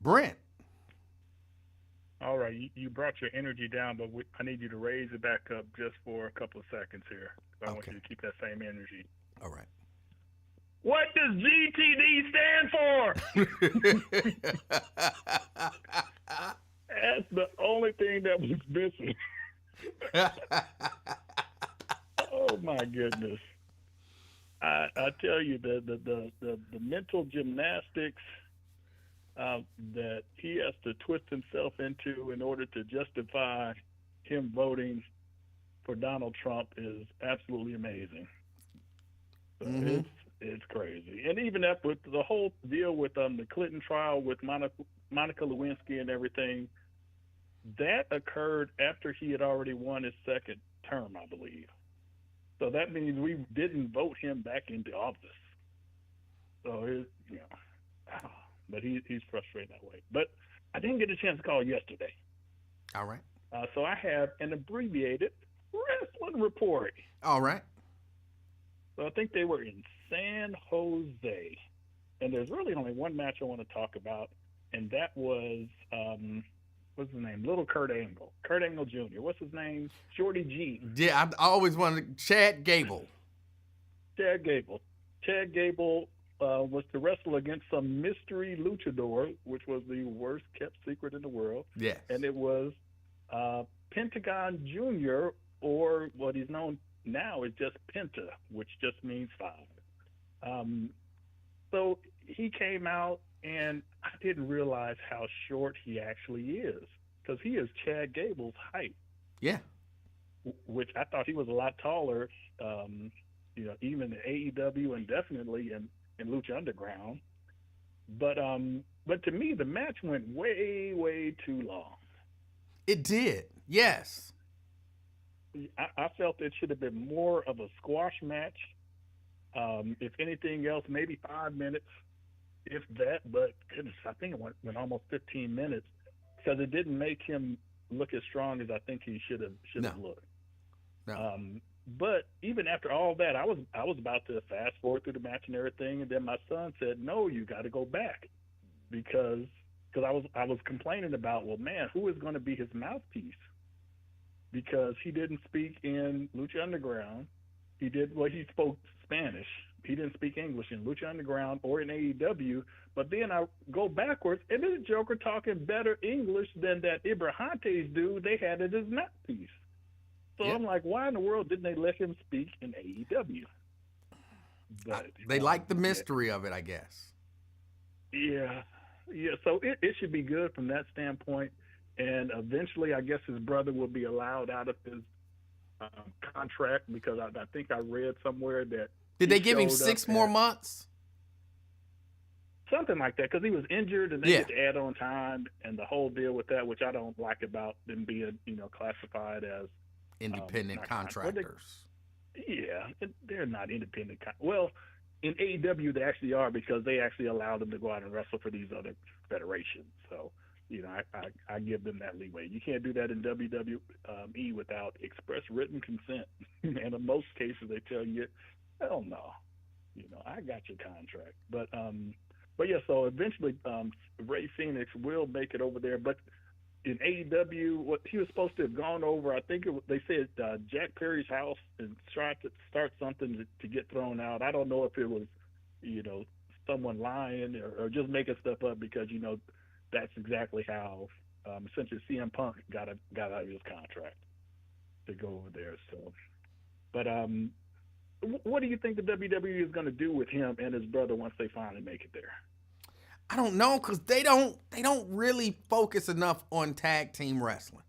Brent. All right, you brought your energy down, but I need you to raise it back up just for a couple of seconds here. I want you to keep that same energy. All right. What does GTD stand for? That's the only thing that was missing. Oh my goodness! I tell you, the mental gymnastics that he has to twist himself into in order to justify him voting for Donald Trump is absolutely amazing. So it's crazy. And even that, with the whole deal with the Clinton trial with Monica Lewinsky and everything, that occurred after he had already won his second term, I believe. So that means we didn't vote him back into office. So but he's frustrated that way. But I didn't get a chance to call yesterday. All right. So I have an abbreviated wrestling report. All right. So I think they were in San Jose. And there's really only one match I want to talk about, and that was, what's his name? Little Kurt Angle. Kurt Angle Jr. What's his name? Shorty G. Yeah, I always wanted Chad Gable. Chad Gable. Chad Gable was to wrestle against some mystery luchador, which was the worst kept secret in the world. Yes. And it was Pentagon Jr., or what he's known now is just Penta, which just means 5. So he came out, and I didn't realize how short he actually is, because he is Chad Gable's height. Yeah. Which I thought he was a lot taller, even in AEW and definitely in Lucha Underground. But to me, the match went way, way too long. It did. Yes. I felt it should have been more of a squash match. If anything else, maybe 5 minutes, if that. But goodness, I think it went almost 15 minutes, because it didn't make him look as strong as I think he should have looked. No. But even after all that, I was about to fast forward through the match and everything, and then my son said, "No, you got to go back," because I was complaining about, well, man, who is going to be his mouthpiece? Because he didn't speak in Lucha Underground. He spoke Spanish. He didn't speak English in Lucha Underground or in AEW. But then I go backwards, and this Joker talking better English than that Ibrahantes dude they had as his mouthpiece. So I'm like, why in the world didn't they let him speak in AEW? But they like the mystery of it, I guess. Yeah. So it should be good from that standpoint. And eventually, I guess his brother will be allowed out of his contract, because I think I read somewhere that. Did they give him 6 more months? Something like that, because he was injured and they get to add on time and the whole deal with that, which I don't like about them being, classified as independent contractors. Yeah, they're not independent. Well, in AEW they actually are because they actually allow them to go out and wrestle for these other federations. So, I give them that leeway. You can't do that in WWE without express written consent. And in most cases they tell you, hell no, I got your contract. But yeah, so eventually Ray Phoenix will make it over there, but in AEW, what he was supposed to have gone over, I think they said Jack Perry's house and tried to start something to get thrown out. I don't know if it was, someone lying or just making stuff up because that's exactly how essentially CM Punk got out of his contract to go over there. So, but what do you think the WWE is going to do with him and his brother once they finally make it there? I don't know, because they don't really focus enough on tag team wrestling.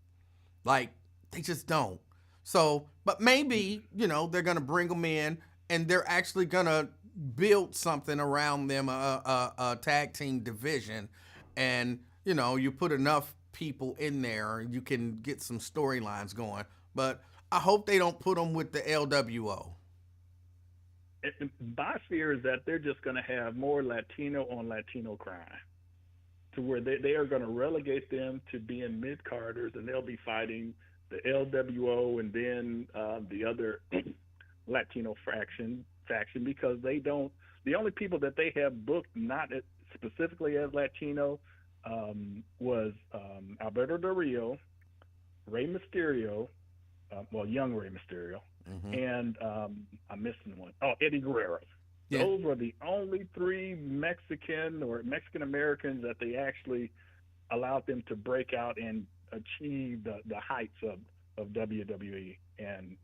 Like, they just don't. So, but maybe, they're going to bring them in and they're actually going to build something around them, a tag team division. And, you put enough people in there, you can get some storylines going. But I hope they don't put them with the LWO. My fear is that they're just going to have more Latino on Latino crime, to where they are going to relegate them to being mid-carders, and they'll be fighting the LWO and then the other Latino faction because they don't. The only people that they have booked not specifically as Latino was Alberto Del Rio, Rey Mysterio, young Rey Mysterio. Mm-hmm. And I'm missing one. Oh, Eddie Guerrero. Yeah. Those were the only three Mexican Americans that they actually allowed them to break out and achieve the heights of WWE. And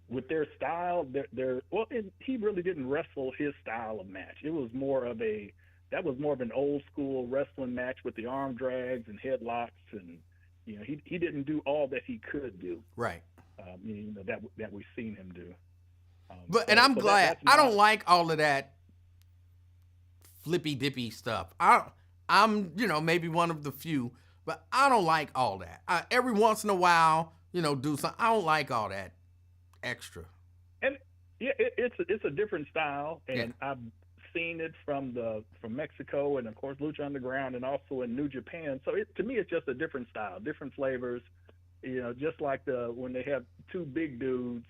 with their style, and he really didn't wrestle his style of match. It was more of an old school wrestling match with the arm drags and headlocks, and he didn't do all that he could do. Right. That we've seen him do. And I'm glad. I don't like all of that flippy dippy stuff. I'm maybe one of the few, but I don't like all that. Every once in a while, do something. I don't like all that extra. And yeah, it's a different style, and I've seen it from Mexico and of course Lucha Underground and also in New Japan. So to me, it's just a different style, different flavors. Just like when they have two big dudes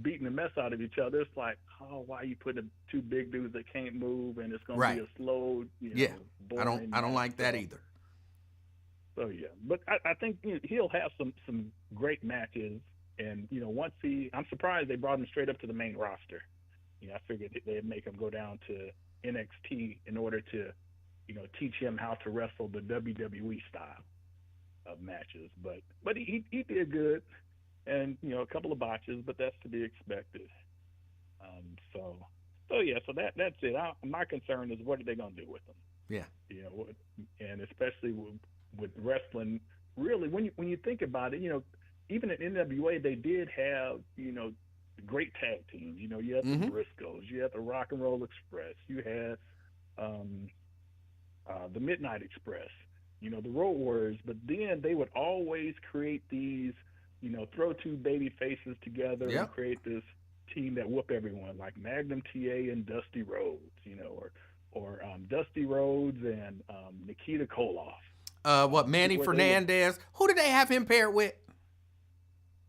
beating the mess out of each other, it's like, oh, why are you putting two big dudes that can't move, and it's going to be a slow, boring I don't like that either. So yeah, but I think he'll have some great matches, and once I'm surprised they brought him straight up to the main roster. I figured they'd make him go down to NXT in order to, teach him how to wrestle the WWE style of matches, but he did good, and a couple of botches, but that's to be expected. So that's it. My concern is what are they going to do with them? Yeah. And especially with wrestling, really, when you think about it, even at NWA they did have great tag teams. You had the Briscoes, you had the Rock and Roll Express, you had the Midnight Express. The Road Warriors, but then they would always create these, throw two baby faces together and create this team that whoop everyone, like Magnum TA and Dusty Rhodes, or Dusty Rhodes and Nikita Koloff. Manny Fernandez? Who did they have him paired with?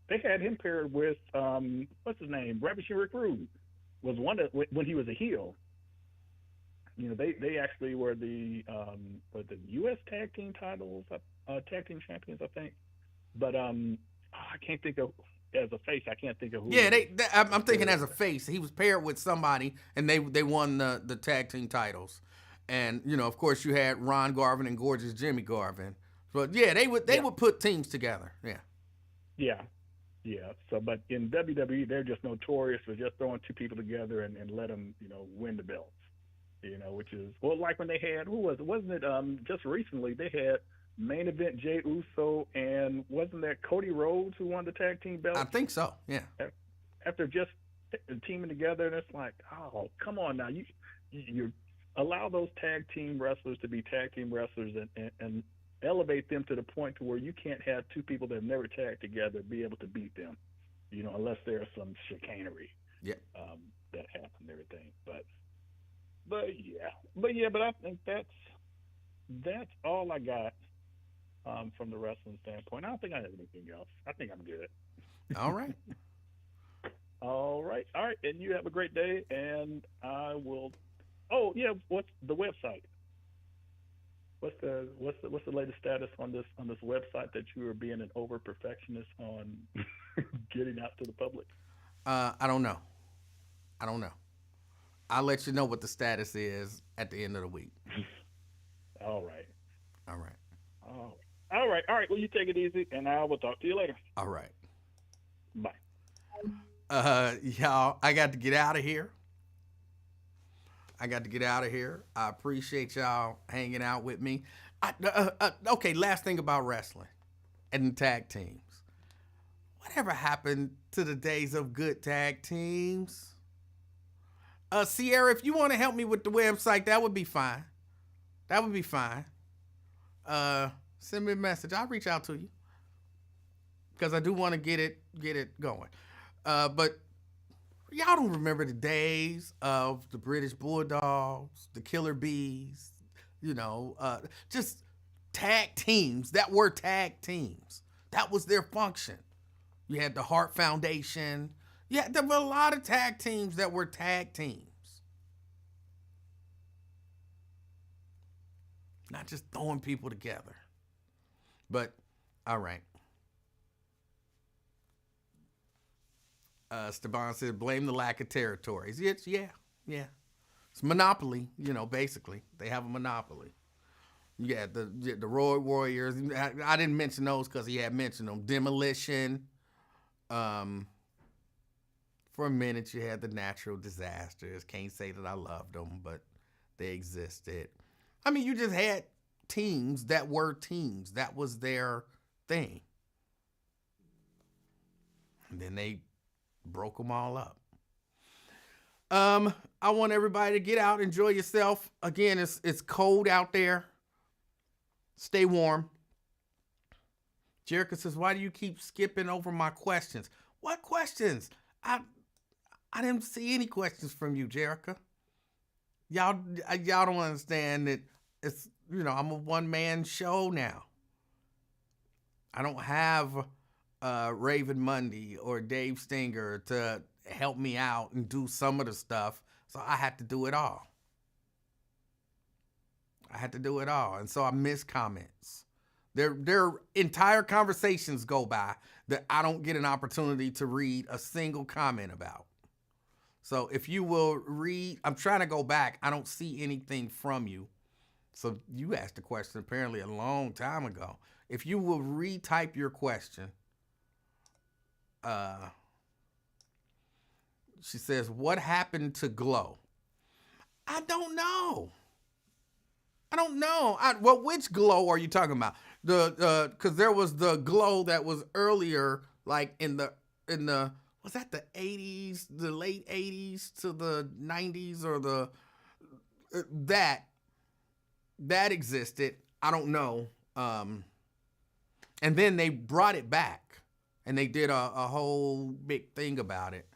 They had him paired with what's his name? Ravishing Rick Rude was one when he was a heel. They actually were the U.S. tag team titles, tag team champions, I think. But I can't think of as a face. I can't think of who. Yeah, I'm thinking as a face. He was paired with somebody, and they won the tag team titles. And of course, you had Ron Garvin and Gorgeous Jimmy Garvin. But yeah, they would put teams together. Yeah. Yeah. So, but in WWE, they're just notorious for just throwing two people together and let them win the belts. Which is, like when they had, wasn't it just recently, they had main event Jey Uso, and wasn't that Cody Rhodes who won the tag team belt? I think so, yeah. After just teaming together, and it's like, oh, come on now. You allow those tag team wrestlers to be tag team wrestlers and elevate them to the point to where you can't have two people that have never tagged together be able to beat them. unless there's some chicanery Yep. that happened and everything. But I think that's all I got from the wrestling standpoint. I don't think I have anything else. I think I'm good. All right. All right. And you have a great day. And I will. Oh yeah. What's the website? What's the latest status on this website that you are being an over perfectionist on getting out to the public? I don't know. I'll let you know what the status is at the end of the week. All right. All right. All right. Well, you take it easy, and I will talk to you later. All right. Bye. Y'all, I got to get out of here. I appreciate y'all hanging out with me. Okay, last thing about wrestling and the tag teams. Whatever happened to the days of good tag teams? Sierra, if you want to help me with the website, that would be fine. Send me a message. I'll reach out to you because I do want to get it going. But y'all don't remember the days of the British Bulldogs, the Killer Bees, just tag teams that were tag teams. That was their function. You had the Hart Foundation. Yeah, there were a lot of tag teams that were tag teams. Not just throwing people together. But, all right. Esteban said, blame the lack of territories. Yeah. It's monopoly, basically. They have a monopoly. You got the Road Warriors. I didn't mention those because he had mentioned them. Demolition. For a minute, you had the natural disasters. Can't say that I loved them, but they existed. I mean, you just had teams that were teams. That was their thing. And then they broke them all up. I want everybody to get out, enjoy yourself. Again, it's cold out there. Stay warm. Jerica says, why do you keep skipping over my questions? What questions? I didn't see any questions from you, Jerica. Y'all don't understand that it's, I'm a one-man show now. I don't have Raven Mundy or Dave Stinger to help me out and do some of the stuff, so I had to do it all. And so I miss comments. Their entire conversations go by that I don't get an opportunity to read a single comment about. So if you will read, I'm trying to go back. I don't see anything from you. So you asked a question apparently a long time ago. If you will retype your question, she says, what happened to Glow? I don't know. Which Glow are you talking about? Because there was the Glow that was earlier, like in the was that the 80s, the late 80s to the 90s, or that existed. I don't know. And then they brought it back and they did a whole big thing about it.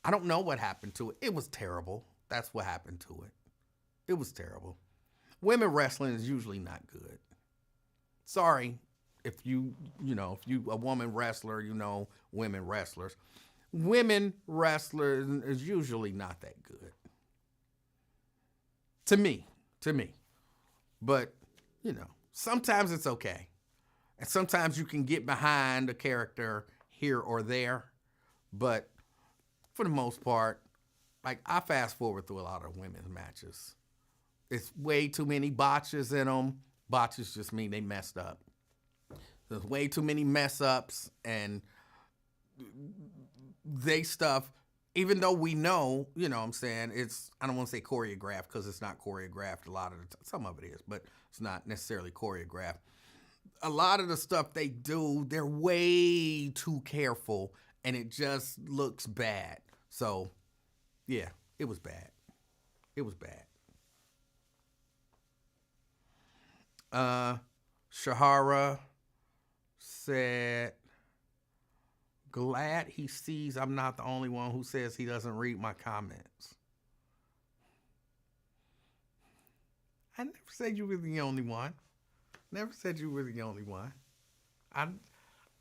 I don't know what happened to it. It was terrible. That's what happened to it. It was terrible. Women wrestling is usually not good. Sorry if you a woman wrestler, women wrestlers. Women wrestlers is usually not that good. To me. But, sometimes it's okay. And sometimes you can get behind a character here or there. But for the most part, like, I fast forward through a lot of women's matches. It's way too many botches in them. Botches just mean they messed up. There's way too many mess ups, and they stuff, even though we know, what I'm saying, I don't want to say choreographed because it's not choreographed a lot of the time. Some of it is, but it's not necessarily choreographed. A lot of the stuff they do, they're way too careful, and it just looks bad. So, yeah, it was bad. Shahara said, glad he sees I'm not the only one who says he doesn't read my comments. I never said you were the only one. Never said you were the only one. I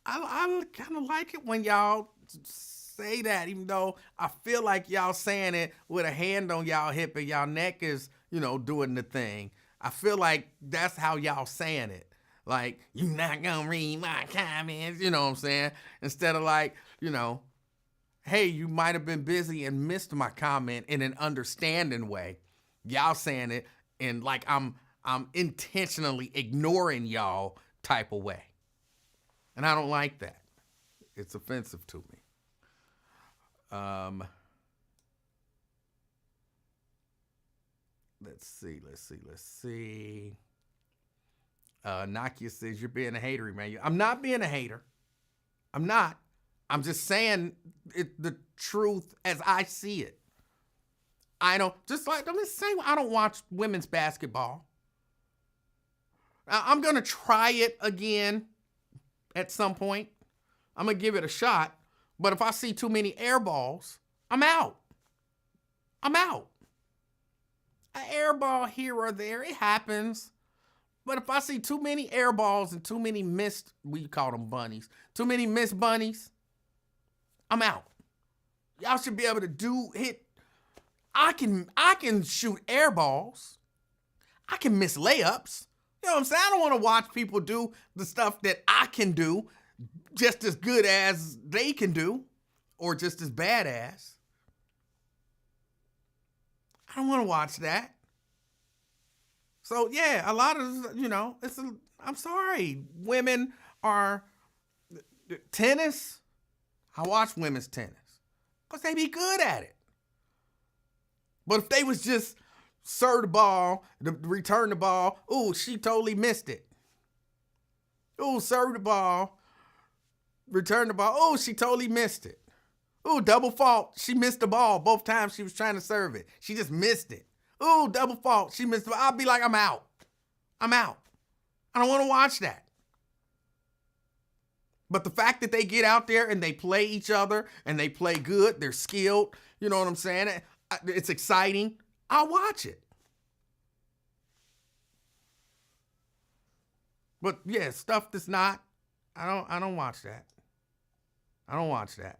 kind of like it when y'all say that, even though I feel like y'all saying it with a hand on y'all hip and y'all neck is, doing the thing. I feel like that's how y'all saying it. Like, you not gonna read my comments, you know what I'm saying? Instead of like, hey, you might have been busy and missed my comment in an understanding way. Y'all saying it in like I'm intentionally ignoring y'all type of way. And I don't like that. It's offensive to me. Let's see. Nakia says you're being a hater, Emanuel. I'm not being a hater. I'm not. I'm just saying the truth as I see it. I don't, just like, I'm just saying, I don't watch women's basketball. I'm going to try it again at some point. I'm going to give it a shot. But if I see too many air balls, I'm out. I'm out. An air ball here or there, it happens. But if I see too many air balls and too many missed, we call them bunnies, too many missed bunnies, I'm out. Y'all should be able to hit. I can shoot air balls. I can miss layups. You know what I'm saying? I don't want to watch people do the stuff that I can do just as good as they can do or just as bad as. I don't want to watch that. So, yeah, a lot of, I'm sorry. Women are tennis. I watch women's tennis because they be good at it. But if they was just serve the ball, return the ball, ooh, she totally missed it. Ooh, serve the ball, return the ball, ooh, she totally missed it. Ooh, double fault, she missed the ball both times she was trying to serve it. She just missed it. Ooh, double fault, she missed the ball. I'll be like, I'm out. I'm out. I don't want to watch that. But the fact that they get out there and they play each other and they play good, they're skilled, you know what I'm saying? It's exciting. I'll watch it. But yeah, stuff that's not, I don't watch that. I don't watch that.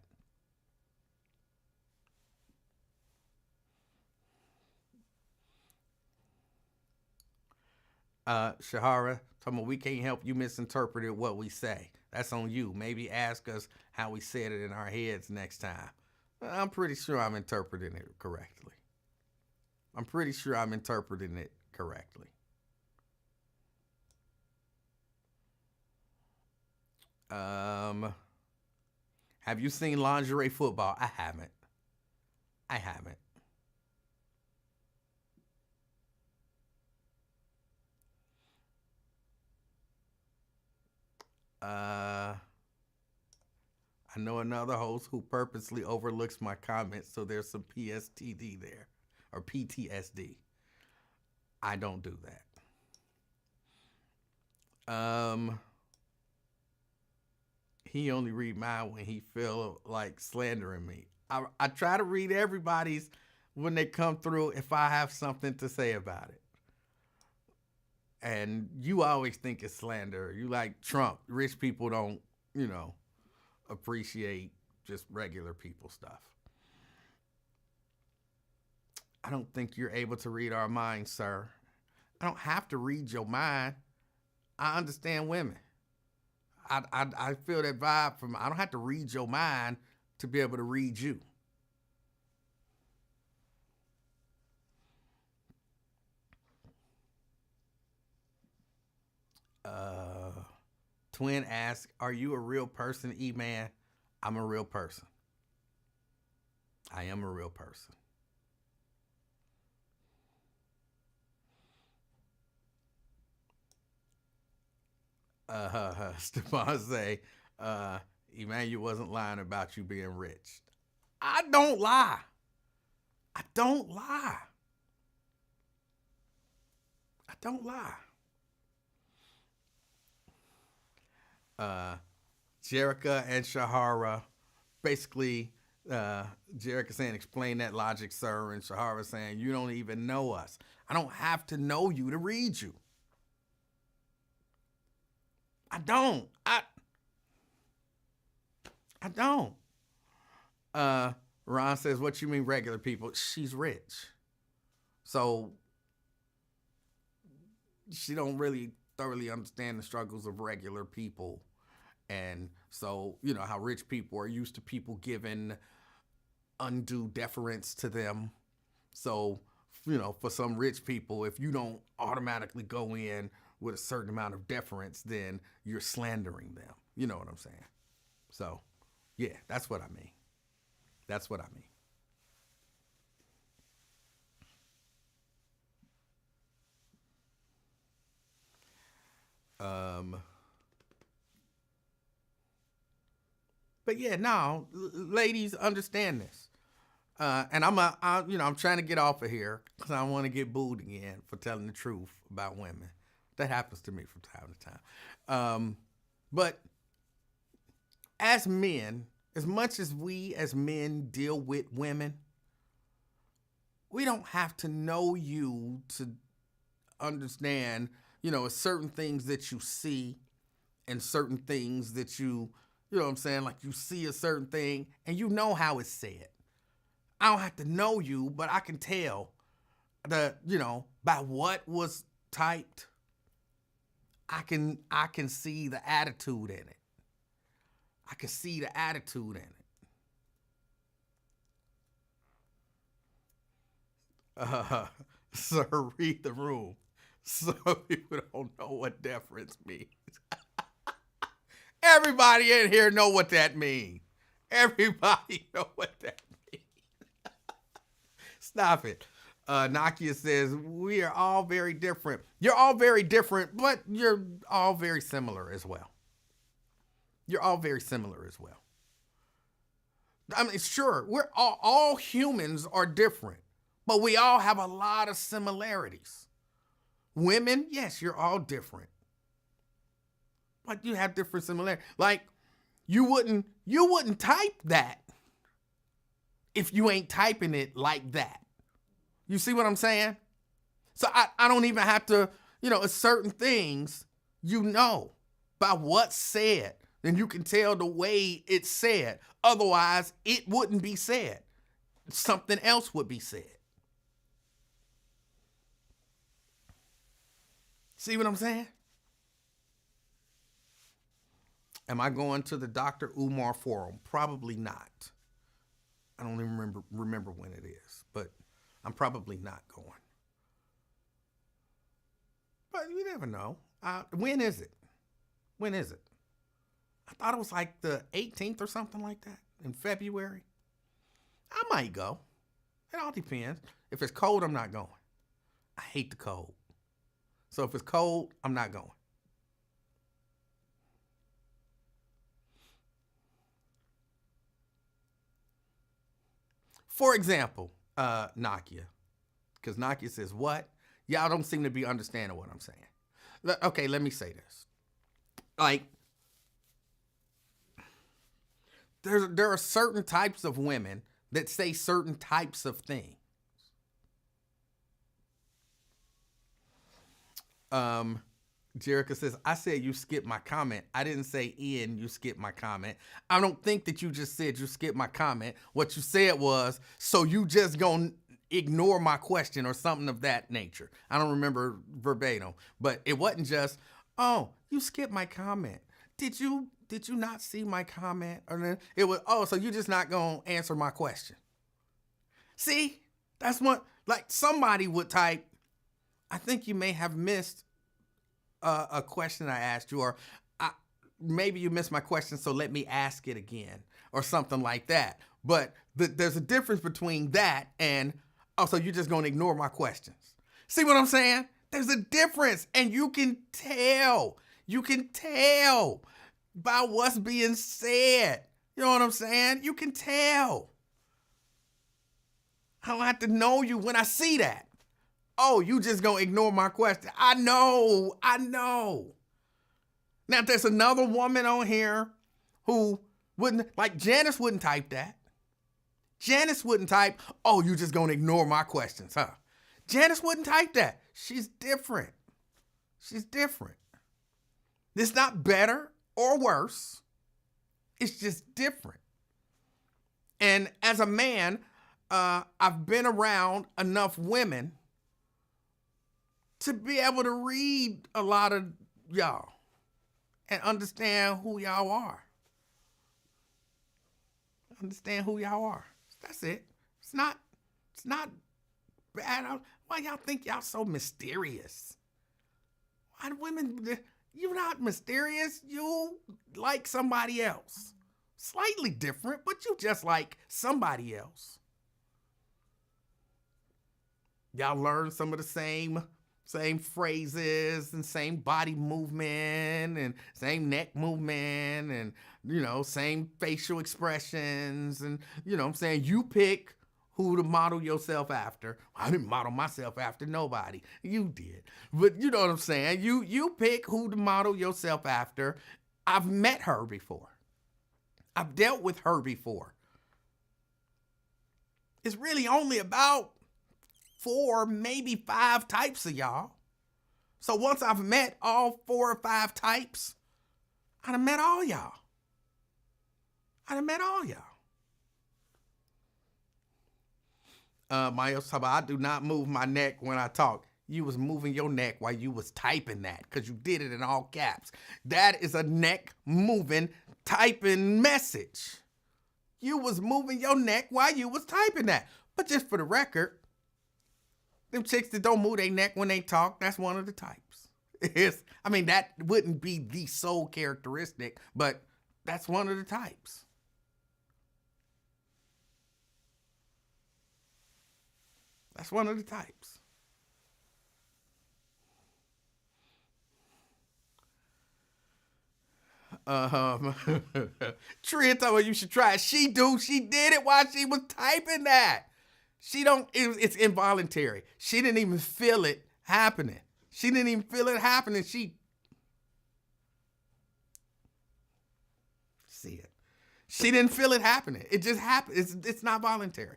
Shahara, talking about we can't help you misinterpreted what we say. That's on you. Maybe ask us how we said it in our heads next time. I'm pretty sure I'm interpreting it correctly. Have you seen lingerie football? I haven't. I know another host who purposely overlooks my comments, so there's some PSTD there, or PTSD. I don't do that. He only read mine when he feel like slandering me. I try to read everybody's when they come through if I have something to say about it. And you always think it's slander. You like Trump. Rich people don't, appreciate just regular people stuff. I don't think you're able to read our minds, sir. I don't have to read your mind. I understand women. I feel that vibe from, I don't have to read your mind to be able to read you. Twin asks, are you a real person, E-Man? I'm a real person. I am a real person. Stephon say, Emanuel wasn't lying about you being rich. I don't lie. Jerica and Shahara basically, Jerick is saying, explain that logic, sir. And Shahara is saying, you don't even know us. I don't have to know you to read you. I don't. I don't. Ron says, what you mean regular people? She's rich. So she don't really thoroughly understand the struggles of regular people. And so, you know, how rich people are used to people giving undue deference to them. So, you know, for some rich people, if you don't automatically go in with a certain amount of deference, then you're slandering them. You know what I'm saying? So, yeah, that's what I mean. That's what I mean. But yeah, no, ladies, understand this. And I'm trying to get off of here because I don't want to get booed again for telling the truth about women. That happens to me from time to time. But as men, as much as we as men deal with women, we don't have to know you to understand, you know, certain things that you see and certain things that you know what I'm saying? Like you see a certain thing and you know how it's said. I don't have to know you, but I can tell that, you know, by what was typed, I can see the attitude in it. I can see the attitude in it. Sir, read the room. Some people don't know what deference means. Everybody in here know what that means. Everybody know what that means. Stop it. Nakia says, we are all very different. You're all very different, but you're all very similar as well. You're all very similar as well. I mean, sure, we're all humans are different, but we all have a lot of similarities. Women, yes, you're all different, but you have different similarities. Like, you wouldn't type that if you ain't typing it like that. You see what I'm saying? So I don't even have to, you know, certain things, you know, by what's said, then you can tell the way it's said. Otherwise, it wouldn't be said. Something else would be said. See what I'm saying? Am I going to the Dr. Umar Forum? Probably not. I don't even remember when it is, but I'm probably not going. But you never know. When is it? When is it? I thought it was like the 18th or something like that in February. I might go. It all depends. If it's cold, I'm not going. I hate the cold. So if it's cold, I'm not going. For example, Nakia, because Nakia says, what? Y'all don't seem to be understanding what I'm saying. Okay, let me say this. Like, there are certain types of women that say certain types of things. Jerica says, I said you skipped my comment. I didn't say Ian, you skipped my comment. I don't think that you just said you skipped my comment. What you said was, so you just gonna ignore my question or something of that nature. I don't remember verbatim, but it wasn't just, oh, you skipped my comment. Did you not see my comment? Or then it was, oh, so you're just not gonna answer my question. See, that's what, like somebody would type, I think you may have missed a question I asked you, or maybe you missed my question, so let me ask it again, or something like that. But there's a difference between that and, oh, so you're just going to ignore my questions. See what I'm saying? There's a difference, and you can tell. You can tell by what's being said. You know what I'm saying? You can tell. I don't have to know you when I see that. Oh, you just gonna ignore my question. I know. Now, there's another woman on here who Like Janice wouldn't type that. Janice wouldn't type, oh, you just gonna ignore my questions, huh? Janice wouldn't type that. She's different. She's different. It's not better or worse. It's just different. And as a man, I've been around enough women to be able to read a lot of y'all and understand who y'all are. Understand who y'all are. That's it. It's not bad. Why y'all think y'all so mysterious? Why do women, you're not mysterious. You like somebody else. Slightly different, but you just like somebody else. Y'all learn some of the same phrases and same body movement and same neck movement and, same facial expressions. And, what I'm saying? You pick who to model yourself after. I didn't model myself after nobody. You did. But you know what I'm saying? You pick who to model yourself after. I've met her before. I've dealt with her before. It's really only about 4, maybe 5 types of y'all. So once I've met all 4 or 5 types, I'd have met all y'all. Myos, I do not move my neck when I talk. You was moving your neck while you was typing that because you did it in all caps. That is a neck moving, typing message. You was moving your neck while you was typing that. But just for the record, them chicks that don't move their neck when they talk, that's one of the types. That wouldn't be the sole characteristic, but that's one of the types. That's one of the types. Tria told me you should try it. She did it while she was typing that. It's involuntary. She didn't even feel it happening. She see it. She didn't feel it happening. It just happened. It's not voluntary.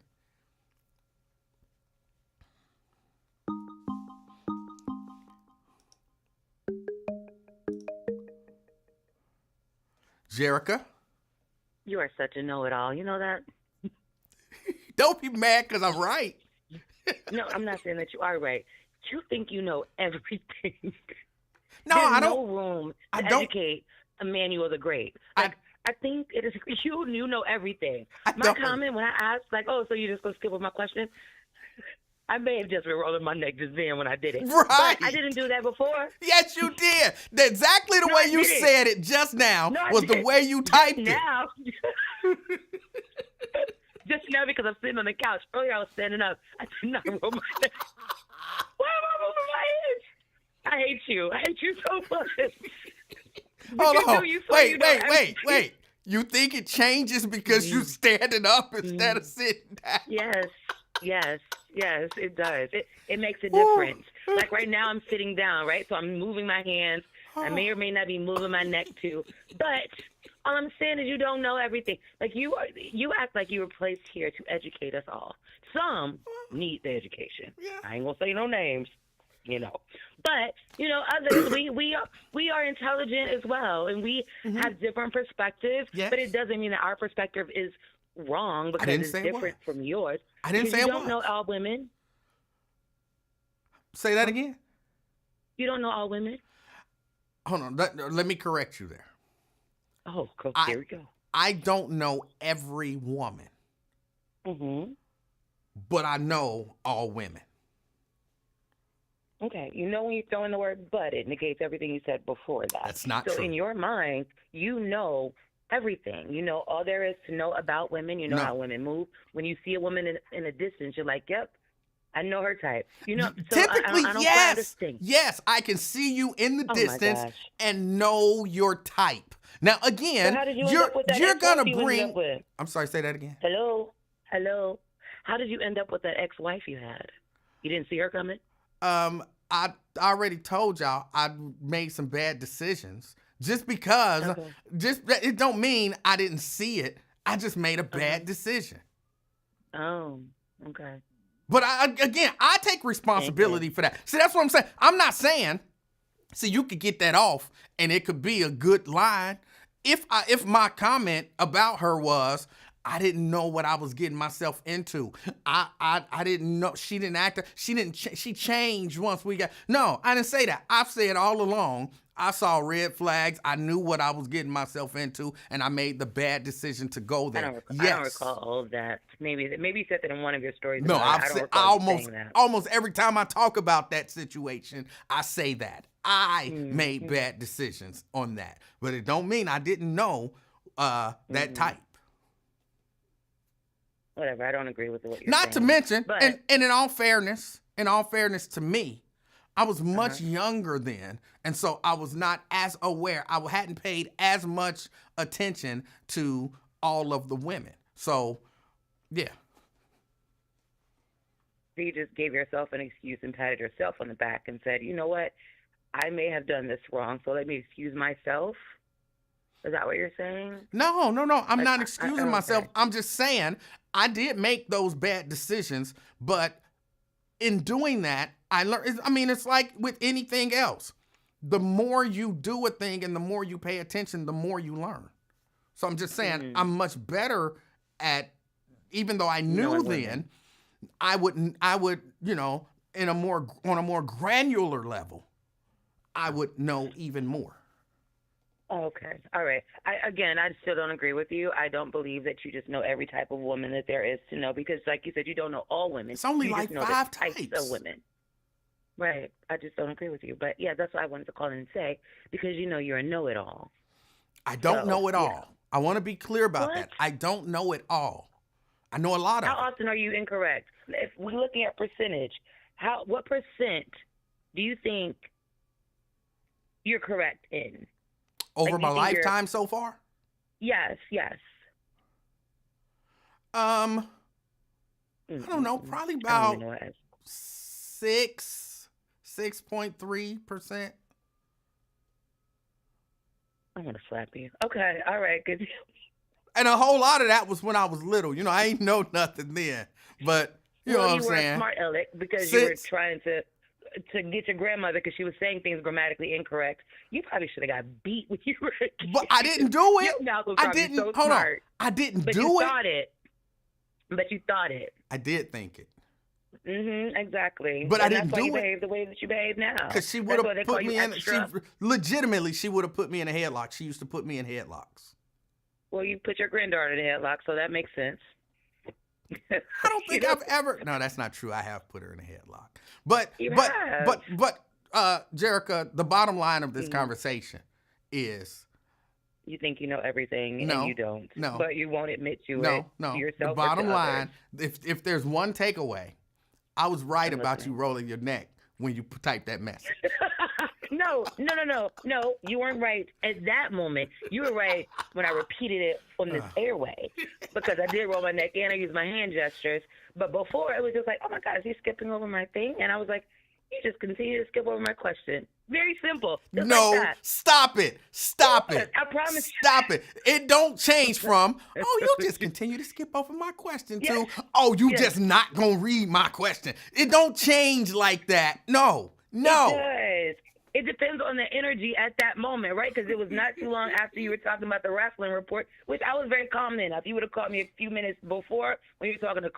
Jerica? You are such a know-it-all. You know that? Don't be mad because I'm right. No, I'm not saying that you are right. You think you know everything. No, There's I don't. No room to I don't. educate Emanuel the Great. I think it is. You know everything. My don't. comment when I asked, like, oh, so you just gonna skip with my question? I may have just been rolling my neck just then when I did it. Right. But I didn't do that before. Yes, you did. Exactly the way you said it just now was the way you typed it. Now. Just now because I'm sitting on the couch. Earlier I was standing up. I did not roll my neck. Why am I rolling my head? I hate you. I hate you so much. Hold on. Wait. You think it changes because you standing up instead of sitting down? Yes, it does. It makes a difference. Like right now I'm sitting down, right? So I'm moving my hands. I may or may not be moving my neck too. But all I'm saying is you don't know everything. Like you act like you were placed here to educate us all. Some need the education. Yeah. I ain't gonna say no names, But others we are intelligent as well, and we have different perspectives. Yes. But it doesn't mean that our perspective is wrong because it's different from yours. I didn't say it you was. don't know all women. Say that again. You don't know all women. Hold on. Let me correct you there. Oh, here we go. I don't know every woman. Mm-hmm. But I know all women. Okay. When you throw in the word but, it negates everything you said before that. That's not true. So true. in your mind, you know everything. You know all there is to know about women. You know how women move. When you see a woman in a distance, you're like, yep, I know her type. So typically, I don't yes. this thing. Yes, I can see you in the distance and know your type. Now, again, so how did you end up with that you're going to ex-wife bring... you ended up with? I'm sorry, say that again. Hello? How did you end up with that ex-wife you had? You didn't see her coming? I already told y'all I made some bad decisions. Just because, Okay. it don't mean I didn't see it. I just made a bad decision. Oh, okay. But I take responsibility for that. See, that's what I'm saying. I'm not saying, see, you could get that off and it could be a good line. If my comment about her was, I didn't know what I was getting myself into. I didn't know. She didn't act. She changed once we got. No, I didn't say that. I've said all along, I saw red flags. I knew what I was getting myself into, and I made the bad decision to go there. I don't recall all of that. Maybe you said that in one of your stories. No, I don't recall you saying that. almost every time I talk about that situation, I say that. I made bad decisions on that. But it don't mean I didn't know that type. Whatever, I don't agree with what you're saying. Not to mention, but, and in all fairness to me, I was much younger then, and so I was not as aware. I hadn't paid as much attention to all of the women. So, yeah. you just gave yourself an excuse and patted yourself on the back and said, you know what, I may have done this wrong, so let me excuse myself. Is that what you're saying? No. I'm not Okay. excusing myself. I'm just saying I did make those bad decisions, but in doing that, I learned. I mean, it's like with anything else. The more you do a thing and the more you pay attention, the more you learn. So I'm just saying I'm much better at, even though I knew then, I would, on a more granular level, I would know even more. Okay. All right. I still don't agree with you. I don't believe that you just know every type of woman that there is to know, because like you said, you don't know all women. It's only you like just know 5 the types of women. Right. I just don't agree with you. But yeah, that's what I wanted to call in and say, because you're a know-it-all. I don't know it all. I want to be clear about that. I don't know it all. I know a lot of How often are you incorrect? If we're looking at percentage, what percent do you think you're correct in? Over my lifetime so far? Yes. I don't know, probably about 6.3%. I'm gonna slap you. Okay, all right, good. And a whole lot of that was when I was little. I ain't know nothing then. But you know what I'm you were saying? a smart aleck because you were trying to get your grandmother, because she was saying things grammatically incorrect. You probably should have got beat when you were a kid. But I didn't do it. Your mouth was I probably didn't. so Hold smart. on. I didn't But do you it. thought it. But you thought it. I did think it. Exactly. But I didn't that's why do you it. behave the way that you behave now. Because she That's would why they have call put you me in. extra. She would have put me in a headlock. She used to put me in headlocks. Well, you put your granddaughter in a headlock, so that makes sense. I don't think I've ever. No, that's not true. I have put her in a headlock. But Jerica, the bottom line of this conversation is, you think you know everything, and you don't. No. But you won't admit to it. No. To yourself. The bottom or to line, others. if there's one takeaway, I was right about you rolling your neck when you typed that message. No. You weren't right at that moment. You were right when I repeated it on this airway, because I did roll my neck and I used my hand gestures. But before, it was just like, oh my God, is he skipping over my thing? And I was like, you just continue to skip over my question. Very simple. Just No, like that. stop it. I promise. Stop it. It don't change from, oh, you'll just continue to skip over my question to, oh, you just not going to read my question. It don't change like that. No. It does. It depends on the energy at that moment, right? Because it was not too long after you were talking about the wrestling report, which I was very calm in. If you would have called me a few minutes before when you were talking to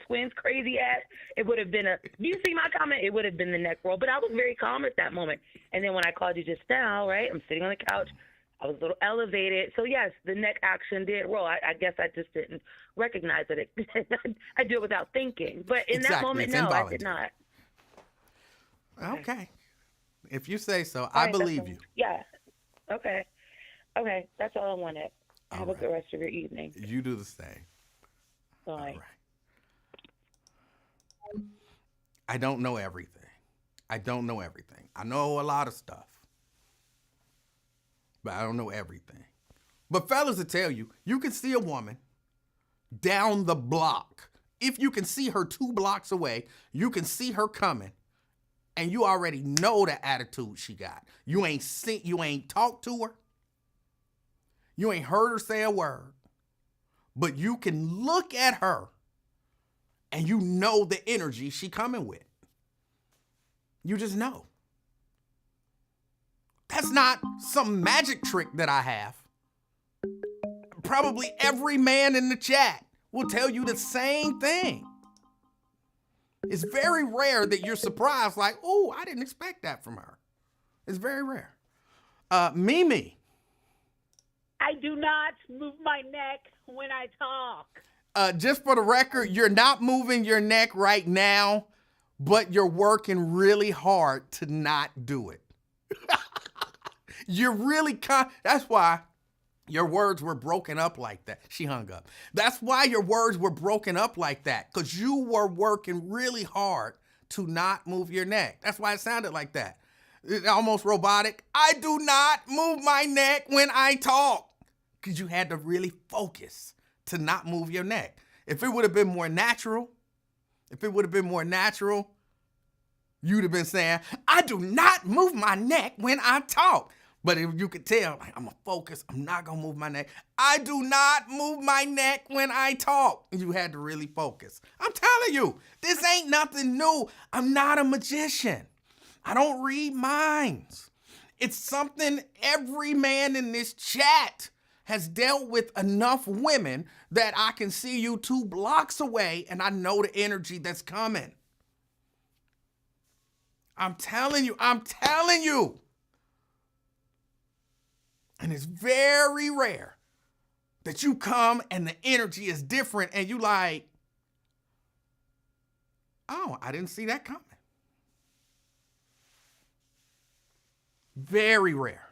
twins crazy ass, it would have been do you see my comment? It would have been the neck roll. But I was very calm at that moment. And then when I called you just now, right, I'm sitting on the couch, I was a little elevated. So, yes, the neck action did roll. I guess I just didn't recognize it. I do it without thinking. But in that moment, no, I did not. Okay. If you say so, I believe you. Yeah. Okay. That's all I wanted. Have a good rest of your evening. You do the same. Bye. All right. I don't know everything. I know a lot of stuff, but I don't know everything. But fellas will tell you, you can see a woman down the block. If you can see her 2 blocks away, you can see her coming. And you already know the attitude she got. You ain't talked to her. You ain't heard her say a word, but you can look at her and you know the energy she coming with. You just know. That's not some magic trick that I have. Probably every man in the chat will tell you the same thing. It's very rare that you're surprised, like, oh, I didn't expect that from her. It's very rare. Mimi. I do not move my neck when I talk. Just for the record, you're not moving your neck right now, but you're working really hard to not do it. You're really, that's why your words were broken up like that. She hung up. That's why your words were broken up like that, because you were working really hard to not move your neck. That's why it sounded like that. It's almost robotic. I do not move my neck when I talk, because you had to really focus to not move your neck. If it would have been more natural, you'd have been saying, I do not move my neck when I talk. But if you could tell, like, I'm going to focus. I'm not going to move my neck. I do not move my neck when I talk. You had to really focus. I'm telling you, this ain't nothing new. I'm not a magician. I don't read minds. It's something every man in this chat has dealt with enough women that I can see you 2 blocks away and I know the energy that's coming. I'm telling you. And it's very rare that you come and the energy is different and you like, oh, I didn't see that coming. Very rare.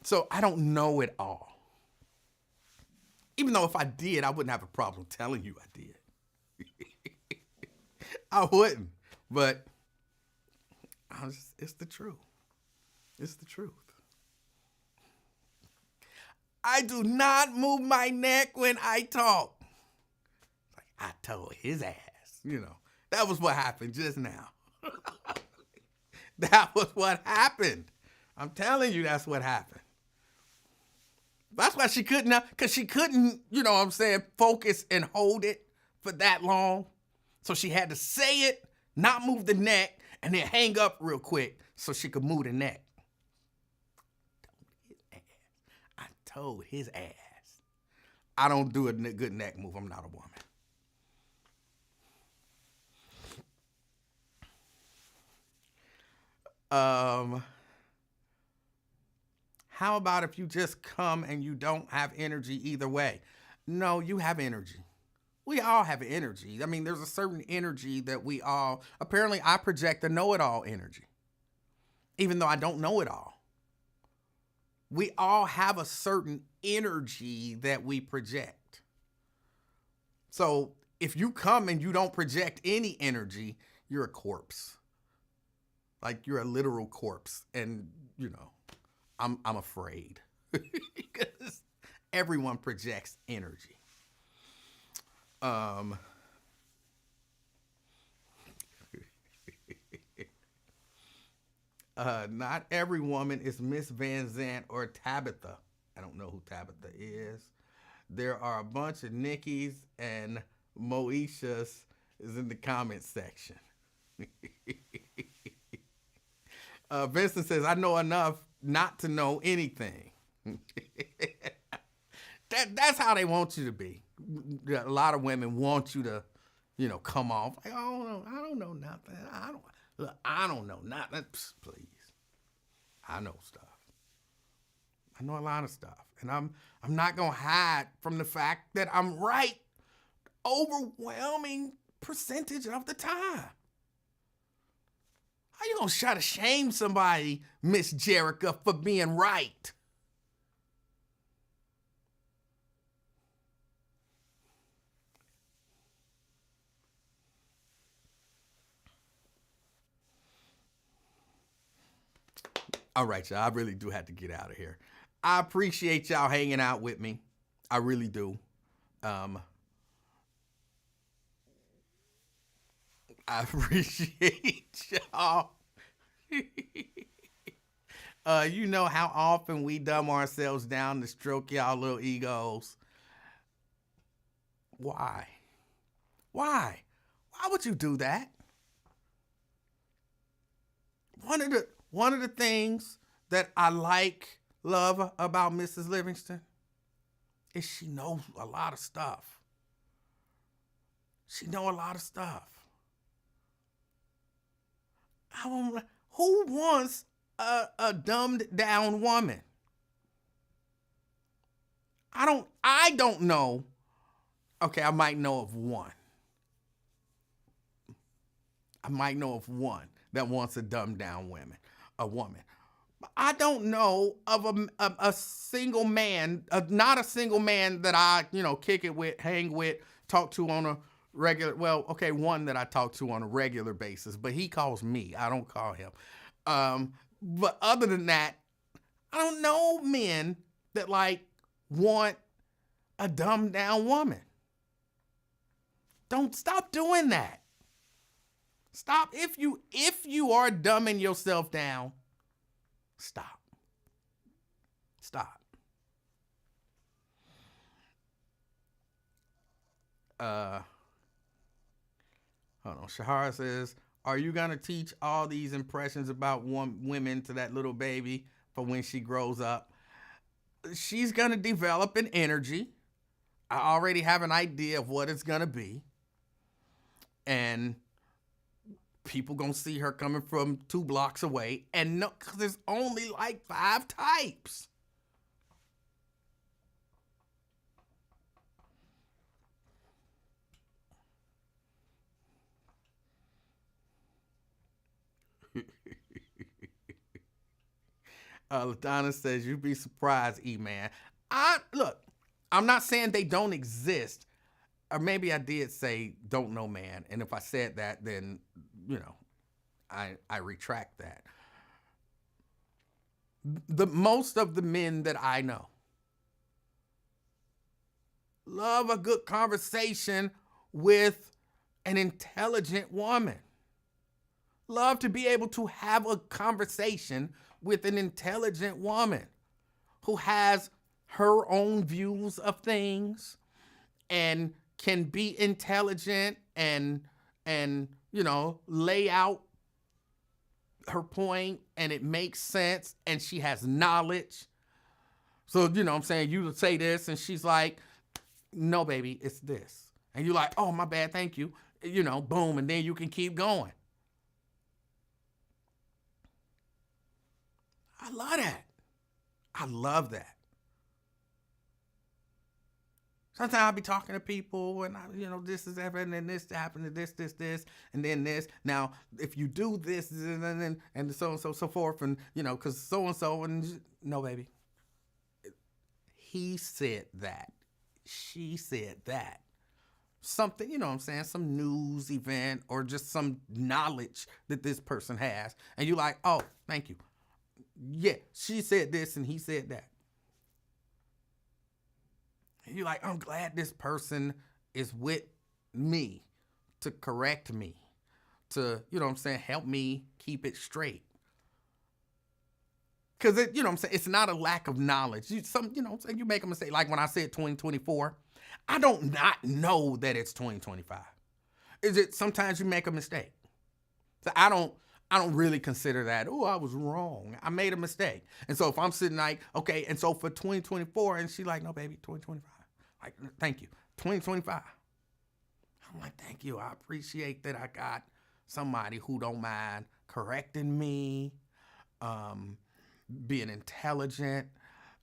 So I don't know it all. Even though if I did, I wouldn't have a problem telling you I did. I wouldn't, but it's the truth. It's the truth. I do not move my neck when I talk. Like I told his ass, that was what happened just now. That was what happened. I'm telling you, that's what happened. That's why she couldn't, because she couldn't, focus and hold it for that long. So she had to say it, not move the neck, and then hang up real quick so she could move the neck. I told his ass. I don't do a good neck move. I'm not a woman. How about if you just come and you don't have energy either way? No, you have energy. We all have energy. I mean, there's a certain energy that we all, apparently I project a know-it-all energy, even though I don't know it all. We all have a certain energy that we project. So if you come and you don't project any energy, you're a corpse. Like you're a literal corpse. And, I'm afraid because everyone projects energy. Not every woman is Miss Van Zant or Tabitha. I don't know who Tabitha is. There are a bunch of Nikki's and Moeshas is in the comments section. Vincent says, I know enough not to know anything. That's how they want you to be. A lot of women want you to, come off like, oh, I don't know nothing. I don't know nothing. Psst, please. I know stuff. I know a lot of stuff. And I'm not going to hide from the fact that I'm right overwhelming percentage of the time. How you going to try to shame somebody, Miss Jerica, for being right? All right, y'all. I really do have to get out of here. I appreciate y'all hanging out with me. I really do. I appreciate y'all. You know how often we dumb ourselves down to stroke y'all little egos. Why? Why? Why would you do that? One of the things that I love about Mrs. Livingston is she knows a lot of stuff. She know a lot of stuff. Who wants a dumbed down woman? I don't know. Okay, I might know of one. I might know of one that wants a dumbed down woman. But I don't know of a single man, not a single man that I, kick it with, hang with, talk to on a regular, one that I talk to on a regular basis, but he calls me. I don't call him. But other than that, I don't know men that want a dumbed down woman. Don't stop doing that. Stop. If you are dumbing yourself down, stop. Stop. Hold on. Shahara says, are you going to teach all these impressions about women to that little baby for when she grows up? She's going to develop an energy. I already have an idea of what it's going to be. And people going to see her coming from 2 blocks away. And no, because there's only 5 types. LaDonna says, you'd be surprised, E-Man. Look, I'm not saying they don't exist. Or maybe I did say don't know man. And if I said that, then, I retract that. Most of the men that I know love a good conversation with an intelligent woman. Love to be able to have a conversation with an intelligent woman who has her own views of things and can be intelligent and lay out her point and it makes sense and she has knowledge. So, I'm saying, you say this and she's like, no, baby, it's this. And you're like, oh, my bad, thank you. Boom, and then you can keep going. I love that. I love that. Sometimes I'll be talking to people and, this is happening and this happened and this, and then this. Now, if you do this and so and so forth and, because so-and-so and no, baby. He said that. She said that. Something, some news event or just some knowledge that this person has. And you're like, oh, thank you. Yeah, she said this and he said that. And you're like, I'm glad this person is with me to correct me, to, help me keep it straight. Because, it's not a lack of knowledge. You make a mistake. Like when I said 2024, I don't not know that it's 2025. Is it sometimes you make a mistake? So I don't really consider that, oh, I was wrong. I made a mistake. And so if I'm sitting like, okay, and so for 2024, and she's like, no, baby, 2025. Like, thank you. 2025. I'm like, thank you. I appreciate that I got somebody who don't mind correcting me, being intelligent,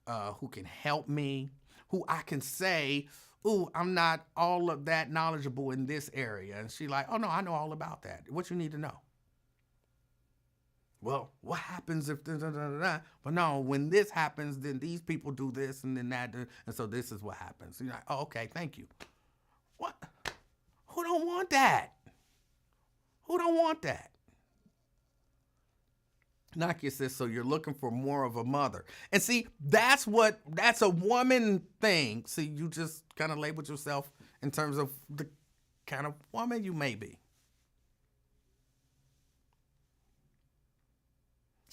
who can help me, who I can say, ooh, I'm not all of that knowledgeable in this area. And she's like, oh, no, I know all about that. What you need to know? Well, what happens if But no, when this happens, then these people do this and then that. And so this is what happens. So you're like, oh, okay, thank you. What? Who don't want that? Who don't want that? Nakia says, so you're looking for more of a mother. And see, that's a woman thing. See, you just kind of labeled yourself in terms of the kind of woman you may be.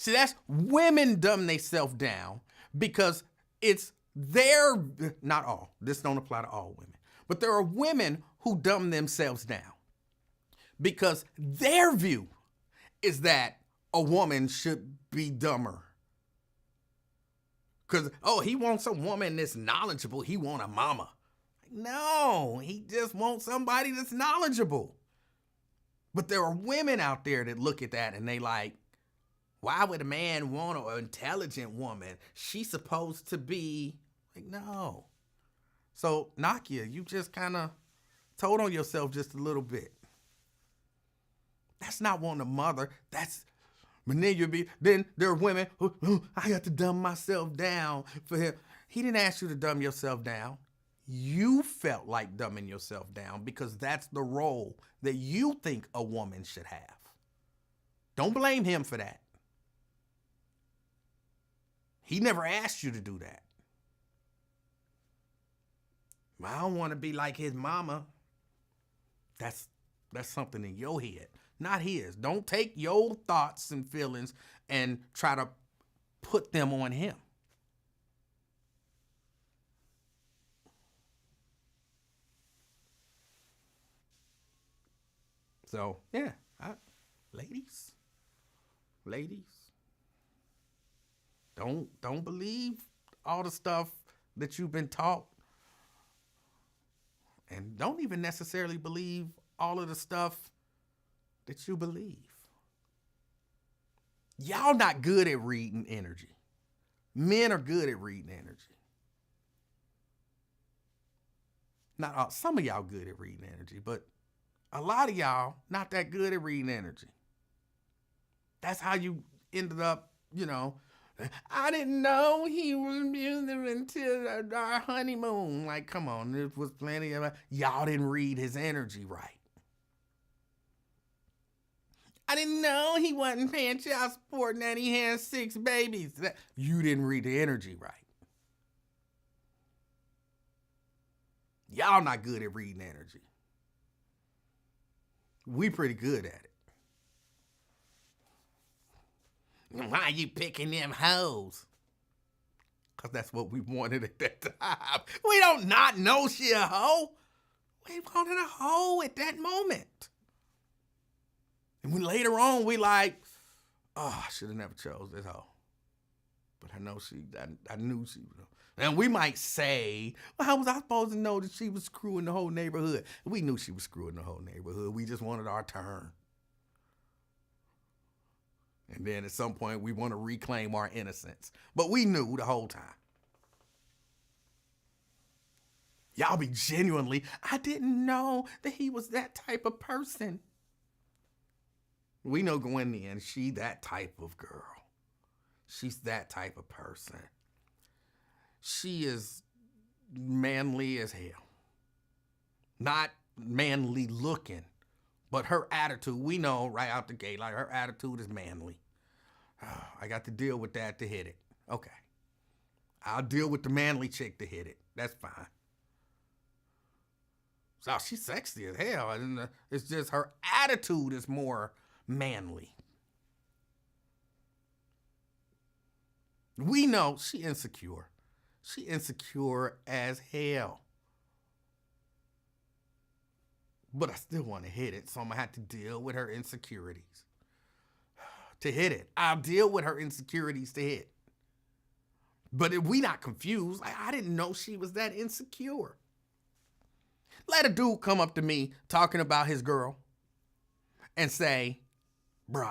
See, that's women dumb themselves down because it's their, not all, this don't apply to all women, but there are women who dumb themselves down because their view is that a woman should be dumber. Because, oh, he wants a woman that's knowledgeable. He want a mama. No, he just wants somebody that's knowledgeable. But there are women out there that look at that and they like, why would a man want an intelligent woman? She's supposed to be like, no. So, Nakia, you just kind of told on yourself just a little bit. That's not wanting a mother. That's, but then there are women who, oh, I got to dumb myself down for him. He didn't ask you to dumb yourself down. You felt like dumbing yourself down because that's the role that you think a woman should have. Don't blame him for that. He never asked you to do that. I don't want to be like his mama. That's something in your head, not his. Don't take your thoughts and feelings and try to put them on him. So, yeah, ladies, don't believe all the stuff that you've been taught. And don't even necessarily believe all of the stuff that you believe. Y'all not good at reading energy. Men are good at reading energy. Not all, some of y'all good at reading energy, but a lot of y'all not that good at reading energy. That's how you ended up, I didn't know he was abusive until our honeymoon. Like, come on, there was plenty of, y'all didn't read his energy right. I didn't know he wasn't paying child support and that he had 6 babies. You didn't read the energy right. Y'all not good at reading energy. We pretty good at it. Why are you picking them hoes? Because that's what we wanted at that time. We don't not know she a hoe. We wanted a hoe at that moment. And when later on we like, oh, I should have never chose this hoe. But I know I knew she was. And we might say, well, how was I supposed to know that she was screwing the whole neighborhood? We knew she was screwing the whole neighborhood. We just wanted our turn. And then at some point, we want to reclaim our innocence. But we knew the whole time. Y'all be genuinely, I didn't know that he was that type of person. We know going in, she that type of girl. She's that type of person. She is manly as hell. Not manly looking, but her attitude, we know right out the gate, like her attitude is manly. I got to deal with that to hit it. Okay. I'll deal with the manly chick to hit it. That's fine. So she's sexy as hell. And it's just her attitude is more manly. We know she insecure. She insecure as hell. But I still want to hit it, so I'm going to have to deal with her insecurities. To hit it. I'll deal with her insecurities to hit. But if we not confused, I didn't know she was that insecure. Let a dude come up to me talking about his girl and say, bro,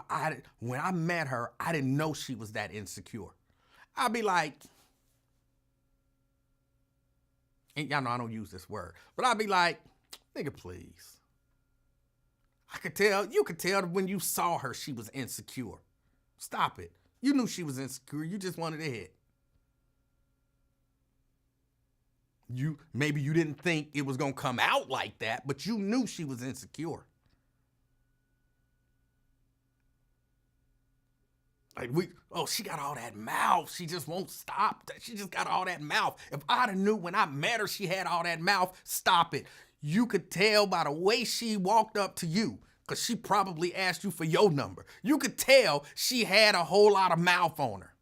when I met her, I didn't know she was that insecure. I'll be like, and y'all know I don't use this word, but I'll be like, nigga, please. You could tell when you saw her, she was insecure. Stop it. You knew she was insecure. You just wanted to hit. Maybe you didn't think it was going to come out like that, but you knew she was insecure. Like she got all that mouth. She just won't stop. She just got all that mouth. If I'd have knew when I met her, she had all that mouth, stop it. You could tell by the way she walked up to you because she probably asked you for your number. You could tell she had a whole lot of mouth on her.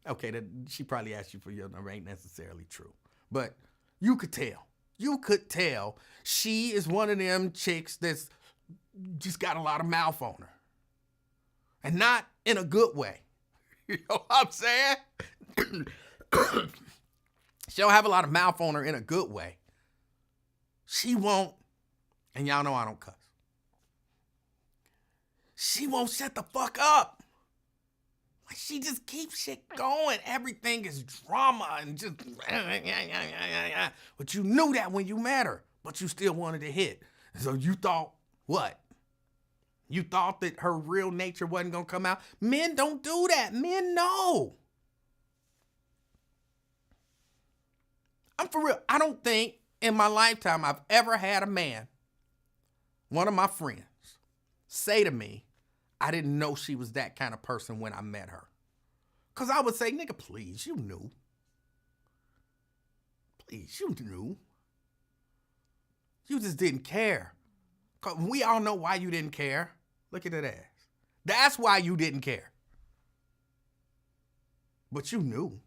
Okay, that she probably asked you for your number ain't necessarily true. But you could tell. You could tell she is one of them chicks that's just got a lot of mouth on her. And not in a good way. You know what I'm saying? She don't have a lot of mouth on her in a good way. She won't, and y'all know I don't cuss. She won't shut the fuck up. Like, she just keeps shit going. Everything is drama and just, but you knew that when you met her, but you still wanted to hit. So you thought, what? You thought that her real nature wasn't going to come out? Men don't do that. Men know. I'm for real. I don't think in my lifetime I've ever had a man, one of my friends, say to me, I didn't know she was that kind of person when I met her. Because I would say, nigga, please, you knew. Please, you knew. You just didn't care. 'Cause we all know why you didn't care. Look at that ass. That's why you didn't care. But you knew.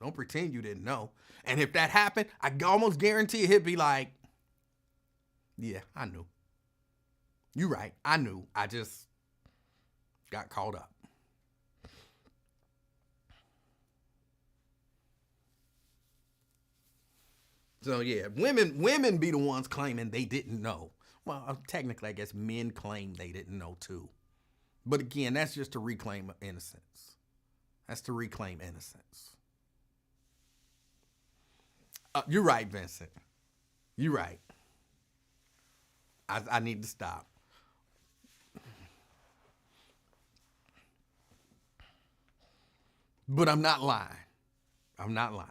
Don't pretend you didn't know. And if that happened, I almost guarantee he'd be like, yeah, I knew. You right. I knew. I just got caught up. So yeah, women be the ones claiming they didn't know. Well, technically, I guess men claim they didn't know too. But again, that's just to reclaim innocence. That's to reclaim innocence. You're right, Vincent. You're right. I need to stop. But I'm not lying. I'm not lying.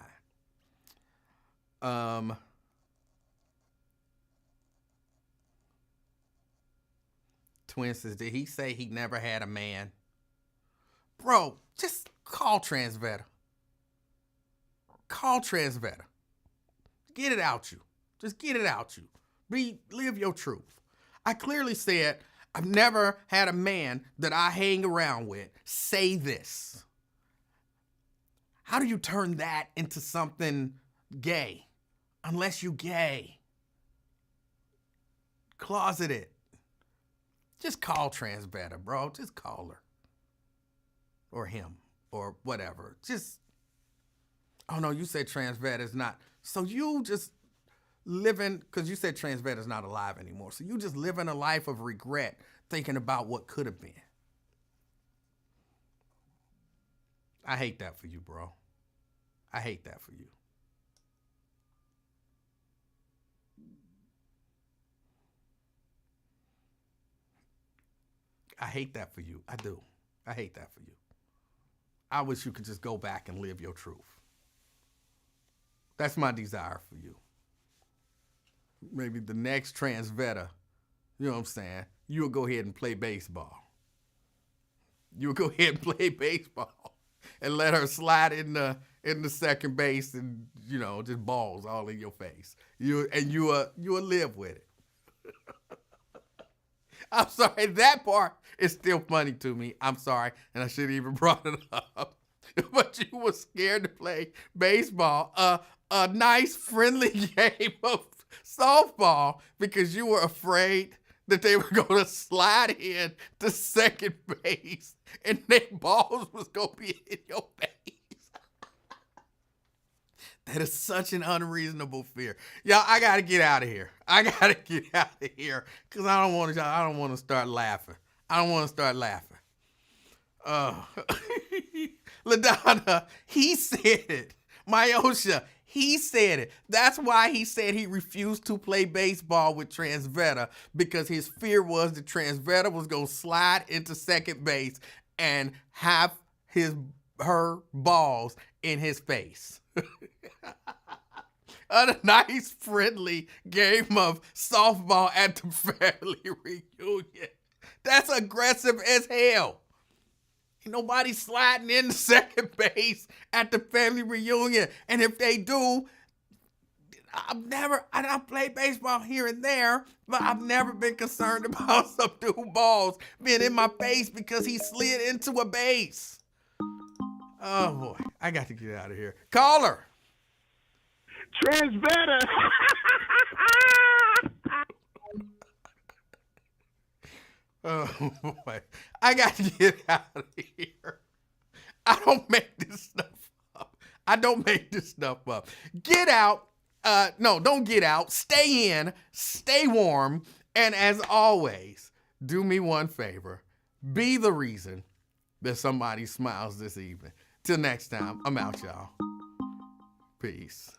Twin says, did he say he never had a man? Bro, just call Transveta. Call Transveta. Get it out you. Just get it out you. Live your truth. I clearly said, I've never had a man that I hang around with say this. How do you turn that into something gay? Unless you gay. Closeted. Just call Transveta, bro. Just call her. Or him. Or whatever. Just, oh no, you said Transveta is not. So you just living, because you said Transveta is not alive anymore. So you just living a life of regret, thinking about what could have been. I hate that for you, bro. I hate that for you. I hate that for you. I do. I hate that for you. I wish you could just go back and live your truth. That's my desire for you. Maybe the next Transveta, you know what I'm saying, you'll go ahead and play baseball. You'll go ahead and play baseball and let her slide in the second base and, you know, just balls all in your face. You'll live with it. I'm sorry, that part is still funny to me. I'm sorry, and I shouldn't even brought it up. But you were scared to play baseball, a nice friendly game of softball, because you were afraid that they were going to slide in to second base and their balls was going to be in your face. That is such an unreasonable fear. Y'all, I got to get out of here. I got to get out of here because I don't want to start laughing. I don't want to start laughing. LaDonna, he said it. Myosha, he said it. That's why he said he refused to play baseball with Transveta, because his fear was that Transveta was going to slide into second base and have her balls in his face. A nice friendly game of softball at the family reunion. That's aggressive as hell. Ain't nobody sliding in the second base at the family reunion. And if they do, I played baseball here and there, but I've never been concerned about some dude balls being in my face because he slid into a base. Oh boy, I got to get out of here. Caller. Trent's better. Oh boy, I got to get out of here. I don't make this stuff up. Get out. No, don't get out. Stay in, stay warm, and as always, do me one favor. Be the reason that somebody smiles this evening. Till next time, I'm out, y'all. Peace.